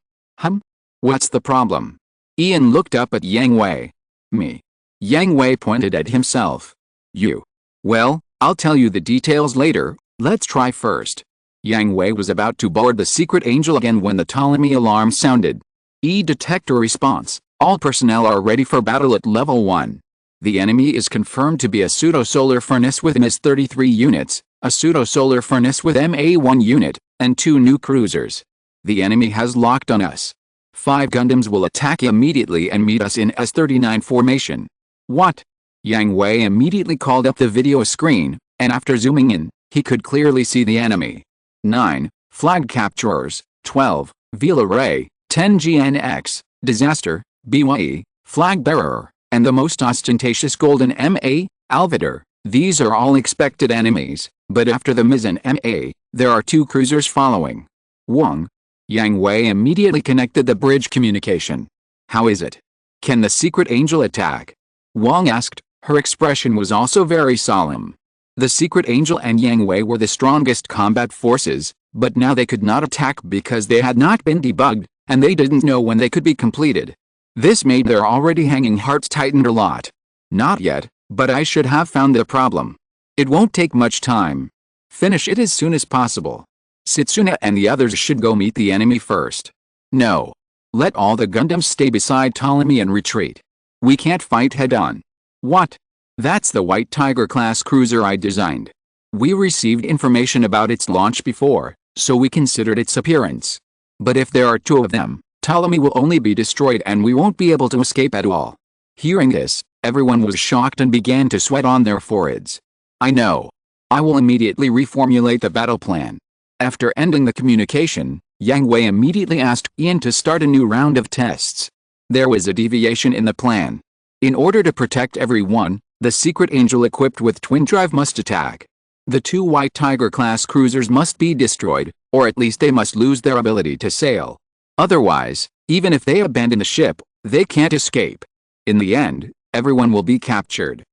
[SPEAKER 1] What's the problem? Ian looked up at Yang Hui. Me. Yang Hui pointed at himself. You. Well, I'll tell you the details later, let's try first. Yang Hui was about to board the Secret Angel again when the Ptolemy alarm sounded. E-detector response. All personnel are ready for battle at level 1. The enemy is confirmed to be a pseudo-solar furnace with MS-33 units, a pseudo-solar furnace with MA-1 unit, and 2 new cruisers. The enemy has locked on us. 5 Gundams will attack immediately and meet us in S-39 formation. What? Yang Hui immediately called up the video screen, and after zooming in, he could clearly see the enemy. 9. Flag capturers, 12. Vela Ray, 10 GNX, Disaster, BYE, Flag bearer, and the most ostentatious golden MA, Alvator. These are all expected enemies, but after the Miz and MA, there are 2 cruisers following. Wong. Yang Hui immediately connected the bridge communication. How is it? Can the Secret Angel attack? Wong asked. Her expression was also very solemn. The Secret Angel and Yang Hui were the strongest combat forces, but now they could not attack because they had not been debugged, and they didn't know when they could be completed. This made their already hanging hearts tighten a lot. Not yet, but I should have found the problem. It won't take much time. Finish it as soon as possible. Setsuna and the others should go meet the enemy first. No. Let all the Gundams stay beside Ptolemy and retreat. We can't fight head-on. What? That's the White Tiger class cruiser I designed. We received information about its launch before, so we considered its appearance. But if there are 2 of them, Ptolemy will only be destroyed and we won't be able to escape at all. Hearing this, everyone was shocked and began to sweat on their foreheads. I know. I will immediately reformulate the battle plan. After ending the communication, Yang Hui immediately asked Ian to start a new round of tests. There was a deviation in the plan. In order to protect everyone, the Secret Angel equipped with twin drive must attack. The 2 White Tiger class cruisers must be destroyed, or at least they must lose their ability to sail. Otherwise, even if they abandon the ship, they can't escape. In the end, everyone will be captured.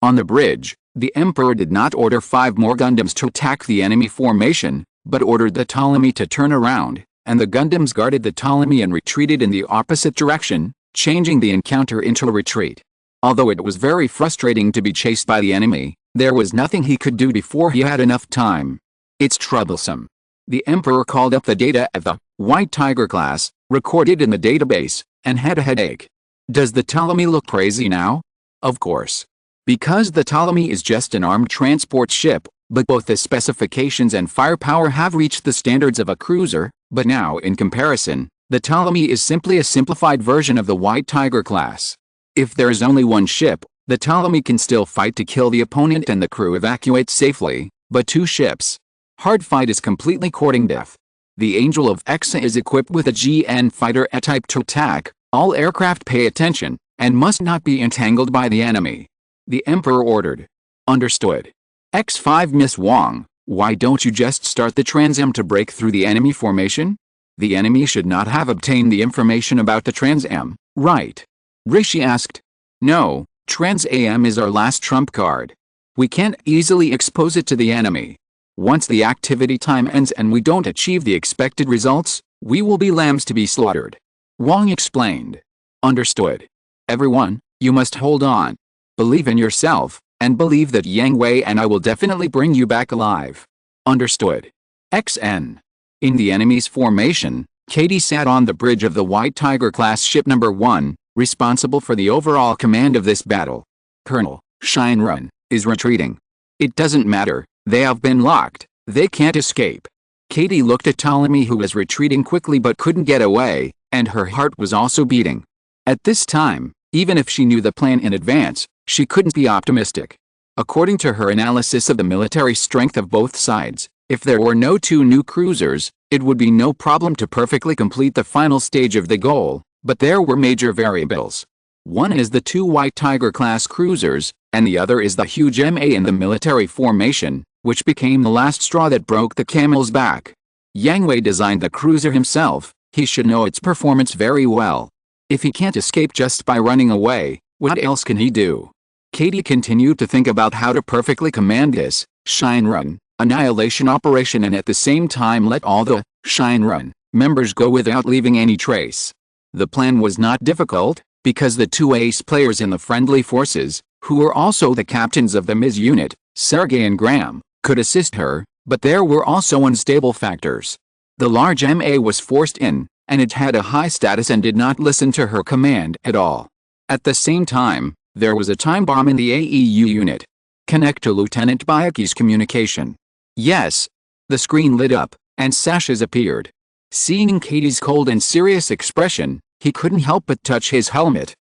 [SPEAKER 1] On the bridge, the Emperor did not order 5 more Gundams to attack the enemy formation, but ordered the Ptolemy to turn around, and the Gundams guarded the Ptolemy and retreated in the opposite direction, changing the encounter into a retreat. Although it was very frustrating to be chased by the enemy, there was nothing he could do before he had enough time. It's troublesome. The Emperor called up the data of the White Tiger class, recorded in the database, and had a headache. Does the Ptolemy look crazy now? Of course. Because the Ptolemy is just an armed transport ship, but both the specifications and firepower have reached the standards of a cruiser, but now in comparison, the Ptolemy is simply a simplified version of the White Tiger class. If there is only 1 ship, the Ptolemy can still fight to kill the opponent and the crew evacuate safely, but 2 ships. Hard fight is completely courting death. The Angel of Exa is equipped with a GN fighter type to attack. All aircraft pay attention, and must not be entangled by the enemy. The Emperor ordered. Understood. X5 Miss Wong, why don't you just start the Trans-Am to break through the enemy formation? The enemy should not have obtained the information about the Trans-Am, right? Rishi asked. No, Trans-Am is our last trump card. We can't easily expose it to the enemy. Once the activity time ends and we don't achieve the expected results, we will be lambs to be slaughtered. Wong explained. Understood. Everyone, you must hold on. Believe in yourself, and believe that Yang Hui and I will definitely bring you back alive. Understood. XN. In the enemy's formation, Katie sat on the bridge of the White Tiger class ship number 1, responsible for the overall command of this battle. Colonel Shinrun is retreating. It doesn't matter, they have been locked, they can't escape. Katie looked at Ptolemy, who was retreating quickly but couldn't get away, and her heart was also beating. At this time, even if she knew the plan in advance, she couldn't be optimistic. According to her analysis of the military strength of both sides, if there were no two new cruisers, it would be no problem to perfectly complete the final stage of the goal, but there were major variables. One is the two White Tiger-class cruisers, and the other is the huge MA in the military formation, which became the last straw that broke the camel's back. Yang Hui designed the cruiser himself, he should know its performance very well. If he can't escape just by running away, what else can he do? Katie continued to think about how to perfectly command this Shinrun annihilation operation and at the same time let all the Shinrun members go without leaving any trace. The plan was not difficult, because the two ace players in the friendly forces, who were also the captains of the Ms unit, Sergei and Graham, could assist her, but there were also unstable factors. The large MA was forced in, and it had a high status and did not listen to her command at all. At the same time, there was a time bomb in the AEU unit. Connect to Lieutenant Bayaki's communication. Yes. The screen lit up, and sashes appeared. Seeing Katie's cold and serious expression, he couldn't help but touch his helmet.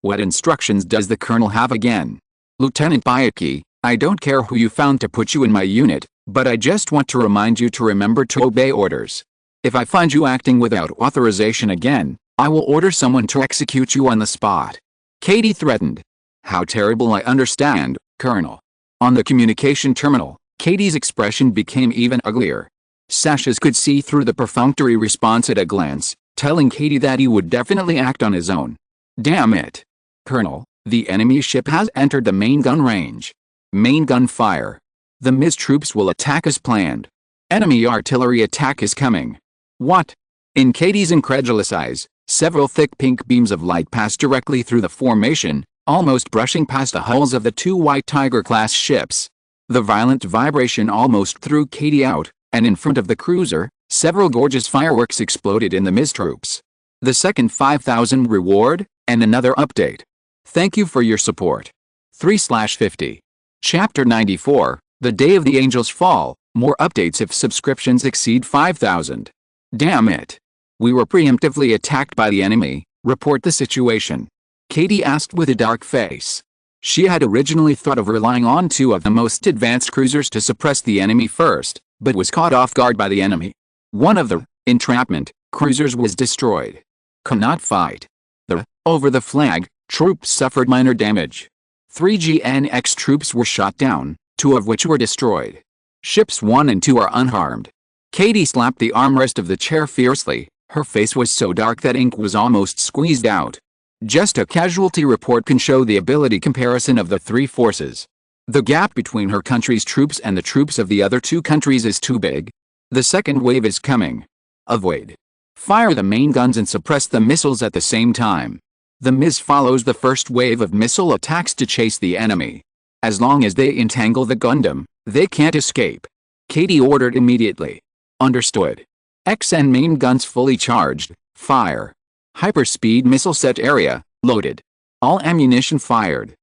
[SPEAKER 1] What instructions does the colonel have again? Lieutenant Bayaki, I don't care who you found to put you in my unit, but I just want to remind you to remember to obey orders. If I find you acting without authorization again, I will order someone to execute you on the spot. Katie threatened. How terrible, I understand, Colonel. On the communication terminal, Katie's expression became even uglier. Sashes could see through the perfunctory response at a glance, telling Katie that he would definitely act on his own. Damn it. Colonel, the enemy ship has entered the main gun range. Main gun fire. The Ms troops will attack as planned. Enemy artillery attack is coming. What? In Katie's incredulous eyes, several thick pink beams of light passed directly through the formation, almost brushing past the hulls of the two White Tiger-class ships. The violent vibration almost threw Katie out, and in front of the cruiser, several gorgeous fireworks exploded in the Ms troops. The second 5,000 reward, and another update. Thank you for your support. 3/50. Chapter 94, The Day of the Angels Fall, more updates if subscriptions exceed 5,000. Damn it. We were preemptively attacked by the enemy, report the situation. Katie asked with a dark face. She had originally thought of relying on two of the most advanced cruisers to suppress the enemy first, but was caught off guard by the enemy. One of the entrapment cruisers was destroyed. Could not fight. Over the flag, troops suffered minor damage. 3 GNX troops were shot down, 2 of which were destroyed. Ships 1 and 2 are unharmed. Katie slapped the armrest of the chair fiercely, her face was so dark that ink was almost squeezed out. Just a casualty report can show the ability comparison of the three forces. The gap between her country's troops and the troops of the other two countries is too big. The second wave is coming. Avoid. Fire the main guns and suppress the missiles at the same time. The Ms follows the first wave of missile attacks to chase the enemy. As long as they entangle the Gundam, they can't escape. Katie ordered immediately. Understood. XN main guns fully charged, fire. Hyperspeed missile set area, loaded. All ammunition fired.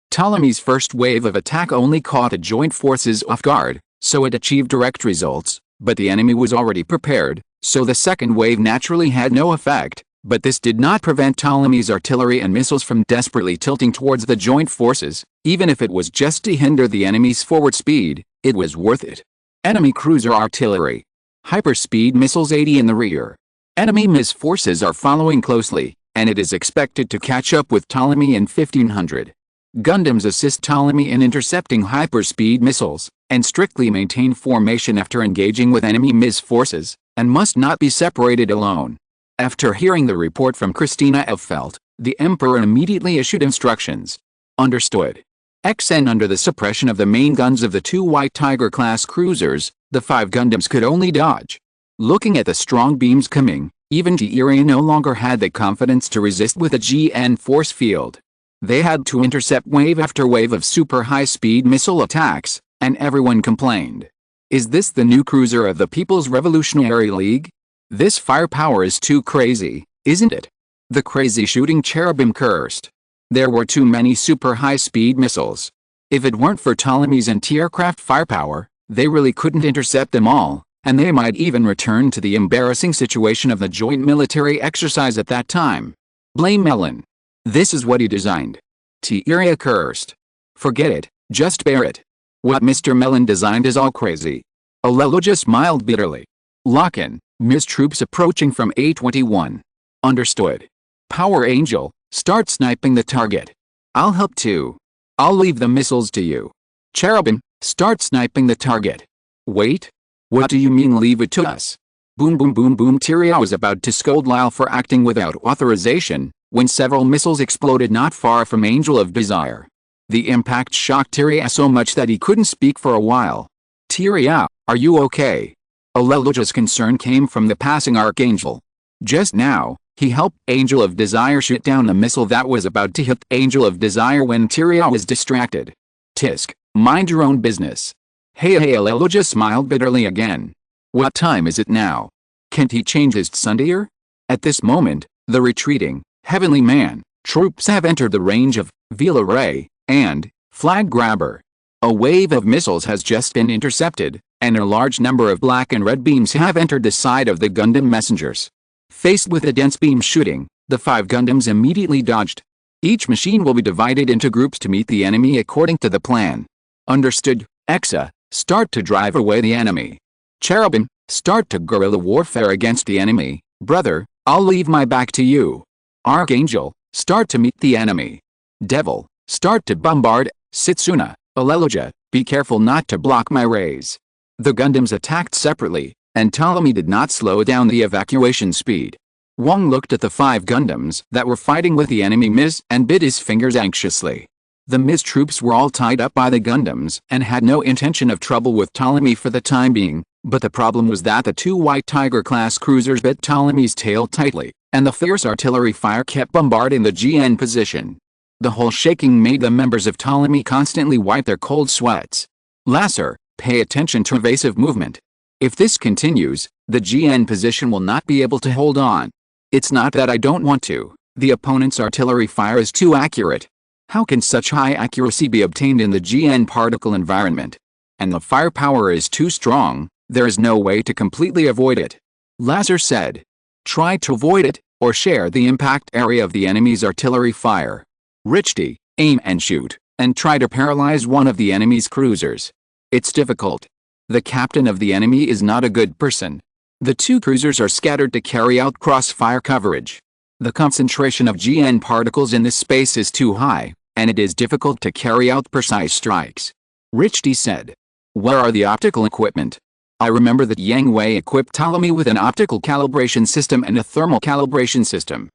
[SPEAKER 1] Ptolemy's first wave of attack only caught the joint forces off guard, so it achieved direct results, but the enemy was already prepared, so the second wave naturally had no effect, but this did not prevent Ptolemy's artillery and missiles from desperately tilting towards the joint forces. Even if it was just to hinder the enemy's forward speed, it was worth it. Enemy cruiser artillery. Hyperspeed missiles 80 in the rear. Enemy Ms forces are following closely, and it is expected to catch up with Ptolemy in 1500. Gundams assist Ptolemy in intercepting hyperspeed missiles, and strictly maintain formation after engaging with enemy Ms forces, and must not be separated alone. After hearing the report from Christina Elfelt, the Emperor immediately issued instructions. Understood. XN under the suppression of the main guns of the two White Tiger-class cruisers, the 5 Gundams could only dodge. Looking at the strong beams coming, even T-Area no longer had the confidence to resist with a GN force field. They had to intercept wave after wave of super high-speed missile attacks, and everyone complained. Is this the new cruiser of the People's Revolutionary League? This firepower is too crazy, isn't it? The crazy shooting cherubim cursed. There were too many super high-speed missiles. If it weren't for Ptolemy's anti-aircraft firepower, they really couldn't intercept them all, and they might even return to the embarrassing situation of the joint military exercise at that time. Blame Melon. This is what he designed. T-Area cursed. Forget it, just bear it. What Mr. Melon designed is all crazy. Aleluja smiled bitterly. Lock in, Ms. Troops approaching from A21. Understood. Power Angel, start sniping the target. I'll help too. I'll leave the missiles to you. Cherubim, start sniping the target. Wait? What do you mean leave it to us? Boom boom boom boom. Tyria was about to scold Lyle for acting without authorization, when several missiles exploded not far from Angel of Desire. The impact shocked Tyria so much that he couldn't speak for a while. Tyria, are you okay? Aleluja's concern came from the passing Archangel. Just now, he helped Angel of Desire shoot down a missile that was about to hit Angel of Desire when Tyria was distracted. Tisk, mind your own business. Hey Aleluja smiled bitterly again. What time is it now? Can't he change his sundial? At this moment, the retreating, Heavenly Man, troops have entered the range of Vela Ray and Flag Grabber. A wave of missiles has just been intercepted, and a large number of black and red beams have entered the side of the Gundam messengers. Faced with a dense beam shooting, the 5 Gundams immediately dodged. Each machine will be divided into groups to meet the enemy according to the plan. Understood. Exa, start to drive away the enemy. Cherubim, start to guerrilla warfare against the enemy. Brother, I'll leave my back to you. Archangel, start to meet the enemy. Devil, start to bombard. Setsuna, Aleluja, be careful not to block my rays. The Gundams attacked separately, and Ptolemy did not slow down the evacuation speed. Wong looked at the 5 Gundams that were fighting with the enemy Ms. and bit his fingers anxiously. The Ms. troops were all tied up by the Gundams and had no intention of trouble with Ptolemy for the time being, but the problem was that the 2 White Tiger-class cruisers bit Ptolemy's tail tightly, and the fierce artillery fire kept bombarding the GN position. The whole shaking made the members of Ptolemy constantly wipe their cold sweats. Lasser, pay attention to evasive movement. If this continues, the GN position will not be able to hold on. It's not that I don't want to, the opponent's artillery fire is too accurate. How can such high accuracy be obtained in the GN particle environment? And the firepower is too strong, there is no way to completely avoid it. Lasser said. Try to avoid it, or share the impact area of the enemy's artillery fire. Richty, aim and shoot, and try to paralyze one of the enemy's cruisers. It's difficult. The captain of the enemy is not a good person. The 2 cruisers are scattered to carry out crossfire coverage. The concentration of GN particles in this space is too high, and it is difficult to carry out precise strikes. Richty said. Where are the optical equipment? I remember that Yang Hui equipped Ptolemy with an optical calibration system and a thermal calibration system.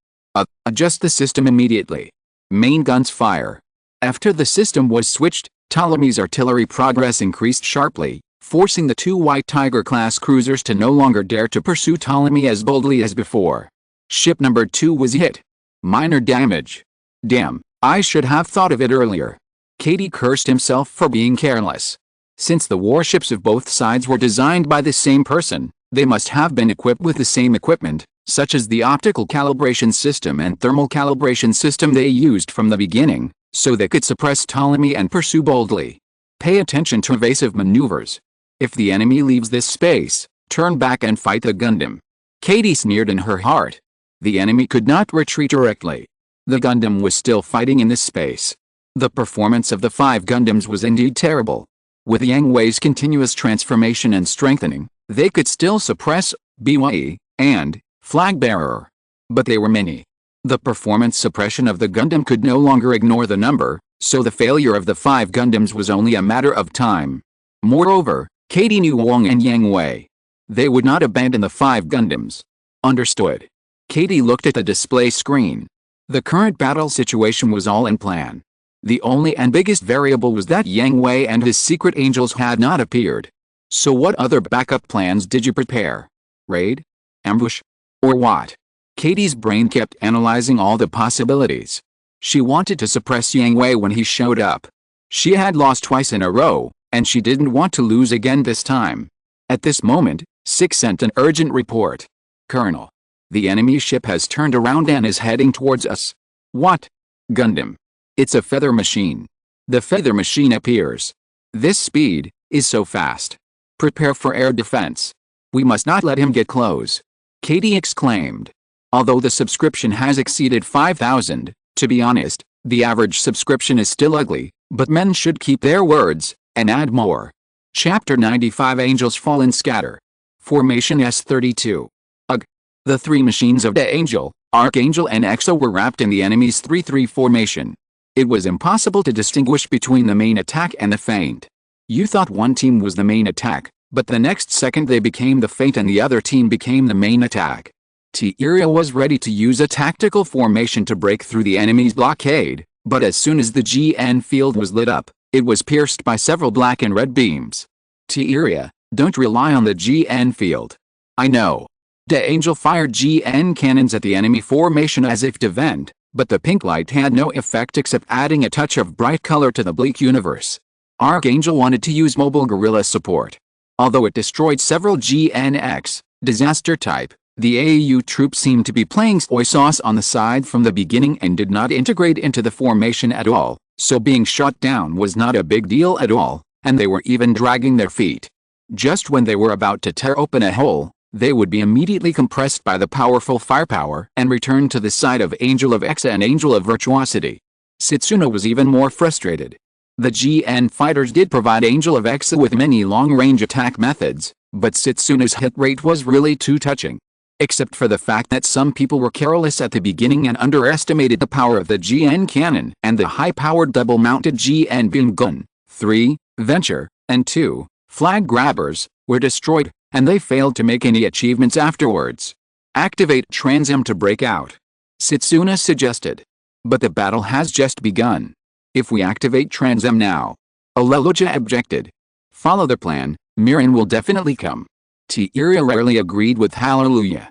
[SPEAKER 1] Adjust the system immediately. Main guns fire. After the system was switched, Ptolemy's artillery progress increased sharply, forcing the 2 White Tiger-class cruisers to no longer dare to pursue Ptolemy as boldly as before. Ship number 2 was hit. Minor damage. Damn, I should have thought of it earlier. Katie cursed himself for being careless. Since the warships of both sides were designed by the same person, they must have been equipped with the same equipment, such as the optical calibration system and thermal calibration system they used from the beginning, so they could suppress Ptolemy and pursue boldly. Pay attention to evasive maneuvers. If the enemy leaves this space, turn back and fight the Gundam. Katie sneered in her heart. The enemy could not retreat directly. The Gundam was still fighting in this space. The performance of the 5 Gundams was indeed terrible. With Yang Hui's continuous transformation and strengthening, they could still suppress BYE and Flag Bearer. But they were many. The performance suppression of the Gundam could no longer ignore the number, so the failure of the 5 Gundams was only a matter of time. Moreover, Katie knew Wong and Yang Hui. They would not abandon the 5 Gundams. Understood. Katie looked at the display screen. The current battle situation was all in plan. The only and biggest variable was that Yang Hui and his secret angels had not appeared. So what other backup plans did you prepare? Raid? Ambush? Or what? Katie's brain kept analyzing all the possibilities. She wanted to suppress Yang Hui when he showed up. She had lost twice in a row, and she didn't want to lose again this time. At this moment, 6 sent an urgent report. Colonel. The enemy ship has turned around and is heading towards us. What? Gundam. It's a feather machine. The feather machine appears. This speed is so fast. Prepare for air defense. We must not let him get close. Katie exclaimed. Although the subscription has exceeded 5,000, to be honest, the average subscription is still ugly, But men should keep their words, and add more. Chapter 95 Angels Fall and Scatter. Formation S32. Ugh. The three machines of the Angel, Archangel and Exo were wrapped in the enemy's 3-3 formation. It was impossible to distinguish between the main attack and the feint. You thought one team was the main attack, but the next second they became the feint and the other team became the main attack. T-Area was ready to use a tactical formation to break through the enemy's blockade, but as soon as the GN field was lit up, it was pierced by several black and red beams. T-Area, don't rely on the GN field. I know. The Angel fired GN cannons at the enemy formation as if to vent, but the pink light had no effect except adding a touch of bright color to the bleak universe. Archangel wanted to use mobile guerrilla support. Although it destroyed several GNX, disaster type, the AAU troops seemed to be playing soy sauce on the side from the beginning and did not integrate into the formation at all, so being shot down was not a big deal at all, and they were even dragging their feet. Just when they were about to tear open a hole, they would be immediately compressed by the powerful firepower and return to the side of Angel of Exa and Angel of Virtuosity. Setsuna was even more frustrated. The GN fighters did provide Angel of Exa with many long-range attack methods, but Setsuna's hit rate was really too touching. Except for the fact that some people were careless at the beginning and underestimated the power of the GN cannon and the high-powered double-mounted GN beam gun. 3. Venture, and 2. Flag grabbers, were destroyed, and they failed to make any achievements afterwards. Activate Transm to break out, Setsuna suggested. But the battle has just begun. If we activate Transm now, Alleluia objected. Follow the plan, Mirin will definitely come. T-Area rarely agreed with Hallelujah.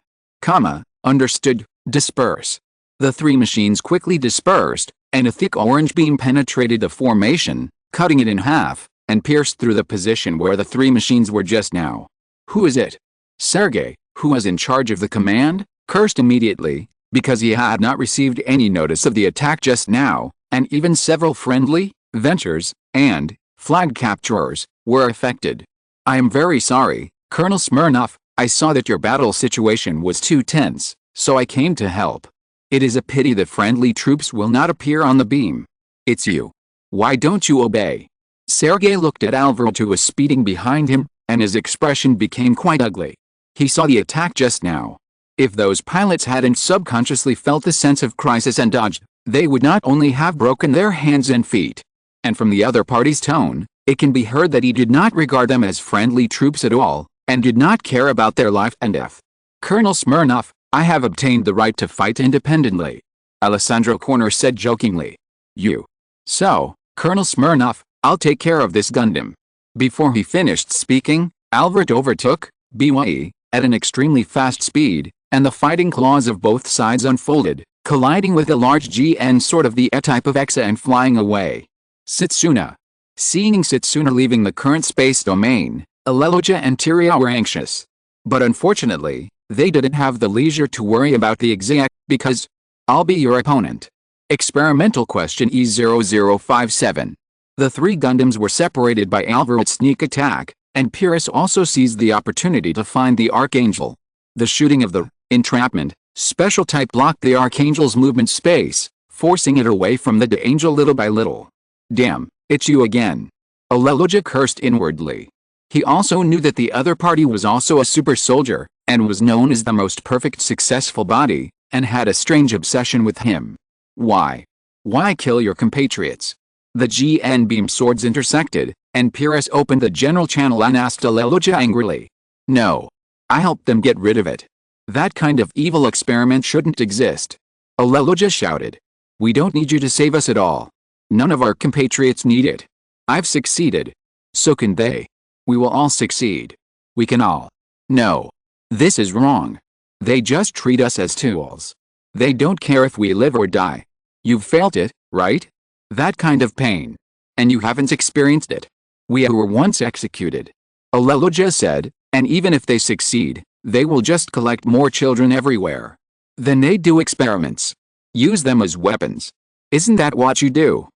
[SPEAKER 1] Understood, disperse. The three machines quickly dispersed, and a thick orange beam penetrated the formation, cutting it in half, and pierced through the position where the three machines were just now. Who is it? Sergei, who was in charge of the command, cursed immediately, because he had not received any notice of the attack just now, and even several friendly, ventures, and flag capturers, were affected. I am very sorry, Colonel Smirnov, I saw that your battle situation was too tense, so I came to help. It is a pity the friendly troops will not appear on the beam. It's you. Why don't you obey? Sergei looked at Alvaro, who was speeding behind him, and his expression became quite ugly. He saw the attack just now. If those pilots hadn't subconsciously felt the sense of crisis and dodged, they would not only have broken their hands and feet. And from the other party's tone, it can be heard that he did not regard them as friendly troops at all, and did not care about their life and death. Colonel Smirnov, I have obtained the right to fight independently, Alessandro Corner said jokingly. You. So, Colonel Smirnov, I'll take care of this Gundam. Before he finished speaking, Alvaro overtook BYE at an extremely fast speed, and the fighting claws of both sides unfolded, colliding with a large GN sort of the E-type of Exa and flying away. Setsuna. Seeing Setsuna leaving the current space domain, Alleluia and Tyria were anxious. But unfortunately, they didn't have the leisure to worry about the exact, because I'll be your opponent. Experimental question E0057. The three Gundams were separated by Alvaro's sneak attack, and Pyrrhus also seized the opportunity to find the Archangel. The shooting of the entrapment special type blocked the Archangel's movement space, forcing it away from the Angel little by little. Damn, it's you again. Alleluia cursed inwardly. He also knew that the other party was also a super soldier, and was known as the most perfect successful body, and had a strange obsession with him. Why? Why kill your compatriots? The GN beam swords intersected, and Pyrrhus opened the general channel and asked Alleluia angrily. No. I helped them get rid of it. That kind of evil experiment shouldn't exist. Alleluia shouted. We don't need you to save us at all. None of our compatriots need it. I've succeeded. So can they. We will all succeed. We can all. No. This is wrong. They just treat us as tools. They don't care if we live or die. You've felt it, right? That kind of pain. And you haven't experienced it. We were once executed. Alleluia said, and even if they succeed, they will just collect more children everywhere. Then they do experiments. Use them as weapons. Isn't that what you do?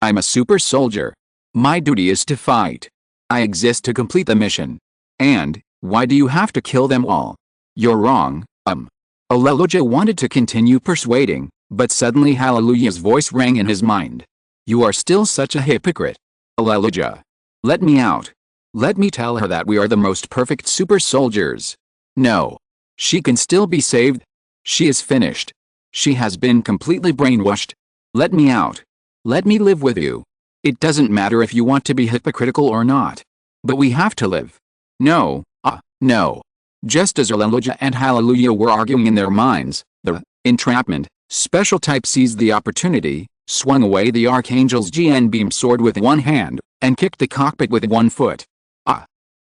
[SPEAKER 1] I'm a super soldier. My duty is to fight. I exist to complete the mission. And, why do you have to kill them all? You're wrong, Alleluia wanted to continue persuading, but suddenly Hallelujah's voice rang in his mind. You are still such a hypocrite. Alleluia. Let me out. Let me tell her that we are the most perfect super soldiers. No. She can still be saved. She is finished. She has been completely brainwashed. Let me out. Let me live with you. It doesn't matter if you want to be hypocritical or not. But we have to live. No, no. Just as Alleluia and Hallelujah were arguing in their minds, the entrapment special type seized the opportunity, swung away the Archangel's GN beam sword with one hand, and kicked the cockpit with one foot.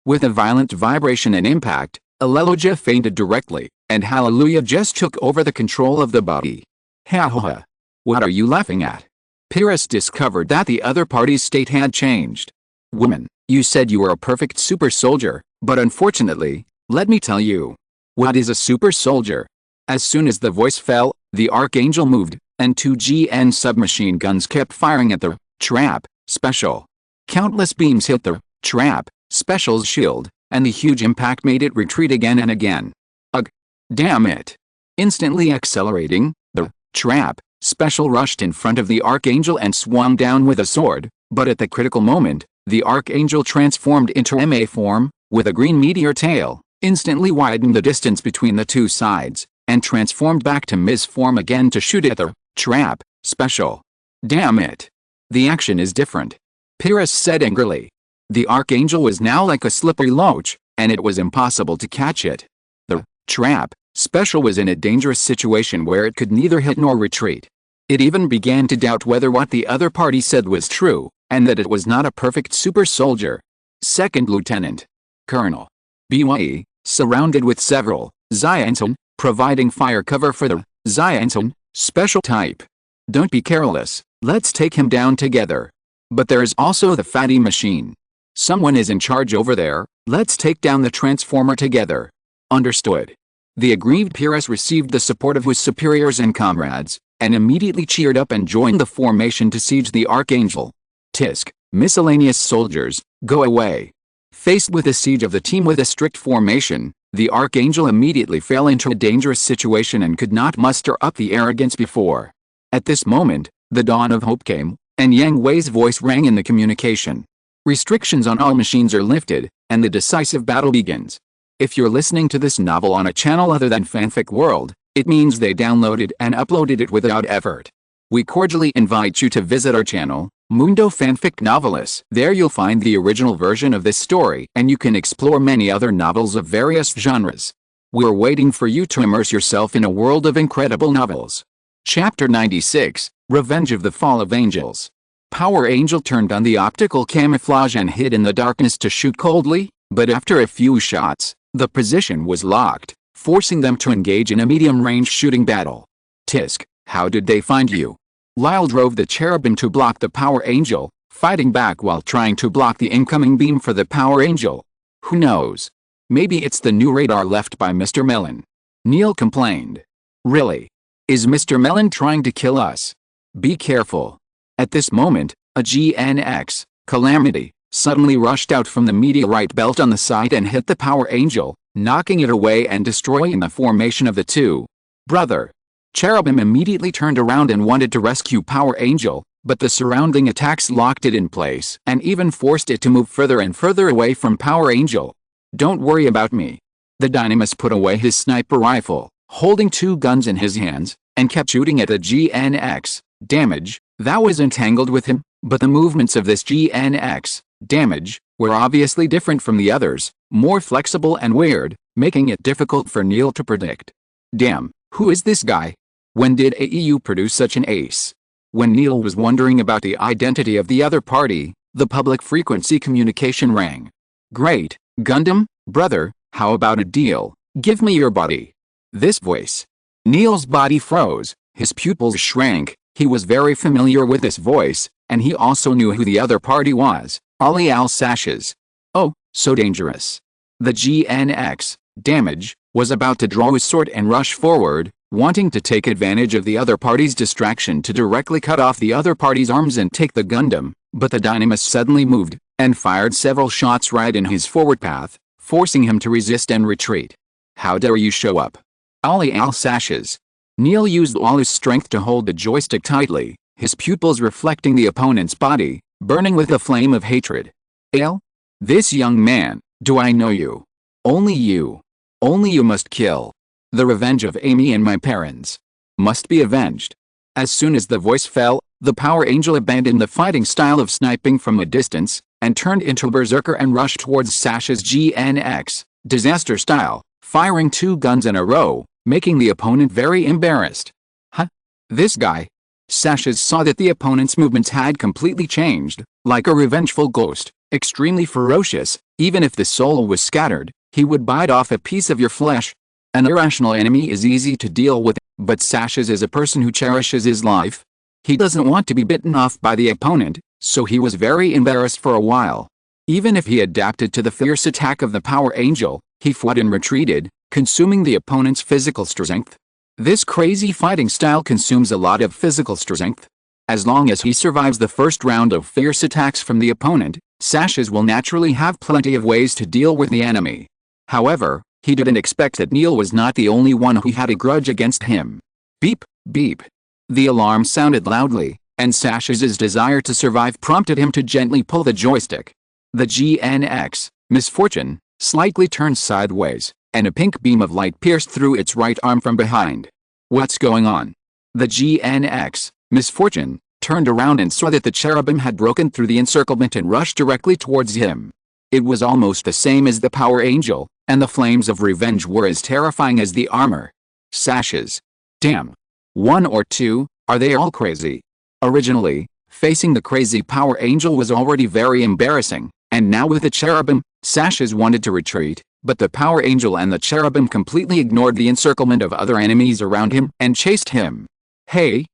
[SPEAKER 1] With a violent vibration and impact, Alleluia fainted directly, and Hallelujah just took over the control of the body. Ha ha ha. What are you laughing at? Pyrrhus discovered that the other party's state had changed. Woman, you said you were a perfect super soldier, but unfortunately, let me tell you. What is a super soldier? As soon as the voice fell, the Archangel moved, and 2 GN submachine guns kept firing at the trap special. Countless beams hit the trap special's shield, and the huge impact made it retreat again and again. Ugh! Damn it! Instantly accelerating, the trap special rushed in front of the Archangel and swung down with a sword, but at the critical moment, the Archangel transformed into MA form, with a green meteor tail, instantly widened the distance between the two sides, and transformed back to Ms. form again to shoot at the trap special. Damn it! The action is different. Pyrrhus said angrily. The Archangel was now like a slippery loach, and it was impossible to catch it. The trap special was in a dangerous situation where it could neither hit nor retreat. It even began to doubt whether what the other party said was true, and that it was not a perfect super soldier. Second Lieutenant Colonel BYE, surrounded with several Xianzhen, providing fire cover for the Xianzhen special type. Don't be careless, let's take him down together. But there is also the fatty machine. Someone is in charge over there, let's take down the transformer together. Understood. The aggrieved Pyrrhus received the support of his superiors and comrades, and immediately cheered up and joined the formation to siege the Archangel. Tisk, miscellaneous soldiers, go away. Faced with the siege of the team with a strict formation, the Archangel immediately fell into a dangerous situation and could not muster up the arrogance before. At this moment, the dawn of hope came, and Yang Hui's voice rang in the communication. Restrictions on all machines are lifted, and the decisive battle begins. If you're listening to this novel on a channel other than Fanfic World, it means they downloaded and uploaded it without effort. We cordially invite you to visit our channel, Mundo Fanfic Novelis. There you'll find the original version of this story, and you can explore many other novels of various genres. We're waiting for you to immerse yourself in a world of incredible novels. Chapter 96, Revenge of the Fall of Angels. Power Angel turned on the optical camouflage and hid in the darkness to shoot coldly, but after a few shots, the position was locked, forcing them to engage in a medium-range shooting battle. Tisk, how did they find you? Lyle drove the cherubim to block the Power Angel, fighting back while trying to block the incoming beam for the Power Angel. Who knows? Maybe it's the new radar left by Mr. Melon. Neil complained. Really? Is Mr. Melon trying to kill us? Be careful. At this moment, a GNX, Calamity, suddenly rushed out from the meteorite belt on the side and hit the Power Angel, knocking it away and destroying the formation of the two. Brother. Cherubim immediately turned around and wanted to rescue Power Angel, but the surrounding attacks locked it in place and even forced it to move further and further away from Power Angel. Don't worry about me. The Dynamis put away his sniper rifle, holding 2 guns in his hands, and kept shooting at the GNX, damage, that was entangled with him, but the movements of this GNX, damage, were obviously different from the others, more flexible and weird, making it difficult for Neil to predict. Damn, who is this guy? When did AEU produce such an ace? When Neil was wondering about the identity of the other party, the public frequency communication rang. Great, Gundam, brother, how about a deal? Give me your body. This voice. Neil's body froze, his pupils shrank, he was very familiar with this voice, and he also knew who the other party was, Ali Al-Sashes. Oh, so dangerous. The GNX, damage, was about to draw his sword and rush forward, wanting to take advantage of the other party's distraction to directly cut off the other party's arms and take the Gundam, but the Dynamis suddenly moved, and fired several shots right in his forward path, forcing him to resist and retreat. How dare you show up? Ali Al-Sashes. Neil used all his strength to hold the joystick tightly, his pupils reflecting the opponent's body, burning with a flame of hatred. Ale? This young man, do I know you? Only you. Only you must kill. The revenge of Amy and my parents must be avenged. As soon as the voice fell, the Power Angel abandoned the fighting style of sniping from a distance, and turned into a berserker and rushed towards Sash's GNX, disaster style, firing 2 guns in a row, making the opponent very embarrassed. Huh? This guy? Sashas saw that the opponent's movements had completely changed, like a revengeful ghost, extremely ferocious. Even if the soul was scattered, he would bite off a piece of your flesh. An irrational enemy is easy to deal with, but Sashas is a person who cherishes his life. He doesn't want to be bitten off by the opponent, so he was very embarrassed for a while. Even if he adapted to the fierce attack of the Power Angel, he fled and retreated, consuming the opponent's physical strength. This crazy fighting style consumes a lot of physical strength. As long as he survives the first round of fierce attacks from the opponent, Sashas will naturally have plenty of ways to deal with the enemy. However, he didn't expect that Neil was not the only one who had a grudge against him. Beep, beep. The alarm sounded loudly, and Sashas's desire to survive prompted him to gently pull the joystick. The GNX, Misfortune, slightly turned sideways, and a pink beam of light pierced through its right arm from behind. What's going on? The GNX, Misfortune, turned around and saw that the cherubim had broken through the encirclement and rushed directly towards him. It was almost the same as the Power Angel, and the flames of revenge were as terrifying as the armor. Sashas. Damn. 1 or 2, are they all crazy? Originally, facing the crazy Power Angel was already very embarrassing, and now with the cherubim, Sashas wanted to retreat, but the Power Angel and the cherubim completely ignored the encirclement of other enemies around him and chased him. Hey,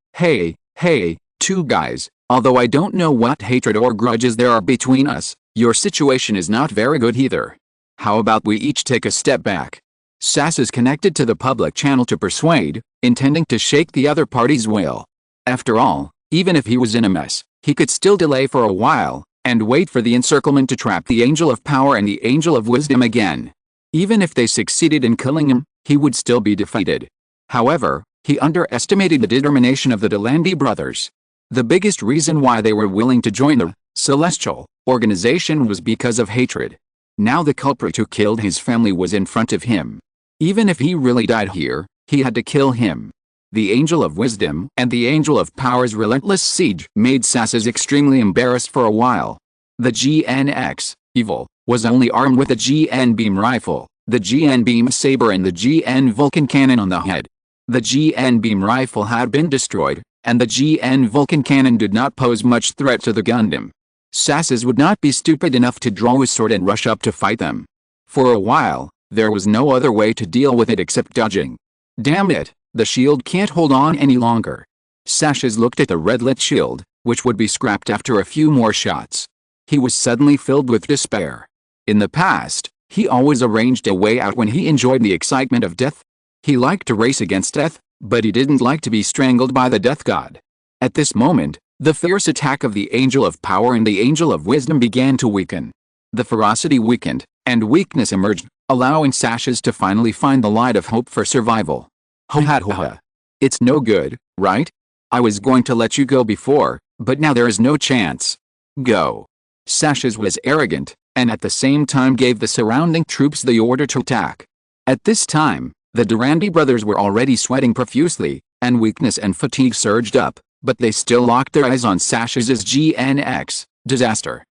[SPEAKER 1] 2 guys, although I don't know what hatred or grudges there are between us, your situation is not very good either. How about we each take a step back? Sashas connected to the public channel to persuade, intending to shake the other party's will. After all, even if he was in a mess, he could still delay for a while, and wait for the encirclement to trap the Angel of Power and the Angel of Wisdom again. Even if they succeeded in killing him, he would still be defeated. However, he underestimated the determination of the Delandi brothers. The biggest reason why they were willing to join the Celestial organization was because of hatred. Now the culprit who killed his family was in front of him. Even if he really died here, he had to kill him. The Angel of Wisdom and the Angel of Power's relentless siege made Sashas extremely embarrassed for a while. The GNX, Evil, was only armed with a GN beam rifle, the GN beam saber and the GN Vulcan cannon on the head. The GN beam rifle had been destroyed, and the GN Vulcan cannon did not pose much threat to the Gundam. Sashas would not be stupid enough to draw his sword and rush up to fight them. For a while, there was no other way to deal with it except dodging. Damn it, the shield can't hold on any longer. Sashas looked at the red-lit shield, which would be scrapped after a few more shots. He was suddenly filled with despair. In the past, he always arranged a way out when he enjoyed the excitement of death. He liked to race against death, but he didn't like to be strangled by the death god. At this moment, the fierce attack of the Angel of Power and the Angel of Wisdom began to weaken. The ferocity weakened, and weakness emerged, allowing Sashas to finally find the light of hope for survival. Ha. It's no good, right? I was going to let you go before, but now there is no chance. Go. Sashas was arrogant, and at the same time gave the surrounding troops the order to attack. At this time, the Durandi brothers were already sweating profusely, and weakness and fatigue surged up, but they still locked their eyes on Sashas's GNX, disaster.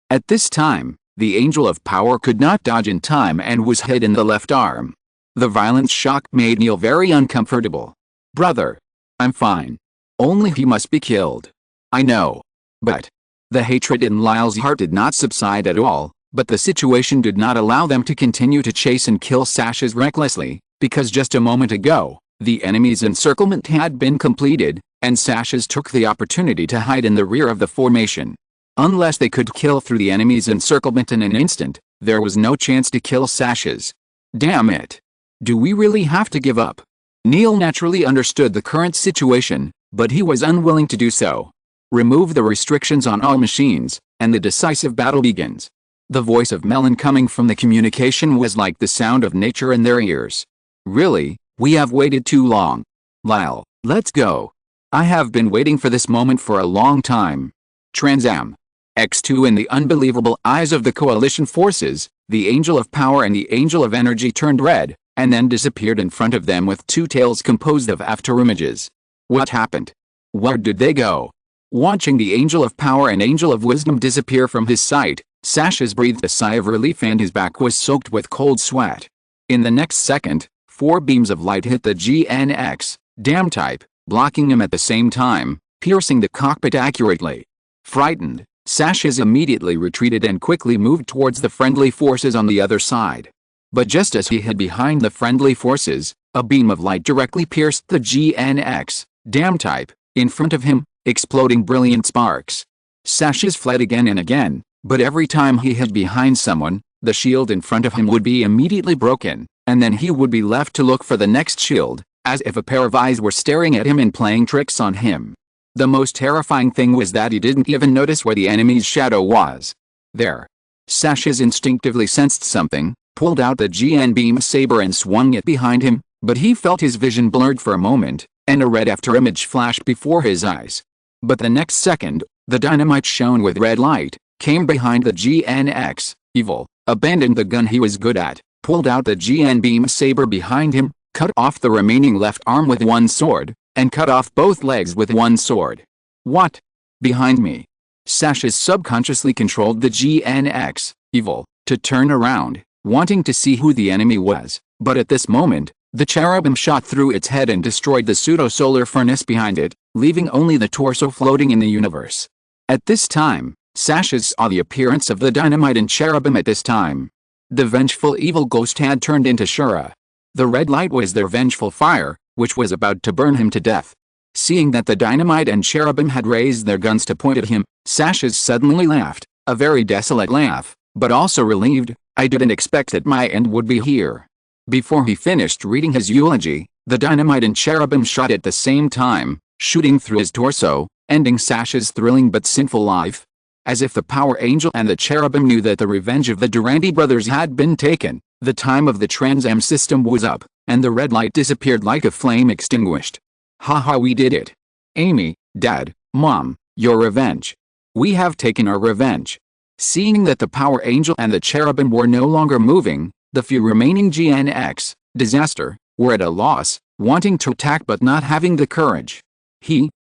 [SPEAKER 1] At this time, the Angel of Power could not dodge in time and was hit in the left arm. The violent shock made Neil very uncomfortable. Brother. I'm fine. Only he must be killed. I know. But. The hatred in Lyle's heart did not subside at all, but the situation did not allow them to continue to chase and kill Sashas recklessly, because just a moment ago, the enemy's encirclement had been completed, and Sashas took the opportunity to hide in the rear of the formation. Unless they could kill through the enemy's encirclement in an instant, there was no chance to kill Sashas. Damn it. Do we really have to give up? Neil naturally understood the current situation, but he was unwilling to do so. Remove the restrictions on all machines, and the decisive battle begins. The voice of Melon coming from the communication was like the sound of nature in their ears. Really, we have waited too long. Lyle, let's go. I have been waiting for this moment for a long time. Transam. X2. In the unbelievable eyes of the coalition forces, the Angel of Power and the Angel of Energy turned red, and then disappeared in front of them with two tails composed of afterimages. What happened? Where did they go? Watching the Angel of Power and Angel of Wisdom disappear from his sight, Sashes breathed a sigh of relief and his back was soaked with cold sweat. In the next second, 4 beams of light hit the GNX, damn type, blocking him at the same time, piercing the cockpit accurately. Frightened, Sashes immediately retreated and quickly moved towards the friendly forces on the other side. But just as he hid behind the friendly forces, a beam of light directly pierced the GNX, damn type, in front of him, exploding brilliant sparks. Sashes fled again and again, but every time he hid behind someone, the shield in front of him would be immediately broken, and then he would be left to look for the next shield, as if a pair of eyes were staring at him and playing tricks on him. The most terrifying thing was that he didn't even notice where the enemy's shadow was. There. Sashes instinctively sensed something, pulled out the GN beam saber and swung it behind him, but he felt his vision blurred for a moment, and a red afterimage flashed before his eyes. But the next second, the dynamite shone with red light, came behind the GNX, evil, abandoned the gun he was good at, pulled out the GN beam saber behind him, cut off the remaining left arm with one sword, and cut off both legs with one sword. What? Behind me. Sashes subconsciously controlled the GNX, evil, to turn around, wanting to see who the enemy was, but at this moment, the cherubim shot through its head and destroyed the pseudo-solar furnace behind it, leaving only the torso floating in the universe. At this time, Sashes saw the appearance of the dynamite and cherubim at this time. The vengeful evil ghost had turned into Shura. The red light was their vengeful fire, which was about to burn him to death. Seeing that the dynamite and cherubim had raised their guns to point at him, Sashes suddenly laughed, a very desolate laugh, but also relieved. I didn't expect that my end would be here. Before he finished reading his eulogy, the dynamite and cherubim shot at the same time, shooting through his torso, ending Sashes' thrilling but sinful life. As if the Power Angel and the cherubim knew that the revenge of the Durante brothers had been taken, the time of the Transam system was up, and the red light disappeared like a flame extinguished. Haha, we did it. Amy, Dad, Mom, your revenge. We have taken our revenge. Seeing that the Power Angel and the cherubim were no longer moving, the few remaining GNX, disaster, were at a loss, wanting to attack but not having the courage.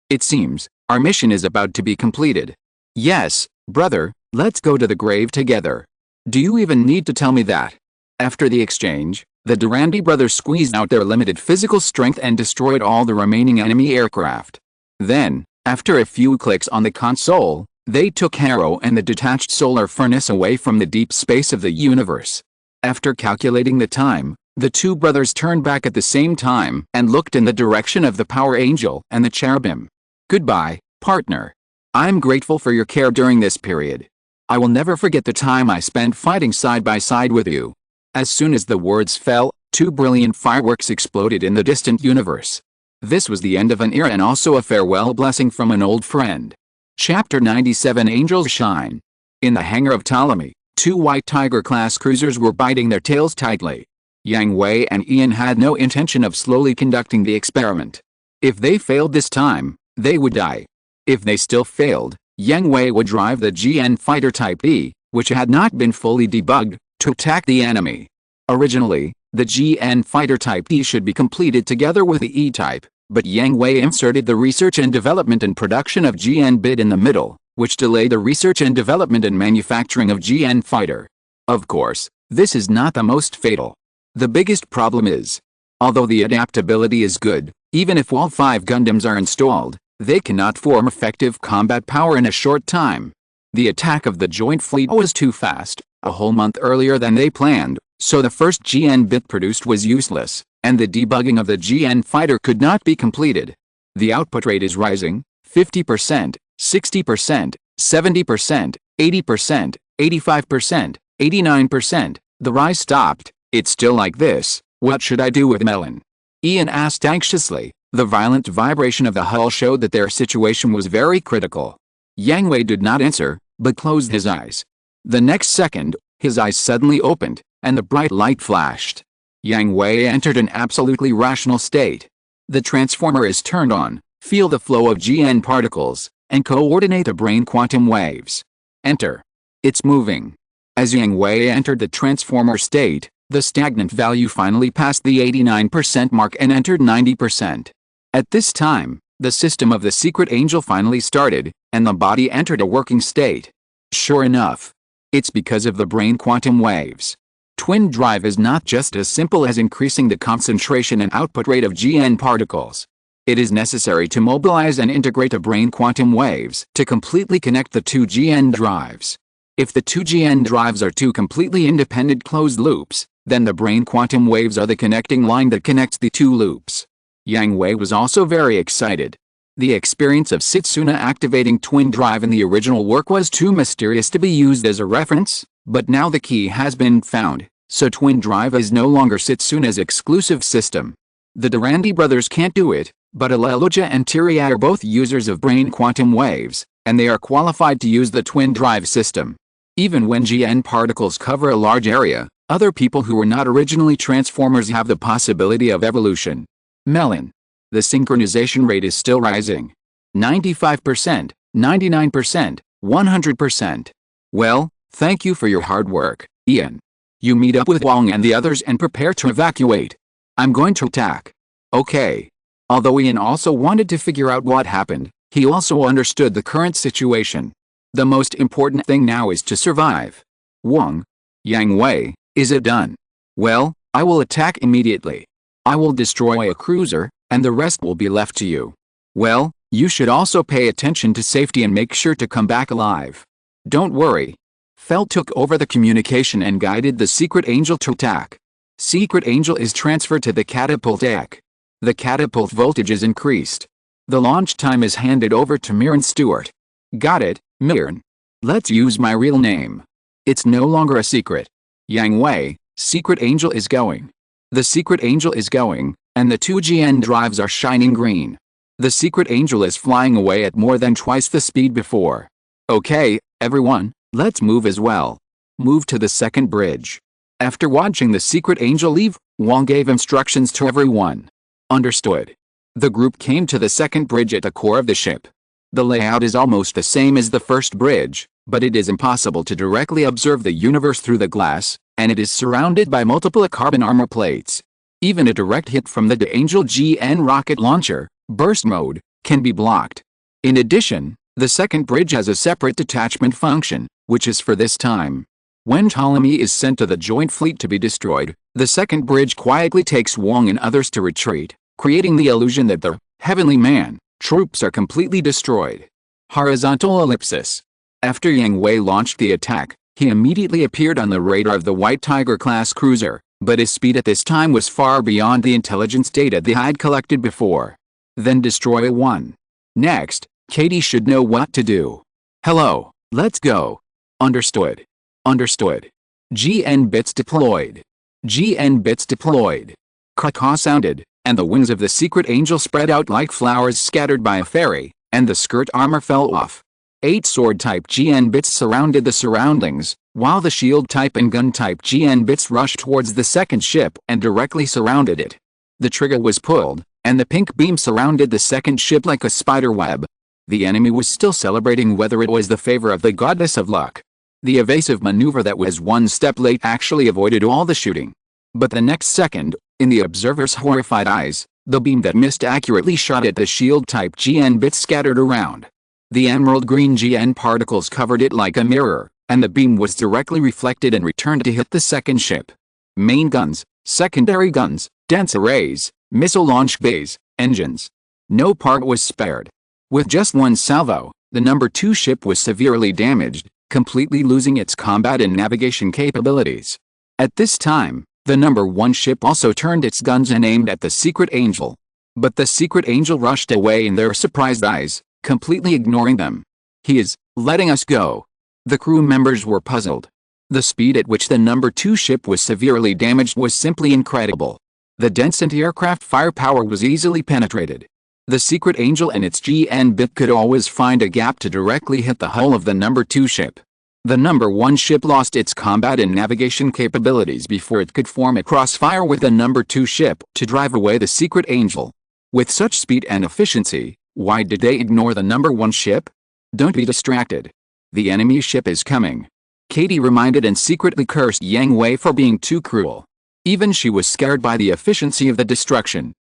[SPEAKER 1] It seems, our mission is about to be completed. Yes, brother, let's go to the grave together. Do you even need to tell me that? After the exchange, the Durante brothers squeezed out their limited physical strength and destroyed all the remaining enemy aircraft. Then, after a few clicks on the console, they took Harrow and the detached solar furnace away from the deep space of the universe. After calculating the time, the two brothers turned back at the same time and looked in the direction of the Power Angel and the cherubim. Goodbye, partner. I'm grateful for your care during this period. I will never forget the time I spent fighting side by side with you. As soon as the words fell, 2 brilliant fireworks exploded in the distant universe. This was the end of an era and also a farewell blessing from an old friend. Chapter 97 Angels Shine. In the hangar of Ptolemy, 2 White Tiger-class cruisers were biting their tails tightly. Yang Hui and Ian had no intention of slowly conducting the experiment. If they failed this time, they would die. If they still failed, Yang Hui would drive the GN Fighter Type E, which had not been fully debugged, to attack the enemy. Originally, the GN Fighter Type E should be completed together with the E-Type, but Yang Hui inserted the research and development and production of GN bit in the middle, which delayed the research and development and manufacturing of GN Fighter. Of course, this is not the most fatal. The biggest problem is, although the adaptability is good, even if all 5 Gundams are installed, they cannot form effective combat power in a short time. The attack of the joint fleet was too fast, a whole month earlier than they planned, so the first GN bit produced was useless, and the debugging of the GN fighter could not be completed. The output rate is rising, 50%, 60%, 70%, 80%, 85%, 89%. The rise stopped. It's still like this. What should I do with Melon? Ian asked anxiously. The violent vibration of the hull showed that their situation was very critical. Yang Hui did not answer, but closed his eyes. The next second, his eyes suddenly opened, and the bright light flashed. Yang Hui entered an absolutely rational state. The transformer is turned on, Feel the flow of GN particles, and coordinate the brain quantum waves. Enter. It's moving. As Yang Hui entered the transformer state, the stagnant value finally passed the 89% mark and entered 90%. At this time, the system of the secret angel finally started, and the body entered a working state. Sure enough, it's because of the brain quantum waves. Twin drive is not just as simple as increasing the concentration and output rate of GN particles. It is necessary to mobilize and integrate the brain quantum waves to completely connect the two GN drives. If the two GN drives are two completely independent closed loops, then the brain quantum waves are the connecting line that connects the two loops. Yang Hui was also very excited. The experience of Setsuna activating twin drive in the original work was too mysterious to be used as a reference, but now the key has been found, so twin drive is no longer Setsuna's exclusive system. The Durandi brothers can't do it, but Aleluja and Tiria are both users of brain quantum waves, and they are qualified to use the twin drive system. Even when GN particles cover a large area, other people who were not originally transformers have the possibility of evolution. Melon. The synchronization rate is still rising. 95%, 99%, 100%. Well, thank you for your hard work, Ian. You meet up with Wong and the others and prepare to evacuate. I'm going to attack. Okay. Although Ian also wanted to figure out what happened, he also understood the current situation. The most important thing now is to survive. Wong. Yang Hui, is it done? Well, I will attack immediately. I will destroy a cruiser, and the rest will be left to you. Well, you should also pay attention to safety and make sure to come back alive. Don't worry. Feld took over the communication and guided the Secret Angel to attack. Secret Angel is transferred to the catapult deck. The catapult voltage is increased. The launch time is handed over to Mirren Stewart. Got it, Mirren. Let's use my real name. It's no longer a secret. Yang Hui, Secret Angel is going. The Secret Angel is going, and the two GN drives are shining green. The Secret Angel is flying away at more than twice the speed before. Okay, everyone, let's move as well. Move to the second bridge. After watching the Secret Angel leave, Wong gave instructions to everyone. Understood. The group came to the second bridge at the core of the ship. The layout is almost the same as the first bridge, but it is impossible to directly observe the universe through the glass, and it is surrounded by multiple carbon armor plates. Even a direct hit from the Angel GN rocket launcher, burst mode, can be blocked. In addition, the second bridge has a separate detachment function, which is for this time. When Ptolemy is sent to the joint fleet to be destroyed, the second bridge quietly takes Wong and others to retreat, creating the illusion that the Heavenly Man troops are completely destroyed. Horizontal ellipsis. After Yang Hui launched the attack, he immediately appeared on the radar of the White Tiger-class cruiser, but his speed at this time was far beyond the intelligence data they had collected before. Then destroy one. Next, Katie should know what to do. Hello, let's go. Understood. Understood. GN bits deployed. GN bits deployed. Caw sounded, and the wings of the Secret Angel spread out like flowers scattered by a fairy, and the skirt armor fell off. 8 sword-type GN bits surrounded the surroundings, while the shield-type and gun-type GN bits rushed towards the second ship and directly surrounded it. The trigger was pulled, and the pink beam surrounded the second ship like a spider web. The enemy was still celebrating whether it was the favor of the goddess of luck. The evasive maneuver that was one step late actually avoided all the shooting. But the next second, in the observer's horrified eyes, the beam that missed accurately shot at the shield-type GN bits scattered around. The emerald green GN particles covered it like a mirror, and the beam was directly reflected and returned to hit the second ship. Main guns, secondary guns, dense arrays, missile launch bays, engines. No part was spared. With just one salvo, the number 2 ship was severely damaged, completely losing its combat and navigation capabilities. At this time, the number 1 ship also turned its guns and aimed at the Secret Angel. But the Secret Angel rushed away in their surprised eyes, completely ignoring them. He is letting us go. The crew members were puzzled. The speed at which the number 2 ship was severely damaged was simply incredible. The dense anti-aircraft firepower was easily penetrated. The Secret Angel and its GN bit could always find a gap to directly hit the hull of the number 2 ship. The number 1 ship lost its combat and navigation capabilities before it could form a crossfire with the number 2 ship to drive away the Secret Angel. With such speed and efficiency, Why did they ignore the number 1 ship? Don't be distracted. The enemy ship is coming. Katie reminded and secretly cursed Yang Hui for being too cruel. Even she was scared by the efficiency of the destruction.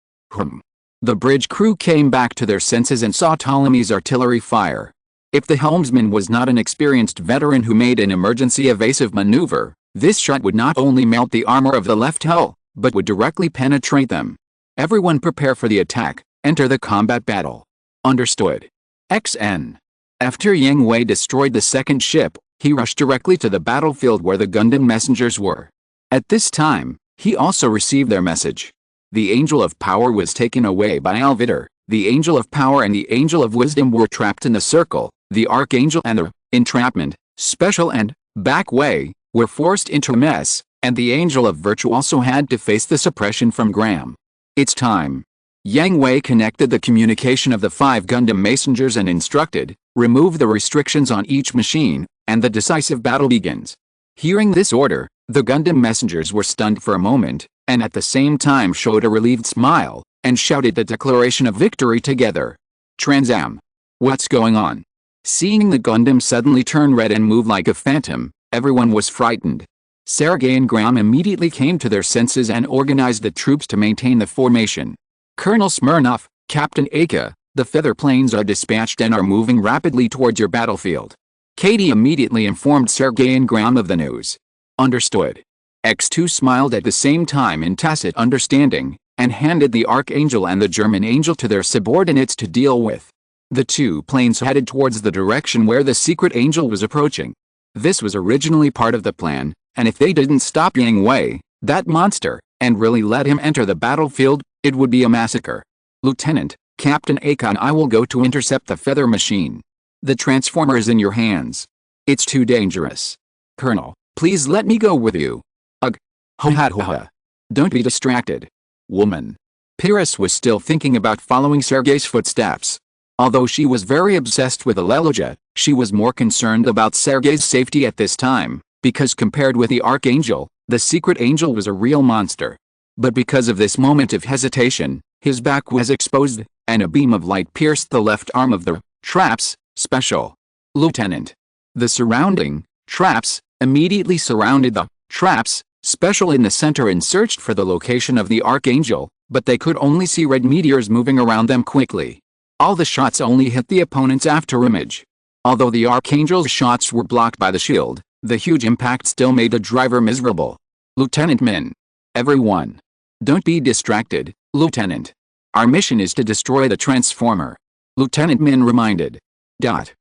[SPEAKER 1] The bridge crew came back to their senses and saw Ptolemy's artillery fire. If the helmsman was not an experienced veteran who made an emergency evasive maneuver, this shot would not only melt the armor of the left hull, but would directly penetrate them. Everyone prepare for the attack. Enter the combat battle. Understood. XN. After Yang Hui destroyed the second ship, he rushed directly to the battlefield where the Gundam messengers were. At this time, he also received their message. The Angel of Power was taken away by Alvider. The Angel of Power and the Angel of Wisdom were trapped in the circle. The Archangel and the Entrapment, Special and Back Way were forced into a mess, and the Angel of Virtue also had to face the suppression from Graham. It's time. Yang Hui connected the communication of the 5 Gundam messengers and instructed, remove the restrictions on each machine, and the decisive battle begins. Hearing this order, the Gundam messengers were stunned for a moment, and at the same time showed a relieved smile, and shouted the declaration of victory together. Transam. What's going on? Seeing the Gundam suddenly turn red and move like a phantom, everyone was frightened. Sergei and Graham immediately came to their senses and organized the troops to maintain the formation. Colonel Smirnov, Captain Aka, the feather planes are dispatched and are moving rapidly towards your battlefield. Katie immediately informed Sergei and Graham of the news. Understood. X2 smiled at the same time in tacit understanding, and handed the Archangel and the German Angel to their subordinates to deal with. The 2 planes headed towards the direction where the secret angel was approaching. This was originally part of the plan, and if they didn't stop Yang Hui, that monster, and really let him enter the battlefield, it would be a massacre. Lieutenant, Captain Aka and I will go to intercept the feather machine. The transformer is in your hands. It's too dangerous. Colonel, please let me go with you. Ugh. Ho ha ho ha. Don't be distracted. Woman. Pyrrhus was still thinking about following Sergei's footsteps. Although she was very obsessed with Aleluja, she was more concerned about Sergei's safety at this time, because compared with the Archangel, the secret angel was a real monster. But because of this moment of hesitation, his back was exposed, and a beam of light pierced the left arm of the traps, special. Lieutenant. The surrounding traps immediately surrounded the traps, special in the center and searched for the location of the Archangel, but they could only see red meteors moving around them quickly. All the shots only hit the opponent's afterimage. Although the Archangel's shots were blocked by the shield, the huge impact still made the driver miserable. Lieutenant Min. Everyone. Don't be distracted, Lieutenant. Our mission is to destroy the transformer. Lieutenant Min reminded. Got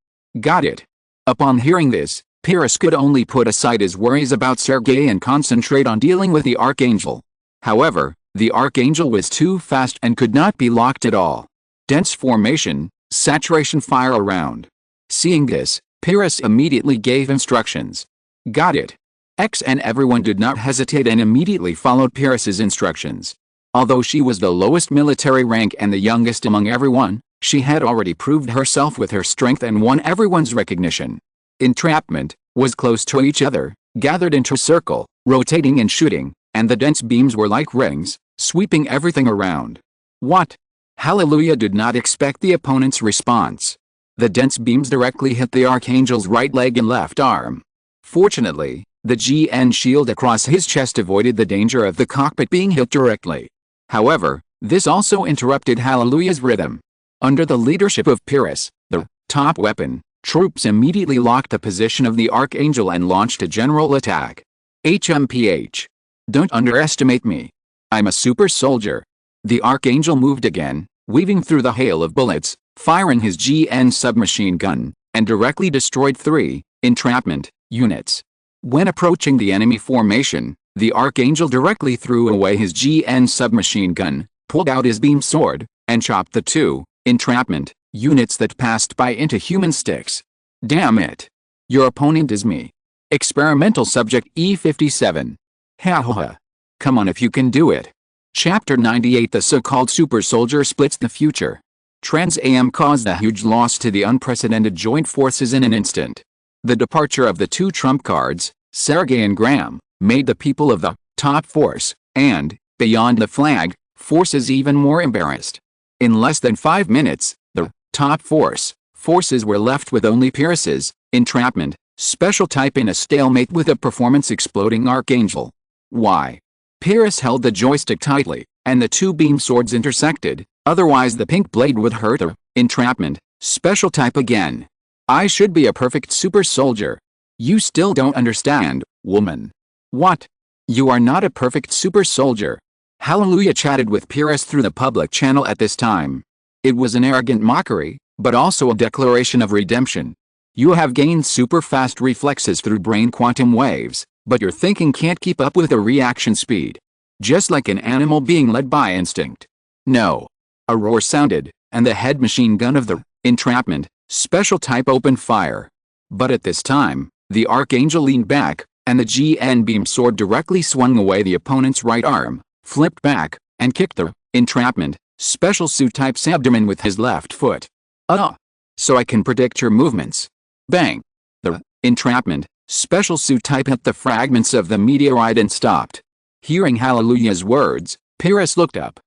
[SPEAKER 1] it. Upon hearing this, Pyrrhus could only put aside his worries about Sergei and concentrate on dealing with the Archangel. However, the Archangel was too fast and could not be locked at all. Dense formation, saturation fire around. Seeing this, Pyrrhus immediately gave instructions. Got it. X and everyone did not hesitate and immediately followed Pyrrhus's instructions. Although she was the lowest military rank and the youngest among everyone, she had already proved herself with her strength and won everyone's recognition. Entrapment was close to each other, gathered into a circle, rotating and shooting, and the dense beams were like rings, sweeping everything around. What? Hallelujah did not expect the opponent's response. The dense beams directly hit the Archangel's right leg and left arm. Fortunately, the GN shield across his chest avoided the danger of the cockpit being hit directly. However, this also interrupted Hallelujah's rhythm. Under the leadership of Pyrrhus, the top weapon, troops immediately locked the position of the Archangel and launched a general attack. HMPH. Don't underestimate me. I'm a super soldier. The Archangel moved again, weaving through the hail of bullets, firing his GN submachine gun, and directly destroyed 3 entrapment units. When approaching the enemy formation, the Archangel directly threw away his GN submachine gun, pulled out his beam sword, and chopped the 2 entrapment units that passed by into human sticks. Damn it. Your opponent is me. Experimental subject E57. Ha ha ha. Come on if you can do it. Chapter 98. The so-called super soldier splits the future. Trans-AM caused a huge loss to the unprecedented joint forces in an instant. The departure of the 2 trump cards, Sergei and Graham, made the people of the top force, and, beyond the flag, forces even more embarrassed. In less than 5 minutes, the Top forces were left with only Pyrrhus's entrapment, special type in a stalemate with a performance-exploding Archangel. Why? Pyrrhus held the joystick tightly, and the two beam swords intersected, otherwise the pink blade would hurt her. Entrapment, special type again. I should be a perfect super soldier. You still don't understand, woman. What? You are not a perfect super soldier. Hallelujah chatted with Pyrrhus through the public channel at this time. It was an arrogant mockery, but also a declaration of redemption. You have gained super fast reflexes through brain quantum waves, but your thinking can't keep up with the reaction speed. Just like an animal being led by instinct. No. A roar sounded, and the head machine gun of the entrapment, special type opened fire. But at this time, the Archangel leaned back, and the GN beam sword directly swung away the opponent's right arm, flipped back, and kicked the entrapment, special suit type's abdomen with his left foot. So I can predict your movements. Bang! The entrapment, special suit type hit the fragments of the meteorite and stopped. Hearing Hallelujah's words, Pyrrhus looked up.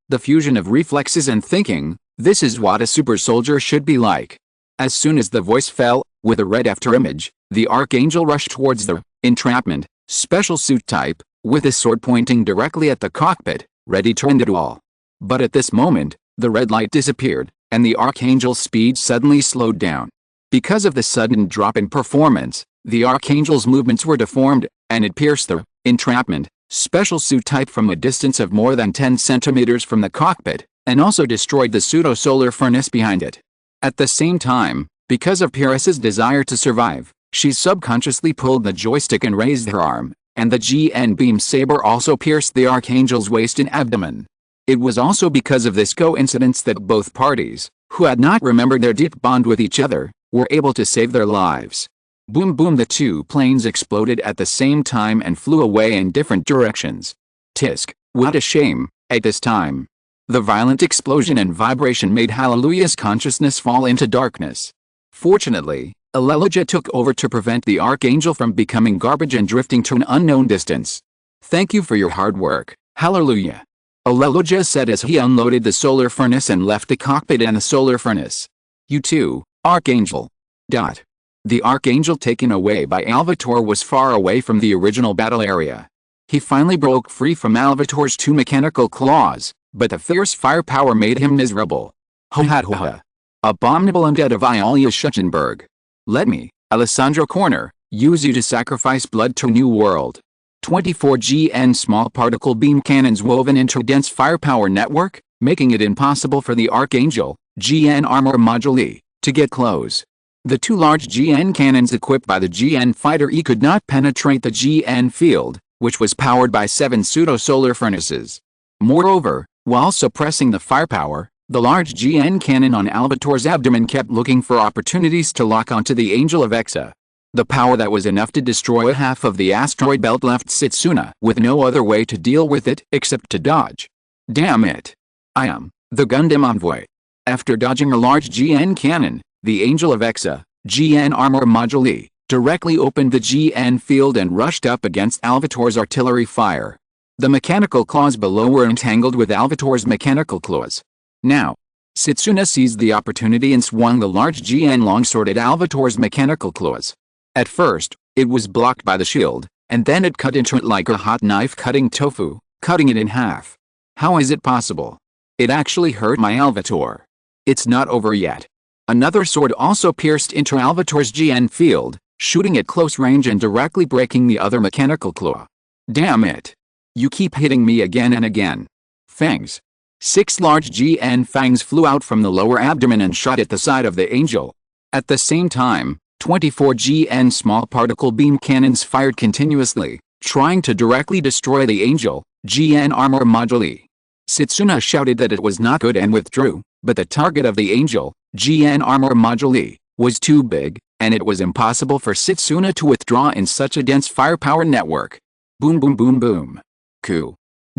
[SPEAKER 1] The fusion of reflexes and thinking, this is what a super soldier should be like. As soon as the voice fell, with a red afterimage, the Archangel rushed towards the entrapment, special suit type, with his sword pointing directly at the cockpit, ready to end it all. But at this moment, the red light disappeared, and the Archangel's speed suddenly slowed down. Because of the sudden drop in performance, the Archangel's movements were deformed, and it pierced the entrapment, special suit type from a distance of more than 10 centimeters from the cockpit, and also destroyed the pseudo-solar furnace behind it. At the same time, because of Pyrrhus's desire to survive, she subconsciously pulled the joystick and raised her arm, and the GN beam saber also pierced the Archangel's waist and abdomen. It was also because of this coincidence that both parties, who had not remembered their deep bond with each other, were able to save their lives. Boom boom, the two planes exploded at the same time and flew away in different directions. Tisk, what a shame. At this time, the violent explosion and vibration made Hallelujah's consciousness fall into darkness. Fortunately, Hallelujah took over to prevent the Archangel from becoming garbage and drifting to an unknown distance. Thank you for your hard work, Hallelujah. Hallelujah said as he unloaded the solar furnace and left the cockpit and the solar furnace. You too, Archangel. The Archangel taken away by Alvator was far away from the original battle area. He finally broke free from Alvator's two mechanical claws, but the fierce firepower made him miserable. Ho. Abominable undead of Iulia Schuchenberg. Let me, Alessandro Corner, use you to sacrifice blood to new world. 24 GN small particle beam cannons woven into a dense firepower network, making it impossible for the Archangel, GN armor module, to get close. The two large GN cannons equipped by the GN Fighter E could not penetrate the GN field, which was powered by 7 pseudo-solar furnaces. Moreover, while suppressing the firepower, the large GN cannon on Albator's abdomen kept looking for opportunities to lock onto the Angel of Exa. The power that was enough to destroy half of the asteroid belt left Setsuna with no other way to deal with it except to dodge. Damn it. I am the Gundam envoy. After dodging a large GN cannon, the Angel of Exa, GN armor module, directly opened the GN field and rushed up against Alvator's artillery fire. The mechanical claws below were entangled with Alvator's mechanical claws. Now, Setsuna seized the opportunity and swung the large GN longsword at Alvator's mechanical claws. At first, it was blocked by the shield, and then it cut into it like a hot knife cutting tofu, cutting it in half. How is it possible? It actually hurt my Alvator. It's not over yet. Another sword also pierced into Alvator's GN field, shooting at close range and directly breaking the other mechanical claw. Damn it. You keep hitting me again and again. Fangs. 6 large GN fangs flew out from the lower abdomen and shot at the side of the Angel. At the same time, 24 GN small particle beam cannons fired continuously, trying to directly destroy the Angel, GN armor module. Setsuna shouted that it was not good and withdrew, but the target of the Angel, GN armor module, was too big, and it was impossible for Setsuna to withdraw in such a dense firepower network. Boom boom boom boom.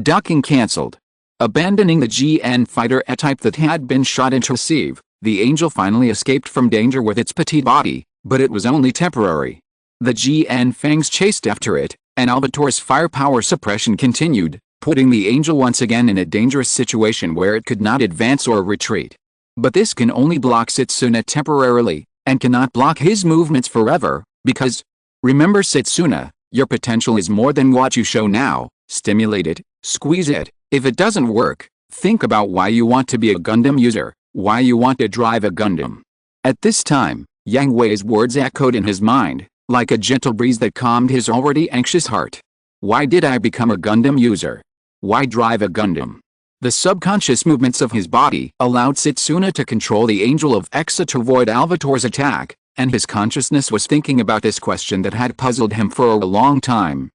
[SPEAKER 1] Ducking cancelled. Abandoning the GN fighter A-type that had been shot into sieve, the Angel finally escaped from danger with its petite body, but it was only temporary. The GN fangs chased after it, and Albator's firepower suppression continued, putting the Angel once again in a dangerous situation where it could not advance or retreat. But this can only block Setsuna temporarily, and cannot block his movements forever, because, remember Setsuna, your potential is more than what you show now. Stimulate it, squeeze it. If it doesn't work, think about why you want to be a Gundam user, why you want to drive a Gundam. At this time, Yang Hui's words echoed in his mind, like a gentle breeze that calmed his already anxious heart. Why did I become a Gundam user? Why drive a Gundam? The subconscious movements of his body allowed Setsuna to control the Angel of Exa to avoid Alvator's attack, and his consciousness was thinking about this question that had puzzled him for a long time.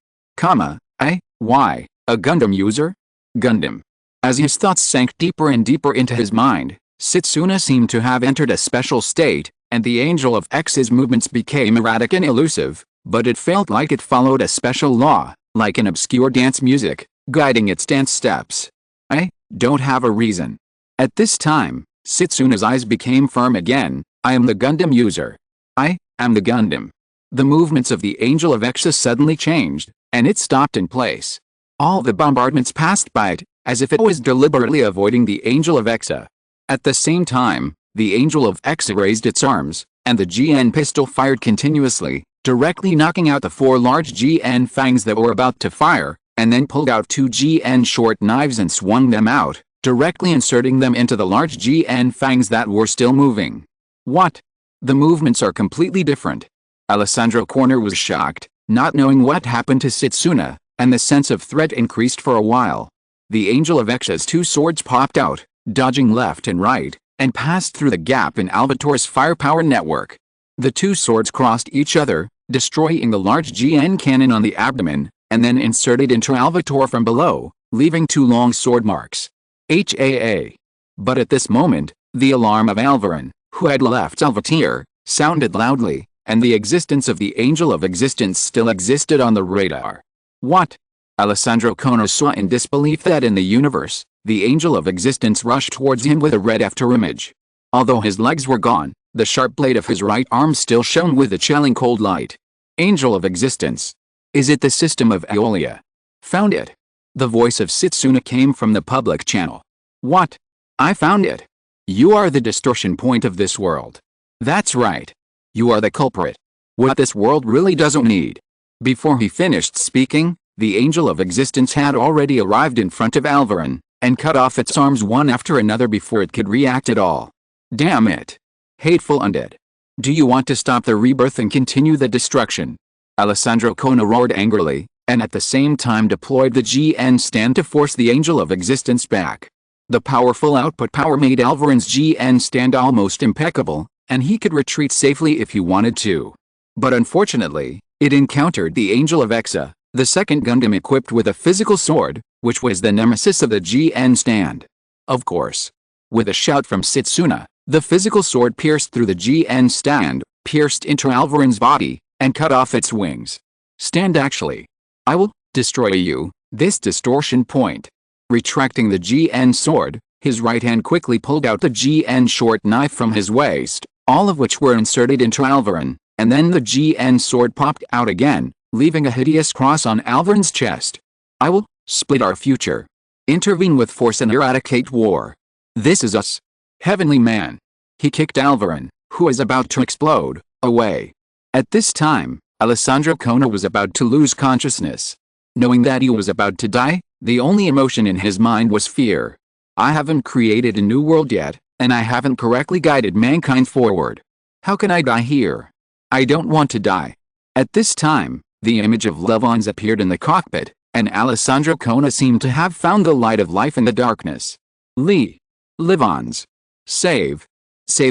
[SPEAKER 1] Why, a Gundam user? Gundam. As his thoughts sank deeper and deeper into his mind, Setsuna seemed to have entered a special state, and the Angel of X's movements became erratic and elusive, but it felt like it followed a special law, like an obscure dance music, guiding its dance steps. I don't have a reason. At this time, Setsuna's eyes became firm again. I am the Gundam user. I am the Gundam. The movements of the Angel of Exa suddenly changed, and it stopped in place. All the bombardments passed by it, as if it was deliberately avoiding the Angel of Exa. At the same time, the Angel of Exa raised its arms, and the GN pistol fired continuously, directly knocking out the 4 large GN fangs that were about to fire, and then pulled out 2 GN short knives and swung them out, directly inserting them into the large GN fangs that were still moving. What? The movements are completely different. Alessandro Corner was shocked, not knowing what happened to Setsuna, and the sense of threat increased for a while. The Angel of Exa's 2 swords popped out, dodging left and right, and passed through the gap in Alvator's firepower network. The 2 swords crossed each other, destroying the large GN cannon on the abdomen, and then inserted into Alvator from below, leaving 2 long sword marks. HAA. But at this moment, the alarm of Alvarin, who had left Alvatir, sounded loudly, and the existence of the Angel of Existence still existed on the radar. What? Alessandro Corner saw in disbelief that in the universe, the Angel of Existence rushed towards him with a red afterimage. Although his legs were gone, the sharp blade of his right arm still shone with a chilling cold light. Angel of Existence. Is it the system of Aeolia? Found it. The voice of Setsuna came from the public channel. What? I found it. You are the distortion point of this world. That's right. You are the culprit. What this world really doesn't need. Before he finished speaking, the Angel of Existence had already arrived in front of Alvarin, and cut off its arms one after another before it could react at all. Damn it. Hateful undead. Do you want to stop the rebirth and continue the destruction? Alessandro Corner roared angrily, and at the same time deployed the GN stand to force the Angel of Existence back. The powerful output power made Alvarin's GN stand almost impeccable, and he could retreat safely if he wanted to. But unfortunately, it encountered the Angel of Exa, the second Gundam equipped with a physical sword, which was the nemesis of the GN stand. Of course. With a shout from Setsuna, the physical sword pierced through the GN stand, pierced into Alvarin's body, and cut off its wings. Stand actually. I will destroy you, this distortion point. Retracting the GN sword, his right hand quickly pulled out the GN short knife from his waist, all of which were inserted into Alvarin, and then the GN sword popped out again, leaving a hideous cross on Alvarin's chest. I will split our future. Intervene with force and eradicate war. This is us. Heavenly man. He kicked Alvarin, who was about to explode, away. At this time, Alessandro Corner was about to lose consciousness. Knowing that he was about to die, the only emotion in his mind was fear. I haven't created a new world yet, and I haven't correctly guided mankind forward. How can I die here? I don't want to die. At this time, the image of Levons appeared in the cockpit, and Alessandro Corner seemed to have found the light of life in the darkness. Levons. Save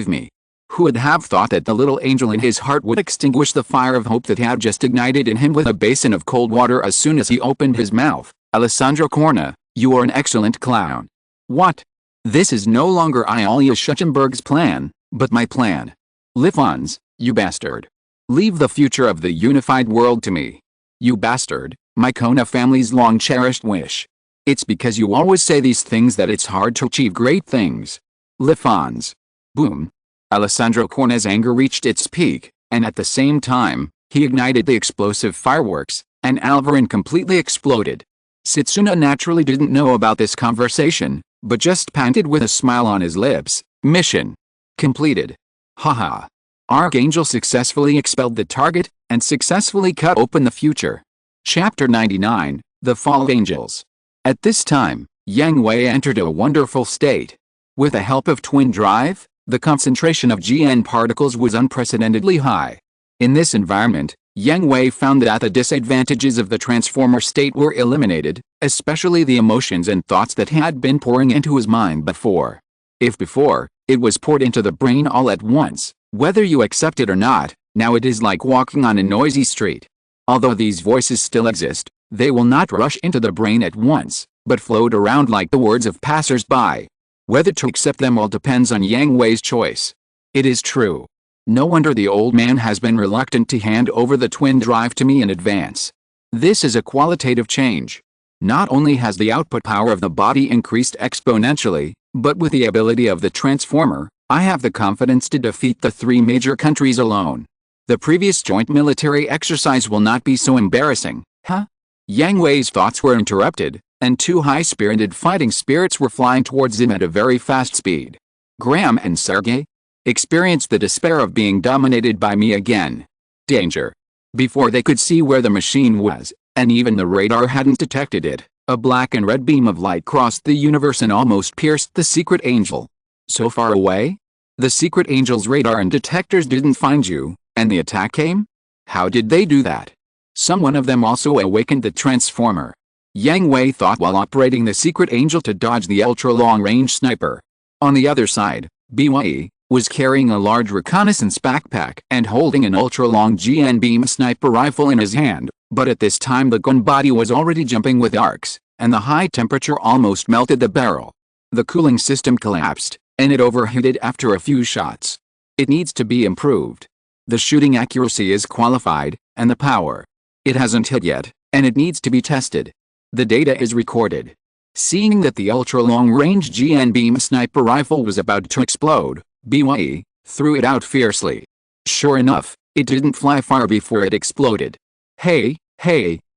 [SPEAKER 1] me. Who would have thought that the little angel in his heart would extinguish the fire of hope that had just ignited in him with a basin of cold water as soon as he opened his mouth? Alessandro Corner, you are an excellent clown. What? This is no longer Iulia Schuchenberg's plan, but my plan. Levons, you bastard. Leave the future of the unified world to me. You bastard, my Kona family's long-cherished wish. It's because you always say these things that it's hard to achieve great things. Levons. Boom. Alessandro Corner's anger reached its peak, and at the same time, he ignited the explosive fireworks, and Alvarin completely exploded. Setsuna naturally didn't know about this conversation, but just panted with a smile on his lips, Mission completed. Haha. Archangel successfully expelled the target, and successfully cut open the future. Chapter 99, The Fall of Angels. At this time, Yang Hui entered a wonderful state. With the help of twin drive, the concentration of GN particles was unprecedentedly high. In this environment, Yang Hui found that the disadvantages of the transformer state were eliminated, especially the emotions and thoughts that had been pouring into his mind before. If before, it was poured into the brain all at once, whether you accept it or not, now it is like walking on a noisy street. Although these voices still exist, they will not rush into the brain at once, but float around like the words of passers-by. Whether to accept them all depends on Yang Hui's choice. It is true. No wonder the old man has been reluctant to hand over the twin drive to me in advance. This is a qualitative change. Not only has the output power of the body increased exponentially, but with the ability of the transformer, I have the confidence to defeat the 3 major countries alone. The previous joint military exercise will not be so embarrassing, huh? Yang Hui's thoughts were interrupted, and 2 high-spirited fighting spirits were flying towards him at a very fast speed. Graham and Sergei experienced the despair of being dominated by me again. Danger. Before they could see where the machine was, and even the radar hadn't detected it, a black and red beam of light crossed the universe and almost pierced the secret angel. So far away? The secret angel's radar and detectors didn't find you, and the attack came? How did they do that? Someone of them also awakened the transformer. Yang Hui thought while operating the secret angel to dodge the ultra-long-range sniper. On the other side, BYE was carrying a large reconnaissance backpack and holding an ultra-long GN beam sniper rifle in his hand, but at this time the gun body was already jumping with arcs, and the high temperature almost melted the barrel. The cooling system collapsed, and it overheated after a few shots. It needs to be improved. The shooting accuracy is qualified, and the power. It hasn't hit yet, and it needs to be tested. The data is recorded. Seeing that the ultra-long-range GN beam sniper rifle was about to explode, BYE threw it out fiercely. Sure enough, it didn't fly far before it exploded. Hey,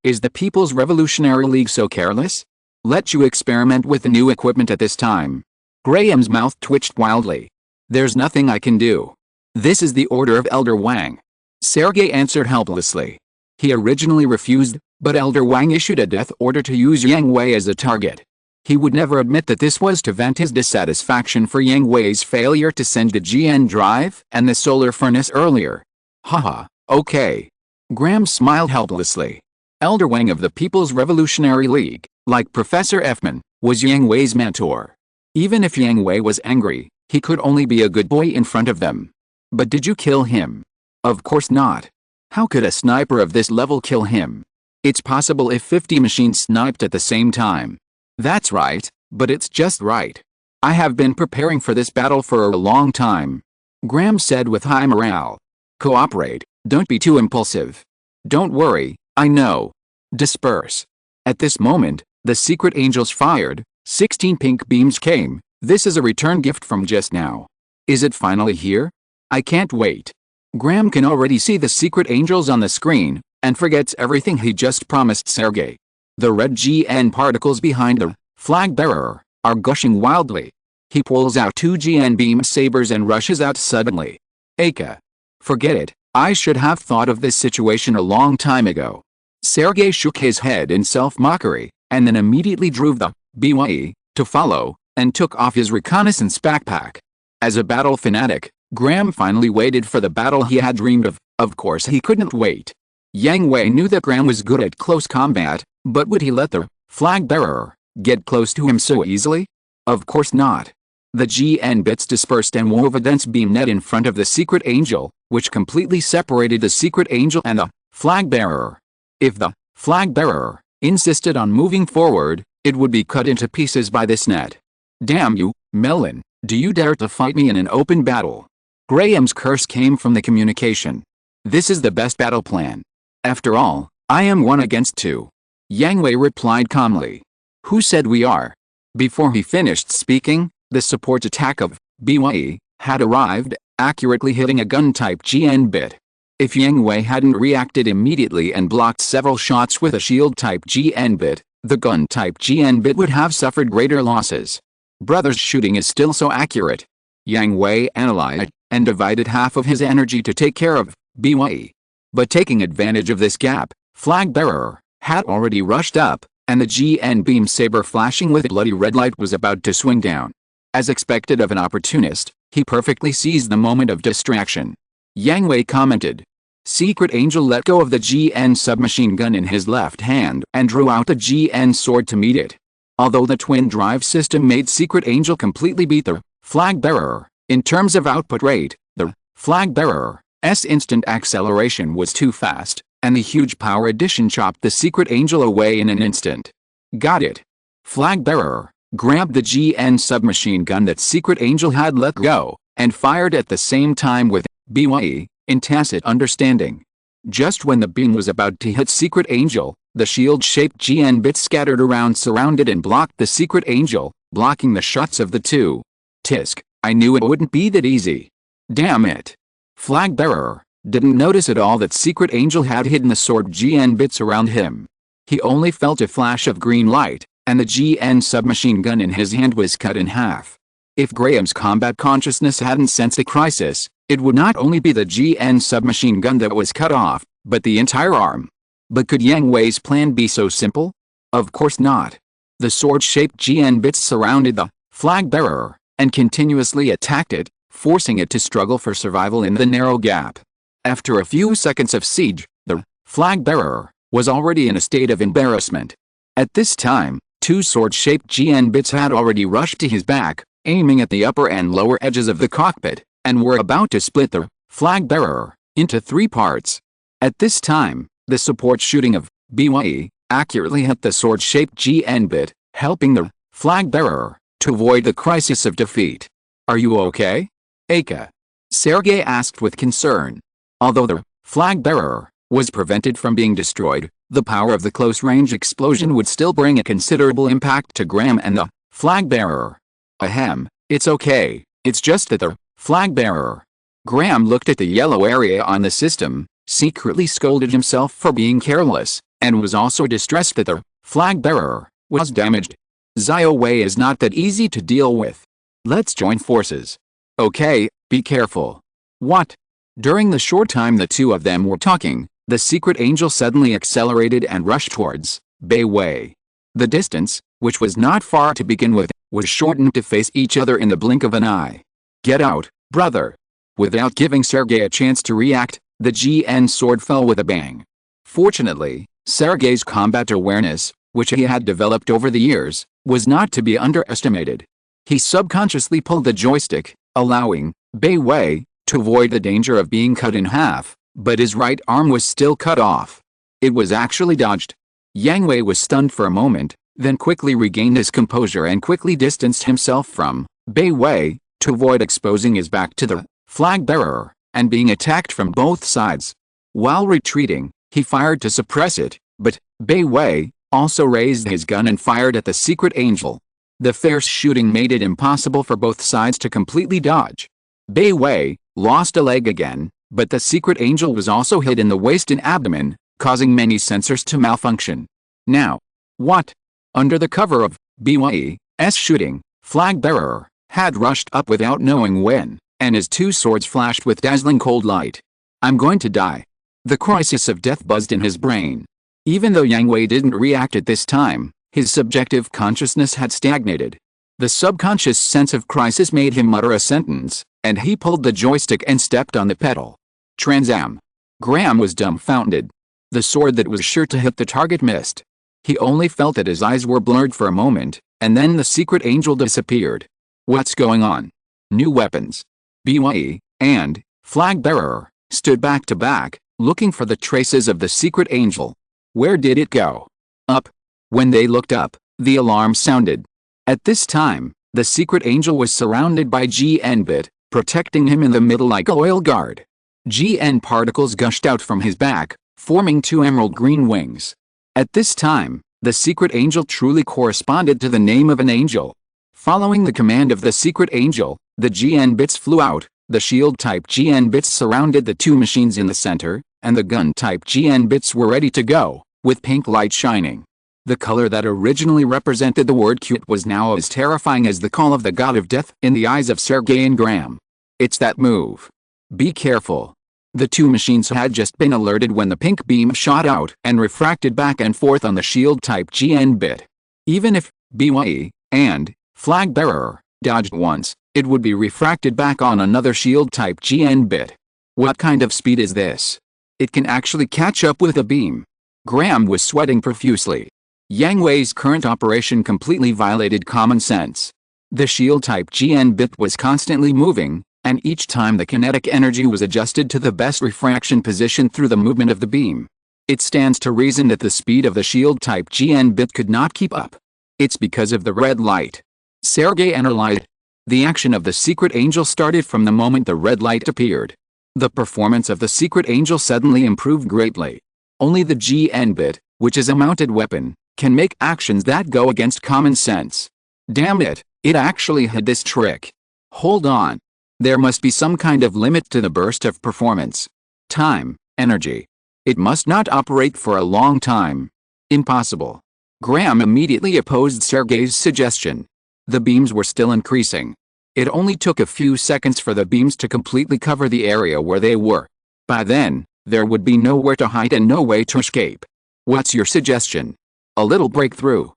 [SPEAKER 1] is the People's Revolutionary League so careless? Let you experiment with the new equipment at this time. Graham's mouth twitched wildly. There's nothing I can do. This is the order of Elder Wang. Sergei answered helplessly. He originally refused, but Elder Wang issued a death order to use Yang Hui as a target. He would never admit that this was to vent his dissatisfaction for Yang Hui's failure to send the GN drive and the solar furnace earlier. Haha, okay. Graham smiled helplessly. Elder Wang of the People's Revolutionary League, like Professor Effman, was Yang Hui's mentor. Even if Yang Hui was angry, he could only be a good boy in front of them. But did you kill him? Of course not. How could a sniper of this level kill him? It's possible if 50 machines sniped at the same time. That's right, but it's just right. I have been preparing for this battle for a long time. Graham said with high morale. Cooperate, don't be too impulsive. Don't worry, I know. Disperse. At this moment, the secret angels fired, 16 pink beams came. This is a return gift from just now. Is it finally here? I can't wait. Graham can already see the secret angels on the screen, and forgets everything he just promised Sergei. The red GN particles behind the flag bearer are gushing wildly. He pulls out 2 GN beam sabers and rushes out suddenly. Aka. Forget it, I should have thought of this situation a long time ago. Sergei shook his head in self-mockery, and then immediately drove the BYE to follow, and took off his reconnaissance backpack. As a battle fanatic, Graham finally waited for the battle he had dreamed of. Of course he couldn't wait. Yang Hui knew that Graham was good at close combat, but would he let the flag bearer get close to him so easily? Of course not. The GN bits dispersed and wove a dense beam net in front of the secret angel, which completely separated the secret angel and the flag bearer. If the flag bearer insisted on moving forward, it would be cut into pieces by this net. Damn you, Melon, do you dare to fight me in an open battle? Graham's curse came from the communication. This is the best battle plan. After all, I am 1 against 2. Yang Hui replied calmly. Who said we are? Before he finished speaking, the support attack of BYE had arrived, accurately hitting a gun-type GN bit. If Yang Hui hadn't reacted immediately and blocked several shots with a shield-type GN bit, the gun-type GN bit would have suffered greater losses. Brother's shooting is still so accurate. Yang Hui analyzed and divided half of his energy to take care of BYE. But taking advantage of this gap, Flag Bearer had already rushed up, and the GN beam saber flashing with bloody red light was about to swing down. As expected of an opportunist, he perfectly seized the moment of distraction. Yang Hui commented. Secret Angel let go of the GN submachine gun in his left hand and drew out the GN sword to meet it. Although the twin drive system made Secret Angel completely beat the Flag Bearer, in terms of output rate, the Flag Bearer's instant acceleration was too fast, and the huge power addition chopped the Secret Angel away in an instant. Got it. Flag Bearer grabbed the GN submachine gun that Secret Angel had let go, and fired at the same time with BYE, in tacit understanding. Just when the beam was about to hit Secret Angel, the shield-shaped GN bits scattered around surrounded and blocked the Secret Angel, blocking the shots of the two. Tisk, I knew it wouldn't be that easy. Damn it. Flag Bearer didn't notice at all that Secret Angel had hidden the sword GN bits around him. He only felt a flash of green light, and the GN submachine gun in his hand was cut in half. If Graham's combat consciousness hadn't sensed a crisis, it would not only be the GN submachine gun that was cut off, but the entire arm. But could Yang Hui's plan be so simple? Of course not. The sword-shaped GN bits surrounded the Flag Bearer and continuously attacked it, forcing it to struggle for survival in the narrow gap. After a few seconds of siege, the Flag Bearer was already in a state of embarrassment. At this time, two sword-shaped GN bits had already rushed to his back, aiming at the upper and lower edges of the cockpit, and were about to split the Flag Bearer into three parts. At this time, the support shooting of BYE accurately hit the sword-shaped GN bit, helping the Flag Bearer to avoid the crisis of defeat. Are you okay, Aka? Sergei asked with concern. Although the Flag Bearer was prevented from being destroyed, the power of the close-range explosion would still bring a considerable impact to Graham and the Flag Bearer. Ahem, it's okay, it's just that the Flag Bearer. Graham looked at the yellow area on the system, secretly scolded himself for being careless, and was also distressed that the Flag Bearer was damaged. Zio Wei is not that easy to deal with. Let's join forces. Okay, be careful. What? During the short time the two of them were talking, the Secret Angel suddenly accelerated and rushed towards Bei Wei. The distance, which was not far to begin with, was shortened to face each other in the blink of an eye. Get out, brother. Without giving Sergei a chance to react, the GN sword fell with a bang. Fortunately, Sergei's combat awareness, which he had developed over the years, was not to be underestimated. He subconsciously pulled the joystick, allowing Bei Wei to avoid the danger of being cut in half, but his right arm was still cut off. It was actually dodged. Yang Hui was stunned for a moment, then quickly regained his composure and quickly distanced himself from Bei Wei to avoid exposing his back to the Flag Bearer and being attacked from both sides. While retreating, he fired to suppress it, but Bei Wei also raised his gun and fired at the Secret Angel. The fierce shooting made it impossible for both sides to completely dodge. Bei Wei lost a leg again, but the Secret Angel was also hit in the waist and abdomen, causing many sensors to malfunction. Now, what? Under the cover of BYE's shooting, Flag Bearer had rushed up without knowing when, and his two swords flashed with dazzling cold light. I'm going to die. The crisis of death buzzed in his brain. Even though Yang Hui didn't react at this time, his subjective consciousness had stagnated. The subconscious sense of crisis made him mutter a sentence, and he pulled the joystick and stepped on the pedal. Transam. Graham was dumbfounded. The sword that was sure to hit the target missed. He only felt that his eyes were blurred for a moment, and then the Secret Angel disappeared. What's going on? New weapons. BYE and Flag Bearer stood back to back, looking for the traces of the Secret Angel. Where did it go? Up. When they looked up, the alarm sounded. At this time, the Secret Angel was surrounded by GN bit, protecting him in the middle like a oil guard. GN particles gushed out from his back, forming two emerald green wings. At this time, the Secret Angel truly corresponded to the name of an angel. Following the command of the Secret Angel, the GN bits flew out, the shield-type GN bits surrounded the two machines in the center, and the gun-type GN bits were ready to go, with pink light shining. The color that originally represented the word cute was now as terrifying as the call of the god of death in the eyes of Sergei and Graham. It's that move. Be careful. The two machines had just been alerted when the pink beam shot out and refracted back and forth on the shield-type GN bit. Even if BYE and flag bearer dodged once, it would be refracted back on another shield-type GN bit. What kind of speed is this? It can actually catch up with a beam. Graham was sweating profusely. Yang Hui's current operation completely violated common sense. The shield-type GN bit was constantly moving, and each time the kinetic energy was adjusted to the best refraction position through the movement of the beam. It stands to reason that the speed of the shield-type GN bit could not keep up. It's because of the red light. Sergei analyzed. The action of the secret angel started from the moment the red light appeared. The performance of the secret angel suddenly improved greatly. Only the GN bit, which is a mounted weapon, can make actions that go against common sense. Damn it, it actually had this trick. Hold on. There must be some kind of limit to the burst of performance. Time, energy. It must not operate for a long time. Impossible. Graham immediately opposed Sergei's suggestion. The beams were still increasing. It only took a few seconds for the beams to completely cover the area where they were. By then, there would be nowhere to hide and no way to escape. What's your suggestion? A little breakthrough.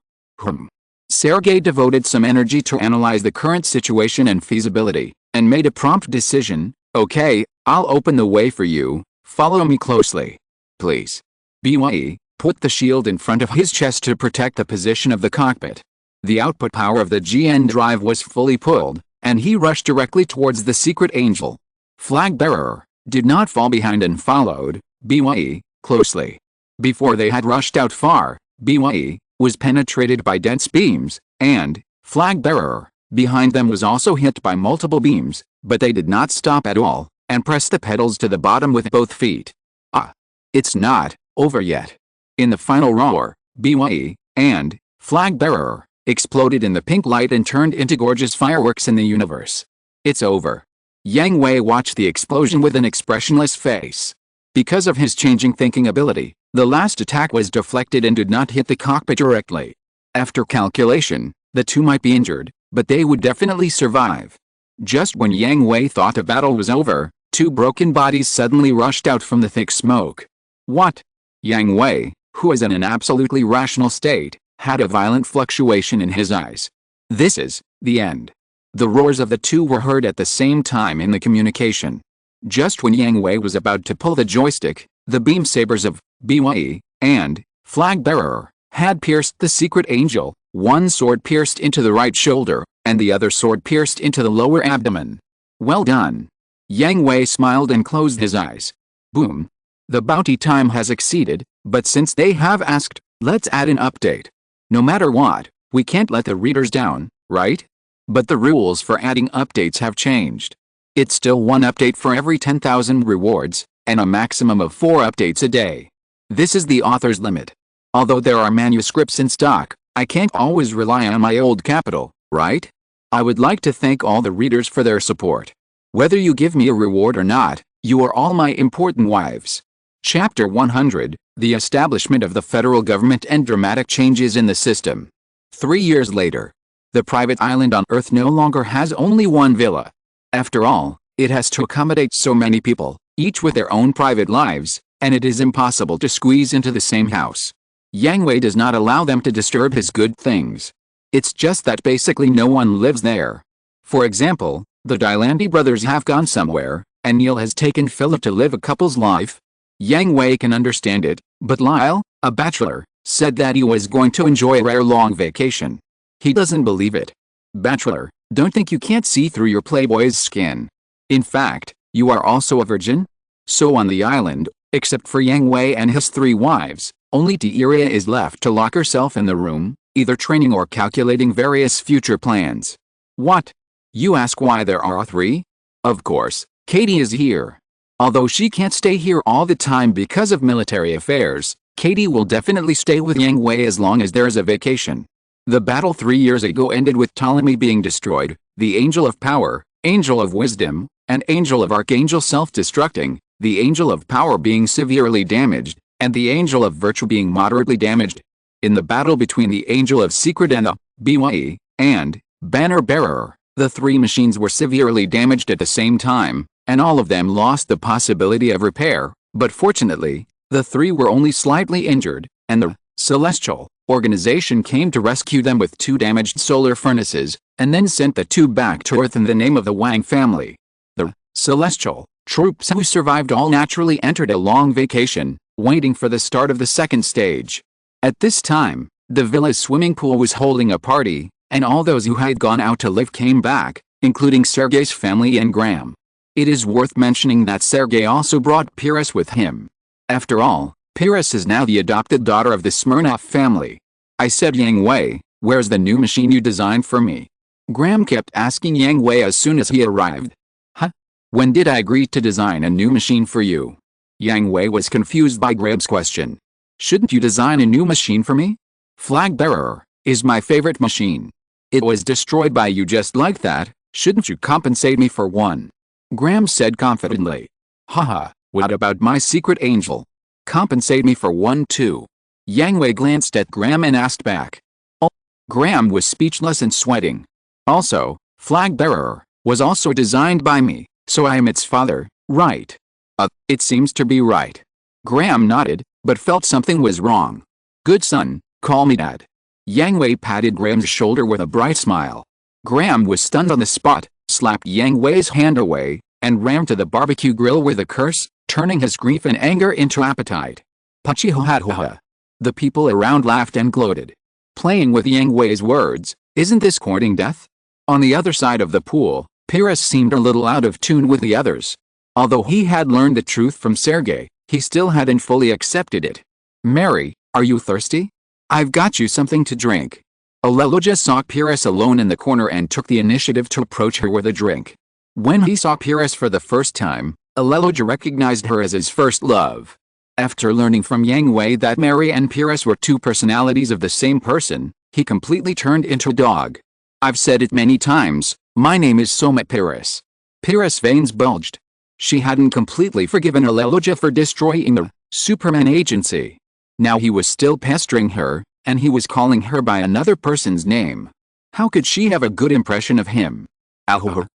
[SPEAKER 1] Sergei devoted some energy to analyze the current situation and feasibility, and made a prompt decision. Okay, I'll open the way for you, follow me closely. Please. BYE put the shield in front of his chest to protect the position of the cockpit. The output power of the GN drive was fully pulled, and he rushed directly towards the secret angel. Flag bearer did not fall behind and followed BYE closely. Before they had rushed out far, BYE was penetrated by dense beams, and flag bearer behind them was also hit by multiple beams, but they did not stop at all, and pressed the pedals to the bottom with both feet. It's not over yet. In the final roar, BYE and flag bearer exploded in the pink light and turned into gorgeous fireworks in the universe. It's over. Yang Hui watched the explosion with an expressionless face. Because of his changing thinking ability, the last attack was deflected and did not hit the cockpit directly. After calculation, the two might be injured, but they would definitely survive. Just when Yang Hui thought the battle was over, two broken bodies suddenly rushed out from the thick smoke. What? Yang Hui, who was in an absolutely rational state, had a violent fluctuation in his eyes. This is the end. The roars of the two were heard at the same time in the communication. Just when Yang Hui was about to pull the joystick, the beam sabers of BYE and flag bearer had pierced the secret angel. One sword pierced into the right shoulder, and the other sword pierced into the lower abdomen. Well done. Yang Hui smiled and closed his eyes. Boom. The bounty time has exceeded, but since they have asked, let's add an update. No matter what, we can't let the readers down, right? But the rules for adding updates have changed. It's still one update for every 10,000 rewards, and a maximum of 4 updates a day. This is the author's limit. Although there are manuscripts in stock, I can't always rely on my old capital, right? I would like to thank all the readers for their support. Whether you give me a reward or not, you are all my important wives. Chapter 100, The Establishment of the Federal Government and Dramatic Changes in the System. 3 years later. The private island on Earth no longer has only one villa. After all, it has to accommodate so many people, each with their own private lives, and it is impossible to squeeze into the same house. Yang Hui does not allow them to disturb his good things. It's just that basically no one lives there. For example, the Dylandi brothers have gone somewhere, and Neil has taken Philip to live a couple's life. Yang Hui can understand it, but Lyle, a bachelor, said that he was going to enjoy a rare long vacation. He doesn't believe it. Bachelor, don't think you can't see through your playboy's skin. In fact, you are also a virgin? So on the island, except for Yang Hui and his 3 wives, only Tieria is left to lock herself in the room, either training or calculating various future plans. What? You ask why there are 3? Of course, Katie is here. Although she can't stay here all the time because of military affairs, Katie will definitely stay with Yang Hui as long as there is a vacation. The battle 3 years ago ended with Ptolemy being destroyed, the Angel of Power, Angel of Wisdom, and Angel of Archangel self-destructing, the Angel of Power being severely damaged, and the Angel of Virtue being moderately damaged. In the battle between the Angel of Secret and the BYE and Banner Bearer, the three machines were severely damaged at the same time, and all of them lost the possibility of repair, but fortunately, the three were only slightly injured, and the Celestial Organization came to rescue them with 2 damaged solar furnaces, and then sent the 2 back to Earth in the name of the Wang family. The Celestial troops who survived all naturally entered a long vacation, waiting for the start of the second stage. At this time, the villa's swimming pool was holding a party, and all those who had gone out to live came back, including Sergei's family and Graham. It is worth mentioning that Sergei also brought Pyrrhus with him. After all, Pyrrhus is now the adopted daughter of the Smirnov family. I said, Yang Hui, where's the new machine you designed for me? Graham kept asking Yang Hui as soon as he arrived. Huh? When did I agree to design a new machine for you? Yang Hui was confused by Graham's question. Shouldn't you design a new machine for me? Flag Bearer is my favorite machine. It was destroyed by you just like that, shouldn't you compensate me for one? Graham said confidently. Haha, what about my secret angel? Compensate me for one too. Yang Hui glanced at Graham and asked back. Oh. Graham was speechless and sweating. Also, Flag Bearer was also designed by me, so I am its father, right? It seems to be right. Graham nodded, but felt something was wrong. Good son, call me Dad. Yang Hui patted Graham's shoulder with a bright smile. Graham was stunned on the spot, slapped Yang Hui's hand away, and ran to the barbecue grill with a curse, turning his grief and anger into appetite. Pachihohathoha. The people around laughed and gloated. Playing with Yang Hui's words, isn't this courting death? On the other side of the pool, Pyrrhus seemed a little out of tune with the others. Although he had learned the truth from Sergei, he still hadn't fully accepted it. Mary, are you thirsty? I've got you something to drink. Aleluja saw Pyrrhus alone in the corner and took the initiative to approach her with a drink. When he saw Pyrrhus for the first time, Aleluja recognized her as his first love. After learning from Yang Hui that Mary and Pyrrhus were 2 personalities of the same person, he completely turned into a dog. I've said it many times, my name is Somet Pyrrhus. Pyrrhus' veins bulged. She hadn't completely forgiven Aleluja for destroying the Superman agency. Now he was still pestering her, and he was calling her by another person's name. How could she have a good impression of him?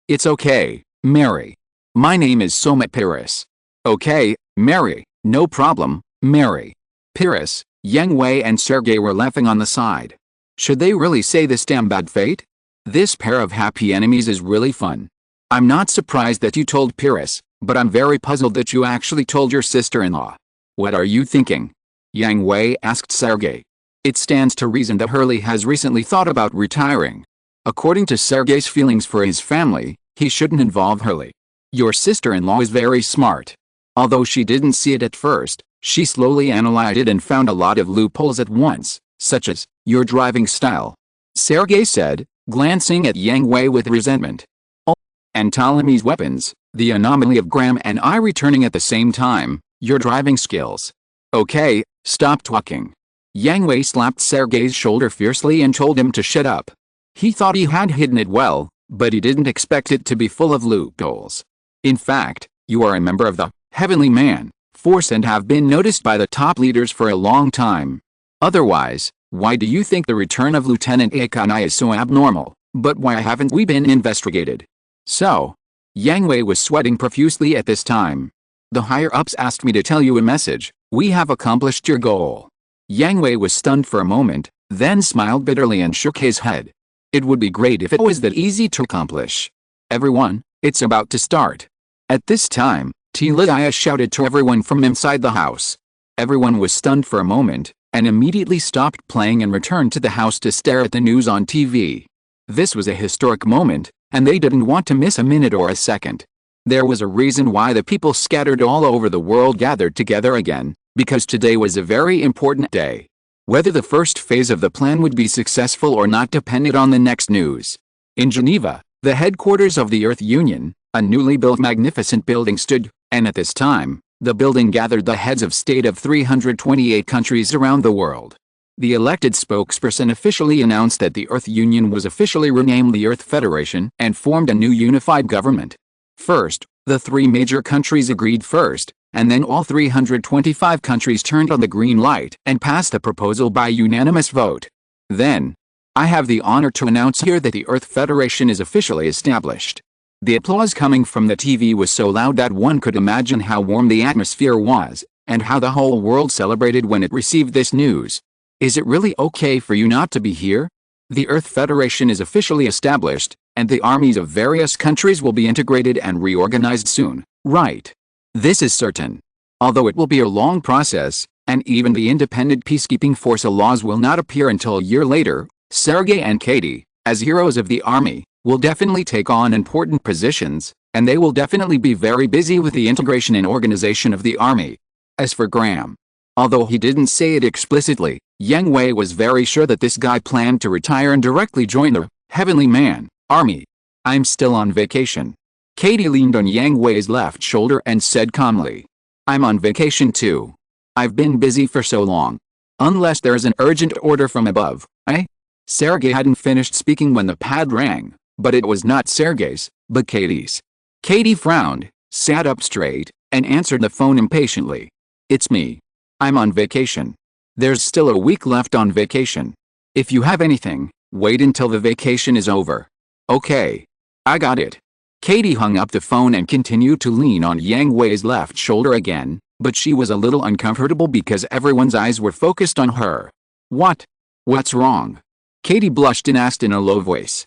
[SPEAKER 1] It's okay, Mary. My name is Somet Pyrrhus. Okay, Mary, no problem, Mary. Pyrrhus, Yang Hui and Sergei were laughing on the side. Should they really say this damn bad fate? This pair of happy enemies is really fun. I'm not surprised that you told Pyrrhus, but I'm very puzzled that you actually told your sister-in-law. What are you thinking? Yang Hui asked Sergei. It stands to reason that Hurley has recently thought about retiring. According to Sergei's feelings for his family, he shouldn't involve Hurley. Your sister-in-law is very smart. Although she didn't see it at first, she slowly analyzed it and found a lot of loopholes at once, such as your driving style. Sergei said, glancing at Yang Hui with resentment. Oh, and Ptolemy's weapons, the anomaly of Graham and I returning at the same time, your driving skills. Okay, stop talking. Yang Hui slapped Sergei's shoulder fiercely and told him to shut up. He thought he had hidden it well, but he didn't expect it to be full of loopholes. In fact, you are a member of the Heavenly Man Force and have been noticed by the top leaders for a long time. Otherwise, why do you think the return of Lieutenant Akanai is so abnormal? But why haven't we been investigated? So, Yang Hui was sweating profusely at this time. The higher-ups asked me to tell you a message. We have accomplished your goal. Yang Hui was stunned for a moment, then smiled bitterly and shook his head. It would be great if it was that easy to accomplish. Everyone, it's about to start. At this time, Teliaya shouted to everyone from inside the house. Everyone was stunned for a moment, and immediately stopped playing and returned to the house to stare at the news on TV. This was a historic moment, and they didn't want to miss a minute or a second. There was a reason why the people scattered all over the world gathered together again, because today was a very important day. Whether the first phase of the plan would be successful or not depended on the next news. In Geneva, the headquarters of the Earth Union, a newly built magnificent building stood, and at this time, the building gathered the heads of state of 328 countries around the world. The elected spokesperson officially announced that the Earth Union was officially renamed the Earth Federation and formed a new unified government. First, the 3 major countries agreed first, and then all 325 countries turned on the green light and passed the proposal by unanimous vote. Then, I have the honor to announce here that the Earth Federation is officially established. The applause coming from the TV was so loud that one could imagine how warm the atmosphere was, and how the whole world celebrated when it received this news. Is it really okay for you not to be here? The Earth Federation is officially established, and the armies of various countries will be integrated and reorganized soon, right? This is certain. Although it will be a long process, and even the independent peacekeeping force laws will not appear until a year later, Sergei and Katie, as heroes of the army, will definitely take on important positions, and they will definitely be very busy with the integration and organization of the army. As for Graham, although he didn't say it explicitly, Yang Hui was very sure that this guy planned to retire and directly join the Heavenly Man army. I'm still on vacation. Katie leaned on Yang Hui's left shoulder and said calmly, I'm on vacation too. I've been busy for so long. Unless there's an urgent order from above, eh? Sergei hadn't finished speaking when the pad rang, but it was not Sergei's, but Katie's. Katie frowned, sat up straight, and answered the phone impatiently. It's me. I'm on vacation. There's still a week left on vacation. If you have anything, wait until the vacation is over. Okay. I got it. Katie hung up the phone and continued to lean on Yang Hui's left shoulder again, but she was a little uncomfortable because everyone's eyes were focused on her. What's wrong? Katie blushed and asked in a low voice.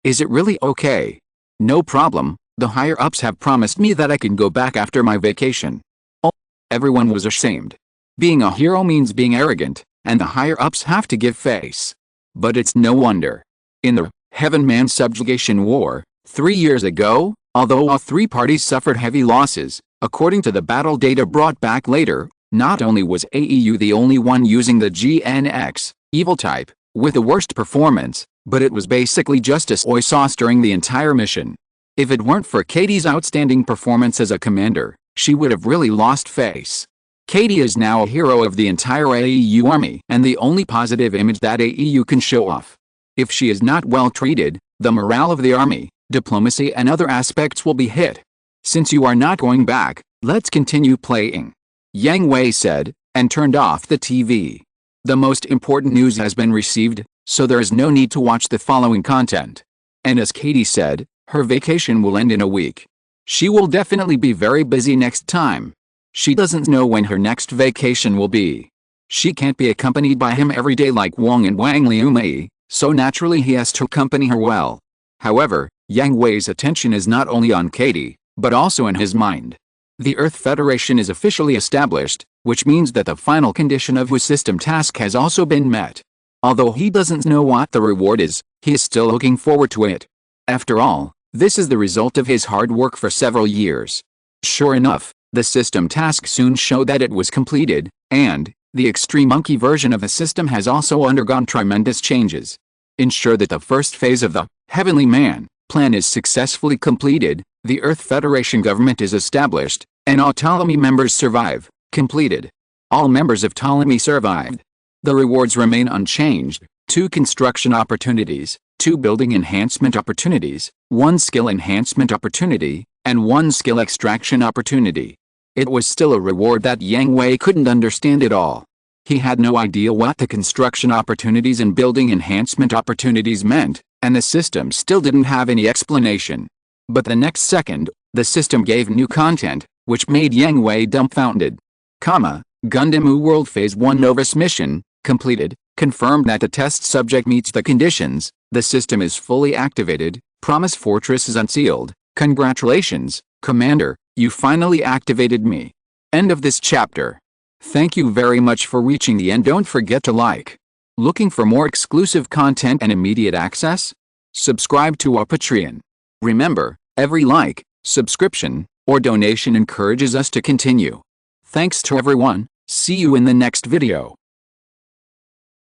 [SPEAKER 1] Is it really okay? No problem, the higher-ups have promised me that I can go back after my vacation. Oh, everyone was ashamed. Being a hero means being arrogant, and the higher-ups have to give face. But it's no wonder. In the Heaven Man subjugation war, 3 years ago, although all three parties suffered heavy losses, according to the battle data brought back later, not only was AEU the only one using the GNX, evil type, with the worst performance, but it was basically just a soy sauce during the entire mission. If it weren't for Katie's outstanding performance as a commander, she would have really lost face. Katie is now a hero of the entire AEU army and the only positive image that AEU can show off. If she is not well treated, the morale of the army, diplomacy and other aspects will be hit. Since you are not going back, let's continue playing. Yang Hui said, and turned off the TV. The most important news has been received, so there is no need to watch the following content. And as Katie said, her vacation will end in a week. She will definitely be very busy next time. She doesn't know when her next vacation will be. She can't be accompanied by him every day like Wang and Wang Liumei, so naturally he has to accompany her well. However, Yang Hui's attention is not only on Katie, but also in his mind. The Earth Federation is officially established, which means that the final condition of his system task has also been met. Although he doesn't know what the reward is, he is still looking forward to it. After all, this is the result of his hard work for several years. Sure enough, the system task soon showed that it was completed, and the extreme monkey version of the system has also undergone tremendous changes. Ensure that the first phase of the Heavenly Man plan is successfully completed, the Earth Federation government is established, and all Ptolemy members survive. Completed. All members of Ptolemy survived. The rewards remain unchanged: 2 construction opportunities, 2 building enhancement opportunities, 1 skill enhancement opportunity, and 1 skill extraction opportunity. It was still a reward that Yang Hui couldn't understand at all. He had no idea what the construction opportunities and building enhancement opportunities meant, and the system still didn't have any explanation. But the next second, the system gave new content, which made Yang Hui dumbfounded. Gundam World Phase 1 Novus mission, completed, confirmed that the test subject meets the conditions, the system is fully activated, Promise Fortress is unsealed, congratulations, Commander, you finally activated me. End of this chapter. Thank you very much for reaching the end. Don't forget to like. Looking for more exclusive content and immediate access? Subscribe to our Patreon. Remember, every like, subscription, or donation encourages us to continue. Thanks to everyone, see you in the next video.